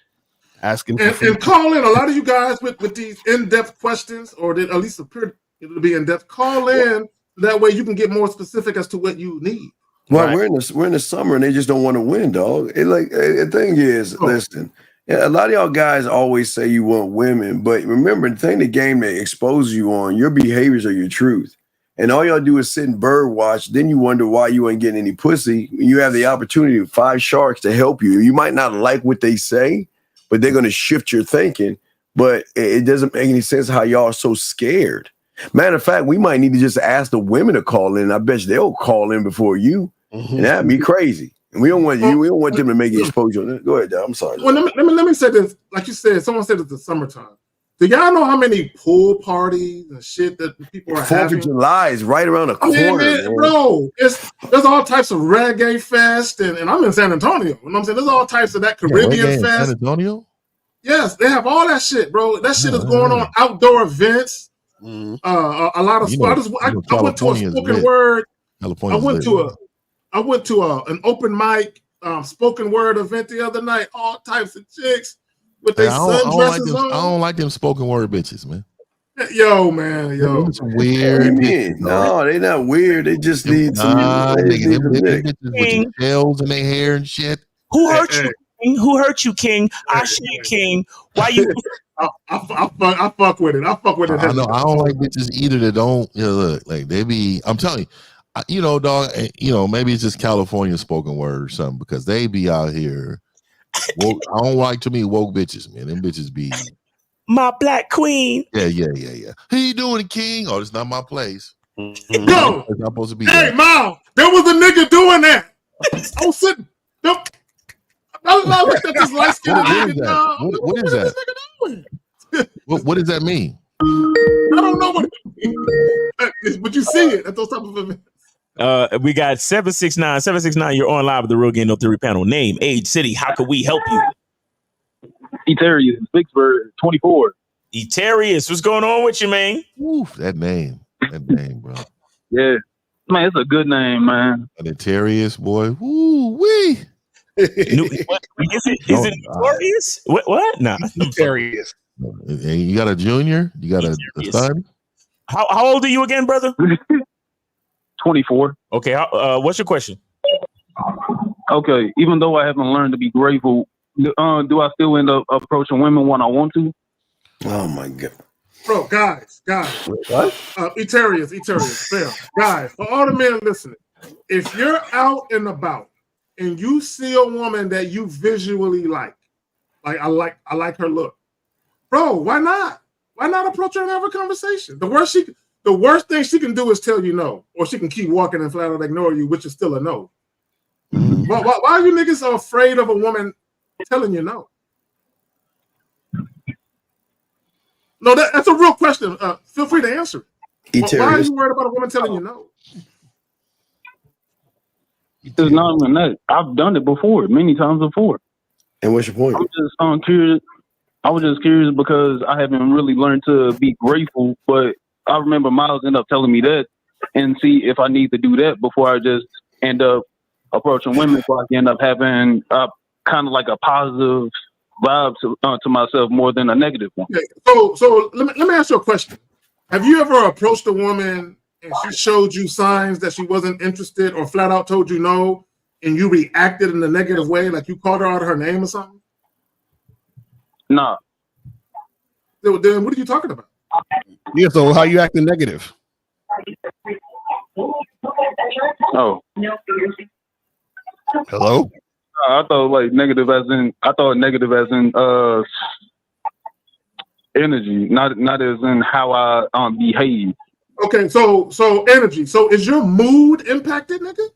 asking.
And call in. A lot of you guys with these in-depth questions, or that at least appear to be in-depth. Call in. That way you can get more specific as to what you need.
Well, we're in the summer and they just don't want to win, dog. The thing is, listen, a lot of y'all guys always say you want women, but remember the thing, the game that exposes you on, your behaviors are your truth. And all y'all do is sit and bird watch. Then you wonder why you ain't getting any pussy. You have the opportunity of 5 sharks to help you. You might not like what they say, but they're going to shift your thinking. But it doesn't make any sense how y'all are so scared. Matter of fact, we might need to just ask the women to call in. I bet you they'll call in before you. And that'd be crazy. And we don't want you. We don't want them to make exposure. Go ahead, Dad. I'm sorry.
Well, let me say this. Like you said, someone said it's the summertime. Do y'all know how many pool parties and shit that people are having?
4th of July is right around the corner,
man. Bro. There's all types of reggae fest, and I'm in San Antonio. You know what I'm saying? There's all types of that Caribbean fest.
San Antonio?
Yes, they have all that shit, bro. That shit is going on. Outdoor events. A lot of. I went to a spoken word. I went to an open mic spoken word event the other night. All types of chicks with their sundresses on.
I don't like them spoken word bitches, man.
Yo, man, yo.
It's weird.
No, they not weird. They just need some.
Bitches with shells in their hair and shit.
Who hurt you, King? Who hurt you, King? I shit, King. Why you?
I fuck with it. I fuck with it.
I know. I don't like bitches either that don't. Look, like they be. I'm telling you. Dog. Maybe it's just California spoken word or something because they be out here. Woke, I don't like too many woke bitches, man. Them bitches be
my black queen.
Yeah. How you doing, King? Oh, it's not my place.
Yo,
it's not supposed to be.
Hey, Mom, there was a nigga doing that. I was sitting. I looked at this light skinned nigga.
What is that? What does that mean?
I don't know what it means. But you see it at those type of events.
We got 769. 769, you're on live with the Real Game No Theory panel. Name, age, city. How can we help you?
Eterius, Vicksburg, 24.
Eterius, what's going on with you, man?
Oof, that name, bro.
Yeah, man, it's a good name, man.
An Eterius, boy. Woo wee.
Is it Eterius? What? Nah,
Eterius.
You got a junior? You got a son?
How old are you again, brother?
24.
Okay, what's your question?
Okay, even though I haven't learned to be grateful, do I still end up approaching women when I want to?
Oh my god,
bro, guys,
what?
Eterius, fair, guys. For all the men listening, if you're out and about and you see a woman that you visually like I like her look, bro, why not? Why not approach her and have a conversation? The worst thing she can do is tell you no, or she can keep walking and flat out ignore you, which is still a no. Why are you niggas so afraid of a woman telling you no? No, that's a real question. Feel free to answer it. Why are
Eterius.
you worried about a woman telling you no?
It's not even that. I've done it before, many times before.
And what's your point?
I'm just curious. I was just curious because I haven't really learned to be grateful, but I remember Miles ended up telling me that and see if I need to do that before I just end up approaching women so I can end up having kind of like a positive vibe to myself more than a negative one.
Okay. So let me ask you a question. Have you ever approached a woman and she showed you signs that she wasn't interested or flat out told you no and you reacted in a negative way, like you called her out of her name or something?
Nah.
Then what are you talking about?
Yeah, so how you acting negative?
Oh.
Hello?
I thought negative as in energy, not as in how I behave.
Okay, so energy. So is your mood impacted, nigga?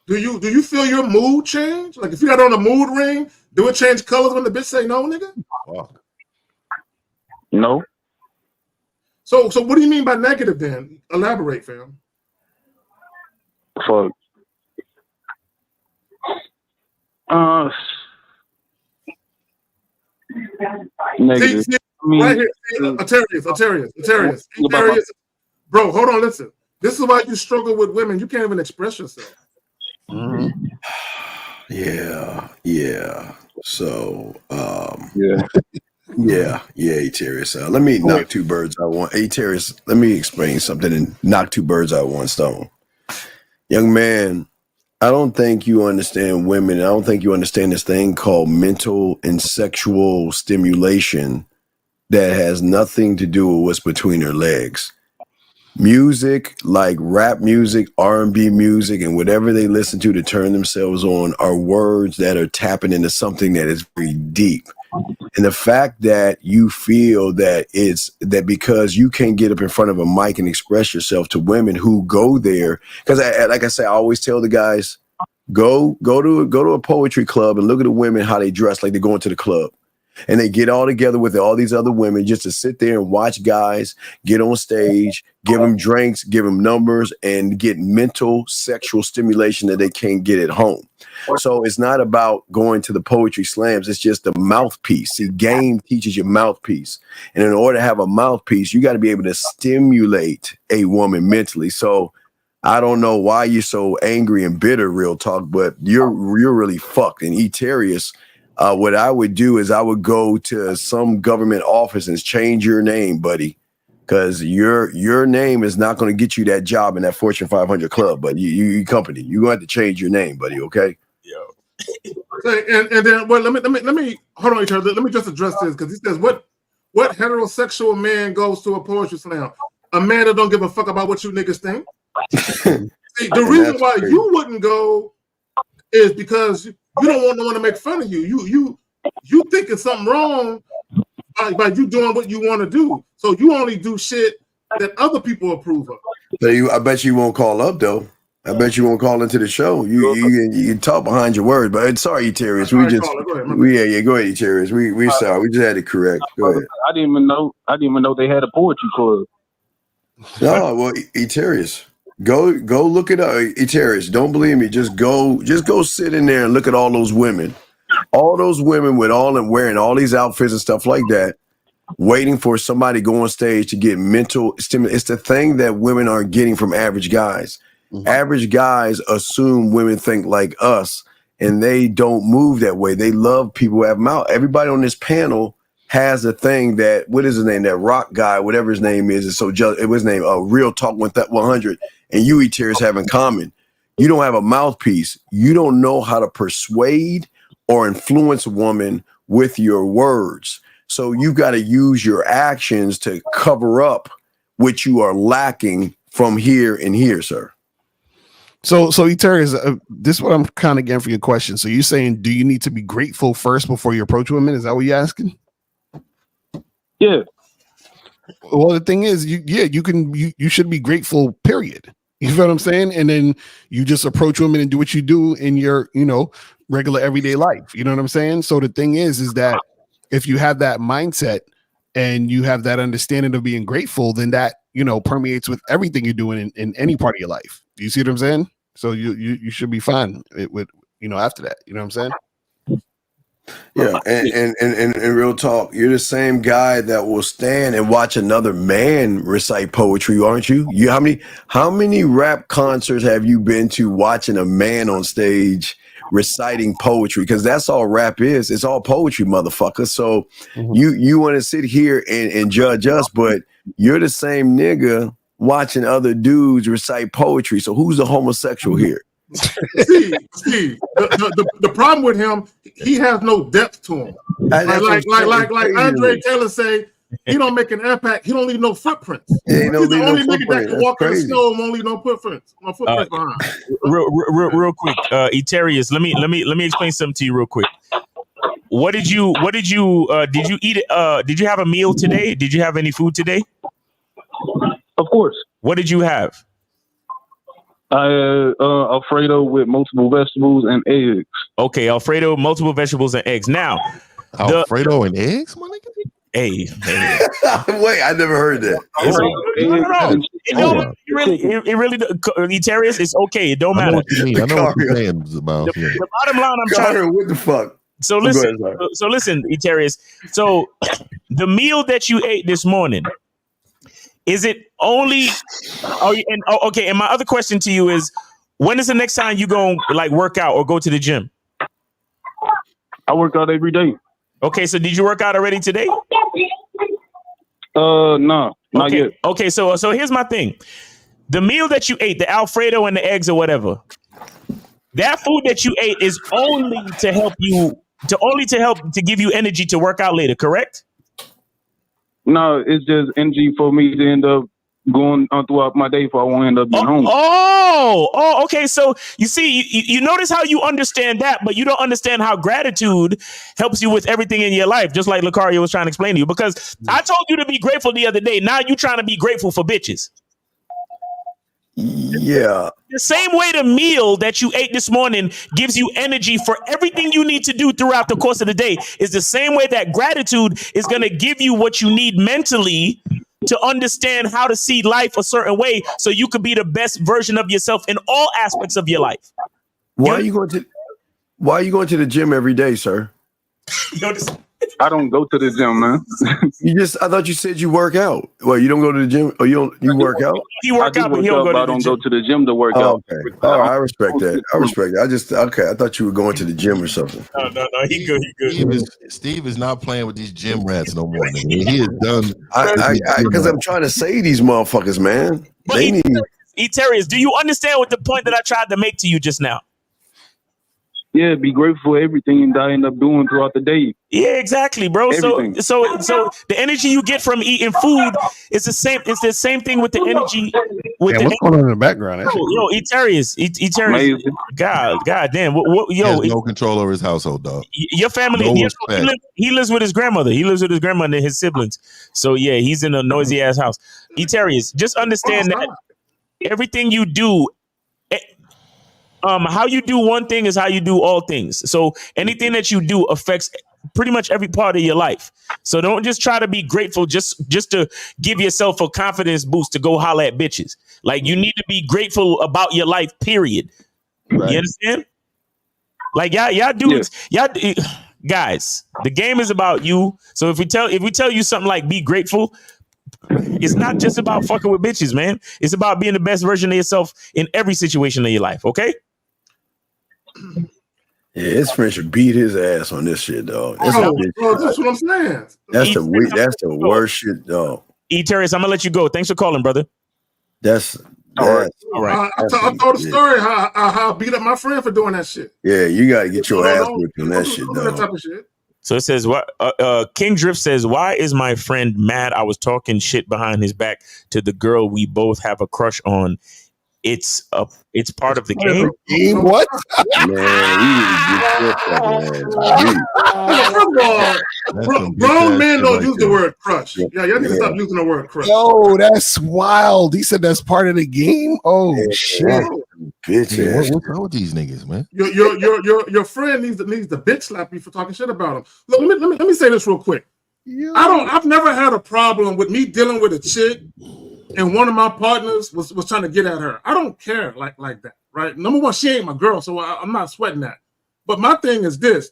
Do you feel your mood change? Like if you got on a mood ring, do it change colors when the bitch say no, nigga?
No.
So what do you mean by negative then? Elaborate, fam.
Fuck. Negative.
See, right here, Atarius. Bro, hold on, listen. This is why you struggle with women. You can't even express yourself.
Mm-hmm. Yeah. So, yeah, Eterius. Let me knock two birds out one. Eterius, let me explain something and knock two birds out one stone. Young man, I don't think you understand women. I don't think you understand this thing called mental and sexual stimulation that has nothing to do with what's between her legs. Music, like rap music, R&B music, and whatever they listen to turn themselves on are words that are tapping into something that is very deep. And the fact that you feel that it's that because you can't get up in front of a mic and express yourself to women who go there, because like I say, I always tell the guys, go to a poetry club and look at the women how they dress like they're going to the club. And they get all together with all these other women just to sit there and watch guys get on stage, give them drinks, give them numbers, and get mental sexual stimulation that they can't get at home. So it's not about going to the poetry slams. It's just the mouthpiece. See, game teaches your mouthpiece. And in order to have a mouthpiece, you got to be able to stimulate a woman mentally. So I don't know why you're so angry and bitter, real talk, but you're really fucked. And Eterius, what I would do is I would go to some government office and change your name, buddy, because your name is not going to get you that job in that Fortune 500 club. But you company, you're going to have to change your name, buddy. Okay.
And then let me hold on each other. Let me just address this because he says what heterosexual man goes to a poetry slam? A man that don't give a fuck about what you niggas think. See, the reason why you wouldn't go is because you don't want no one to make fun of you. You think it's something wrong by you doing what you want to do. So you only do shit that other people approve of.
So I bet you won't call up though. I bet you won't call into the show. You talk behind your word, but sorry, Eterius. Go ahead, Eterius. We sorry. We just had to correct. Go ahead.
I didn't even know they had a poetry club.
No, well, Eterius. Go look it up. Eterius, don't believe me. Just go sit in there and look at all those women. All those women with all and wearing all these outfits and stuff like that, waiting for somebody to go on stage to get mental stimulation. It's the thing that women aren't getting from average guys. Mm-hmm. Average guys assume women think like us, and they don't move that way. They love people who have mouth. Everybody on this panel has a thing that, what is his name? That rock guy, whatever his name is so just it was his name, Real Talk 100, and you Eterius have in common. You don't have a mouthpiece. You don't know how to persuade or influence a woman with your words. So you've got to use your actions to cover up what you are lacking from here and here, sir.
So Eterius, this is what I'm kind of getting for your question. So you're saying, do you need to be grateful first before you approach women? Is that what you're asking?
Yeah.
Well, the thing is, you should be grateful, period. You feel what I'm saying? And then you just approach women and do what you do in your, regular everyday life. You know what I'm saying? So the thing is that if you have that mindset and you have that understanding of being grateful, then that, permeates with everything you're doing in any part of your life. Do you see what I'm saying? So you should be fine with after that. You know what I'm saying?
Yeah, and real talk, you're the same guy that will stand and watch another man recite poetry, aren't you? How many rap concerts have you been to watching a man on stage reciting poetry? Because that's all rap is. It's all poetry, motherfucker. So you want to sit here and judge us, but you're the same nigga watching other dudes recite poetry. So who's the homosexual here?
See, the problem with him, he has no depth to him. Like Andre Taylor say, he don't make an impact. He don't leave no footprints. He's the only nigga that can walk in the snow and won't leave no footprints behind.
Real quick, Eterius, let me explain something to you real quick. Did you eat it? Did you have a meal today? Did you have any food today?
Of course.
What did you have?
Alfredo with multiple vegetables and eggs.
Okay, Alfredo, multiple vegetables and eggs. Now,
Alfredo and eggs, my nigga.
Hey.
Wait, I never heard that.
No. It really, Eterius, it's okay. It don't matter.
I know what you mean. I know what you're saying about.
The bottom line, I'm trying.
What the fuck?
So listen, Eterius. So the meal that you ate this morning, is it only? Okay. And my other question to you is, when is the next time you go work out or go to the gym?
I work out every day.
Okay, so did you work out already today?
No, not yet.
Okay, so here's my thing: the meal that you ate, the Alfredo and the eggs or whatever, that food that you ate is only to help to give you energy to work out later, correct?
No, it's just energy for me to end up going on throughout my day, if I won't end up being home.
Oh, okay. So you see, you notice how you understand that, but you don't understand how gratitude helps you with everything in your life, just like Lucario was trying to explain to you. Because I told you to be grateful the other day. Now you trying to be grateful for bitches.
Yeah.
The same way the meal that you ate this morning gives you energy for everything you need to do throughout the course of the day is the same way that gratitude is going to give you what you need mentally to understand how to see life a certain way so you could be the best version of yourself in all aspects of your life.
Why are you going to the gym every day, sir?
I don't go to the gym, man.
I thought you said you work out. Well, you don't go to the gym or you work out?
He work out, but he don't go to the gym.
I don't go to the gym to work out.
Okay. All right, I respect that. I thought you were going to the gym or something.
No, he good.
Steve is not playing with these gym rats no more, nigga. He is done.
Because I'm trying to say these motherfuckers, man. They need.
Eterius, do you understand what the point that I tried to make to you just now?
Yeah, be grateful for everything that I end up doing throughout the day.
Yeah, exactly, bro.
Everything.
So the energy you get from eating food is the same. It's the same thing with the energy.
What's going on in the background?
Yo, Eterius, God damn.
He has no control over his household, dog.
Your family. He lives with his grandmother. He lives with his grandmother and his siblings. So yeah, he's in a noisy ass house. Eterius, just understand that everything you do. How you do one thing is how you do all things. So anything that you do affects pretty much every part of your life. So don't just try to be grateful just to give yourself a confidence boost to go holler at bitches. Like you need to be grateful about your life, period. Right. You understand? Like y'all dudes, guys, the game is about you. So if we tell you something like be grateful, it's not just about fucking with bitches, man. It's about being the best version of yourself in every situation of your life, okay?
Yeah, his friend should beat his ass on this shit, dog.
That's what I'm saying.
That's the worst shit, dog.
Eterius, I'm gonna let you go. Thanks for calling, brother.
All right.
I told the story how I beat up my friend for doing that shit.
Yeah, you gotta get your ass whipped on that shit, dog.
That type of shit.
So it says, King Drift says, why is my friend mad I was talking shit behind his back to the girl we both have a crush on? It's part of the game.
What?
Man, grown men don't use the word crush. Yeah, you need to stop using the word crush.
Yo, that's wild. He said that's part of the game. Oh shit,
bitch!
What's wrong with these niggas, man?
Your friend needs to bitch slap you for talking shit about him. Look, let me say this real quick. I've never had a problem with me dealing with a chick and one of my partners was trying to get at her. I don't care like that, right? Number one, she ain't my girl, so I'm not sweating that. But my thing is this: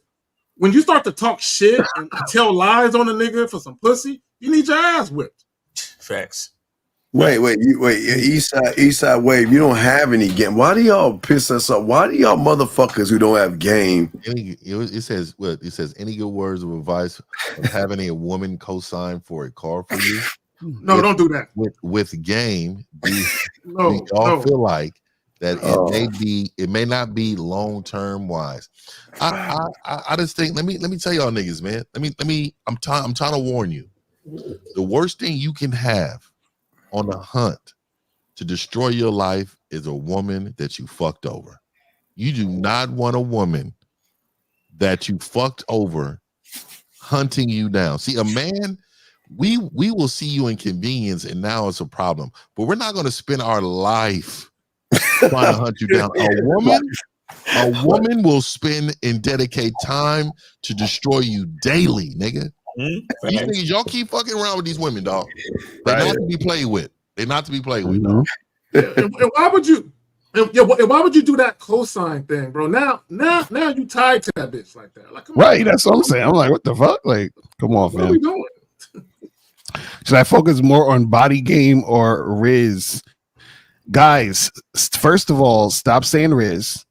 when you start to talk shit and tell lies on a nigga for some pussy, you need your ass whipped.
Facts.
Wait, Eastside Wave, you don't have any game. Why do y'all piss us off? Why do y'all motherfuckers who don't have game?
It says any good words of advice of having a woman co-sign for a car for you?
No, don't do that.
With game, we
No.
feel like that it may not be long-term wise. I just think let me tell y'all niggas, man. I'm trying to warn you. The worst thing you can have on the hunt to destroy your life is a woman that you fucked over. You do not want a woman that you fucked over hunting you down. See, a man, we will see you in convenience and now it's a problem, but we're not going to spend our life trying to hunt you down. A woman will spend and dedicate time to destroy you daily, nigga. These niggas, y'all keep fucking around with these women, dog. They're not to be played with. They're not to be played with.
And why would you? Why would you do that cosign thing, bro? Now you tied to that bitch like that. Like,
right? That's what I'm saying. I'm like, what the fuck? Like, come on,
what
man.
are we doing?
Should I focus more on body game or Riz? Guys, first of all, stop saying Riz.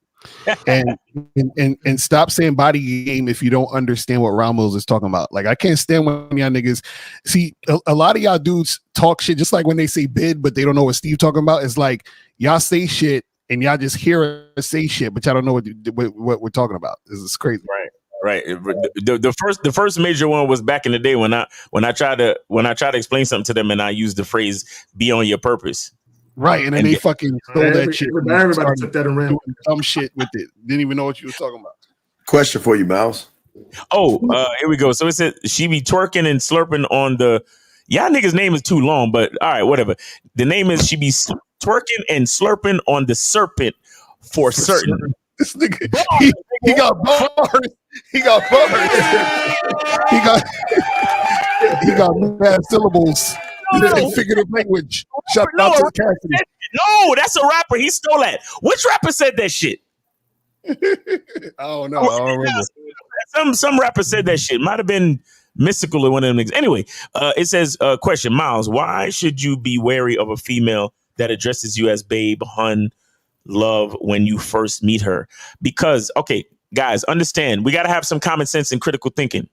and stop saying body game if you don't understand what Ramos is talking about. Like, I can't stand when y'all niggas see a lot of y'all dudes talk shit just like when they say bid, but they don't know what Steve talking about. It's like y'all say shit and y'all just hear us say shit, but y'all don't know what we're talking about. This is crazy.
Right. The first major one was back in the day when I tried to explain something to them and I used the phrase "be on your purpose."
Right, and then they fucking stole that shit.
Everybody took that and ran
dumb shit with it. Didn't even know what you were talking about.
Question for you, Mouse.
Oh, here we go. So it said she be twerking and slurping on the. Y'all niggas' name is too long, but all right, whatever. The name is she be twerking and slurping on the serpent for certain.
This nigga, he got bars. He got bars. he got mad syllables. This figurative language. Shout out to Cassidy.
No, that's a rapper. He stole that. Which rapper said that shit?
I don't know. I don't remember.
Some rapper said that shit. Might have been Mystical or one of them niggas. Anyway, it says, question, Miles, why should you be wary of a female that addresses you as babe, hun, love when you first meet her? Because, okay, guys, understand, we got to have some common sense and critical thinking.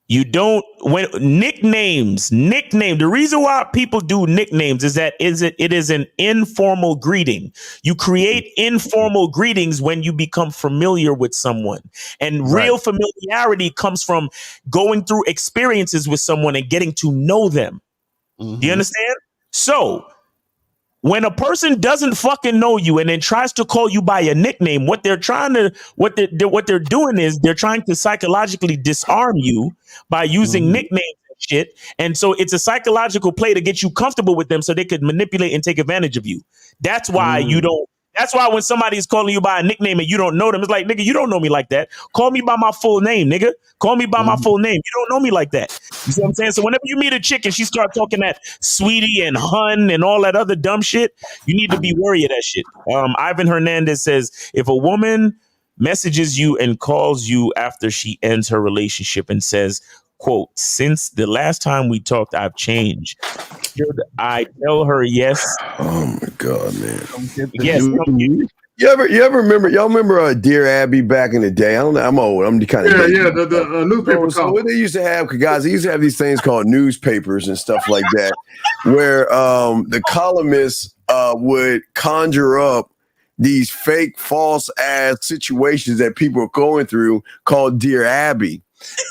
You don't, when nicknames, the reason why people do nicknames is that it is an informal greeting. You create informal greetings when you become familiar with someone. And real familiarity comes from going through experiences with someone and getting to know them. Do you understand? So when a person doesn't fucking know you and then tries to call you by a nickname, what they're doing is they're trying to psychologically disarm you by using nicknames and shit. And so it's a psychological play to get you comfortable with them so they could manipulate and take advantage of you. That's why that's why when somebody is calling you by a nickname and you don't know them, it's like, nigga, you don't know me like that. Call me by my full name, nigga. Call me by my full name. You don't know me like that. You see what I'm saying? So whenever you meet a chick and she starts talking that sweetie and hun and all that other dumb shit, you need to be wary of that shit. Ivan Hernandez says, if a woman messages you and calls you after she ends her relationship and says, quote, since the last time we talked, I've changed. Should I tell her yes?
Oh my God, man.
Yes.
You ever remember? Y'all remember Dear Abby back in the day? I don't know. I'm old. I'm the kind of
the newspaper.
So what they used to have, guys, they used to have these things called newspapers and stuff like that, where the columnists would conjure up these fake, false ass situations that people are going through called Dear Abby.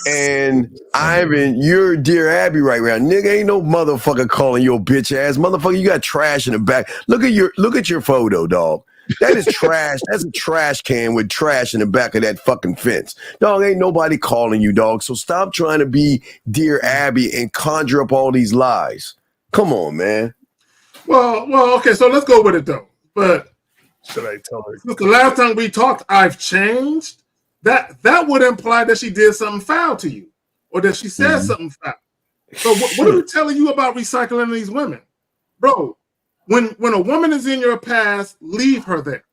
And Ivan, you're Dear Abby right now. Nigga, ain't no motherfucker calling your bitch ass. Motherfucker, you got trash in the back. Look at your photo, dog. That is trash. That's a trash can with trash in the back of that fucking fence. Dog, ain't nobody calling you, dog. So stop trying to be Dear Abby and conjure up all these lies. Come on, man.
Well, okay, so let's go with it though. But
should I tell her?
Since the last time we talked, I've changed. That would imply that she did something foul to you. or that she said something foul. So what are we telling you about recycling these women? Bro, when a woman is in your past, leave her there.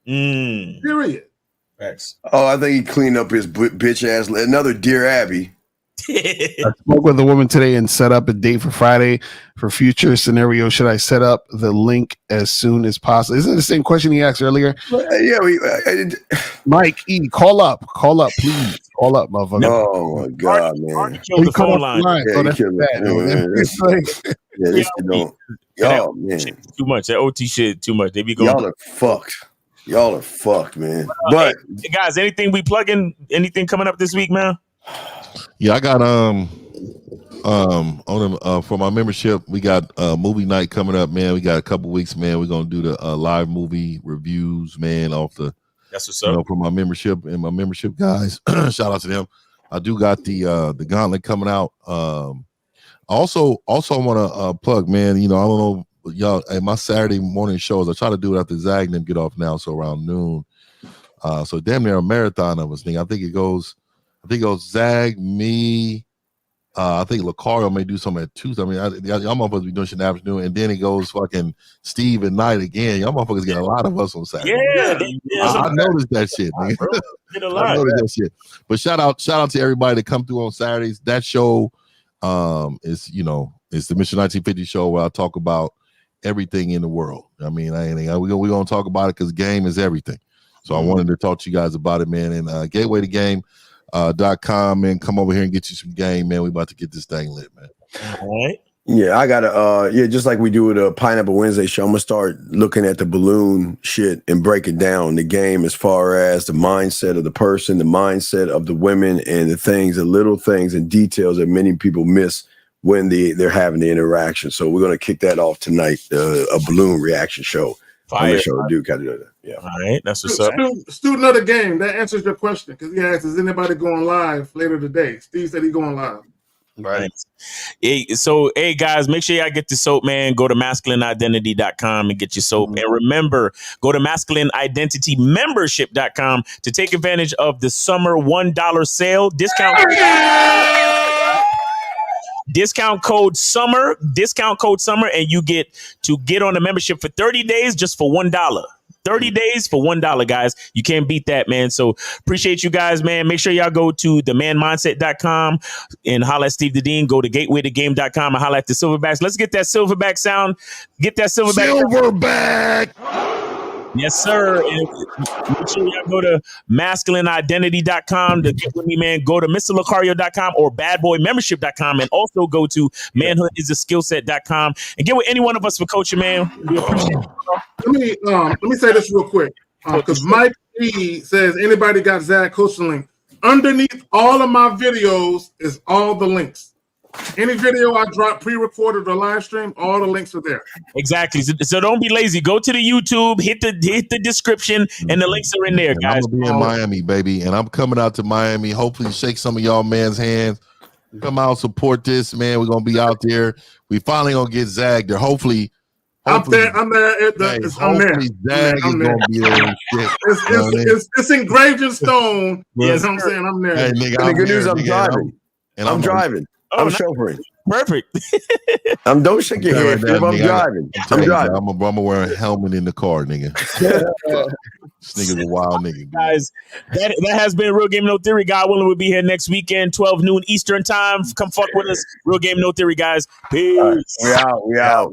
Period.
Thanks.
Oh, I think he cleaned up his bitch ass. Another Dear Abby.
I spoke with a woman today and set up a date for Friday. For future scenario, should I set up the link as soon as possible? Isn't it the same question he asked earlier?
Yeah,
Mike E, call up, please, call up, motherfucker.
Oh my God, man!
Killed the phone line.
Yeah,
that's bad.
Yeah, this shit don't. Y'all, man,
too much. That OT shit too much. They be going.
Y'all are fucked. Y'all are fucked, man. But
hey, guys, anything we plugging? Anything coming up this week, man?
Yeah, I got on for my membership, we got movie night coming up, man. We got a couple weeks, man. We're gonna do the live movie reviews, man, off the
that's what's up.
For my membership and my membership guys. Shout out to them. I do got the gauntlet coming out. Also I want to plug, man. I don't know y'all. At my Saturday morning shows, I try to do it after Zag and them get off now, so around noon. So damn near a marathon of us, thing. I think it goes Zag, me. I think Lucario may do something at 2. I mean, y'all motherfuckers be doing shit in the afternoon, and then it goes fucking Steve at night again. Y'all motherfuckers get a lot of us on Saturday. I noticed that shit, man. I noticed that shit. But shout out to everybody that come through on Saturdays. That show is it's the Mission 1950 show where I talk about everything in the world. I mean, we're gonna talk about it because game is everything. So I wanted to talk to you guys about it, man. And gateway to game. .com, man, come over here and get you some game, man. We about to get this thing lit, man.
All right.
Yeah, I gotta just like we do with a Pineapple Wednesday show, I'm gonna start looking at the balloon shit and break it down, the game as far as the mindset of the person, the mindset of the women, and the little things and details that many people miss when they're having the interaction. So we're gonna kick that off tonight, a balloon reaction show. I'm gonna show Duke how to do that. Yeah.
All right, that's what's up.
Student of the game. That answers your question because he asked, "Is anybody going live later today?" Steve said he's going live.
Right. So, hey guys, make sure y'all get the soap, man. Go to masculineidentity.com and get your soap. And remember, go to masculineidentitymembership.com to take advantage of the summer $1 sale discount. Discount code summer, and you get on the membership for 30 days just for $1. 30 days for $1, guys. You can't beat that, man. So appreciate you guys, man. Make sure y'all go to themanmindset.com and holla at Steve the Dean. Go to gatewaytogame.com and holla at the Silverbacks. Let's get that Silverback sound. Get that Silverback. Yes, sir. And make sure y'all go to masculineidentity.com to get with me, man. Go to MrLucario.com or badboymembership.com and also go to manhoodisaskillset.com and get with any one of us for coaching, man. We appreciate it.
Let me say this real quick because Mike E says anybody got Zach coaching link. Underneath all of my videos is all the links. Any video I drop pre-recorded or live stream, all the links are there.
Exactly. So don't be lazy. Go to the YouTube, hit the description, and the links are in there, guys.
I'm gonna be in Miami, baby, and I'm coming out to Miami. Hopefully, shake some of y'all man's hands. Come out, support this, man. We're gonna be out there. We finally gonna get Zag there. Hopefully.
I'm there. I'm there.
Zag is gonna be there and shit.
It's engraved in stone. Yes, I'm saying I'm there.
Hey, nigga, the good news, I'm driving. I'm driving. I'm chauffeuring.
Perfect.
Don't shake your head. I'm driving. I'm driving.
I'm gonna wear a helmet in the car, nigga. This nigga's a wild nigga,
guys. That has been Real Game No Theory. God willing, we'll be here next weekend, 12 noon Eastern time. Come fuck with us. Real Game No Theory, guys. Peace.
We out.
Yeah.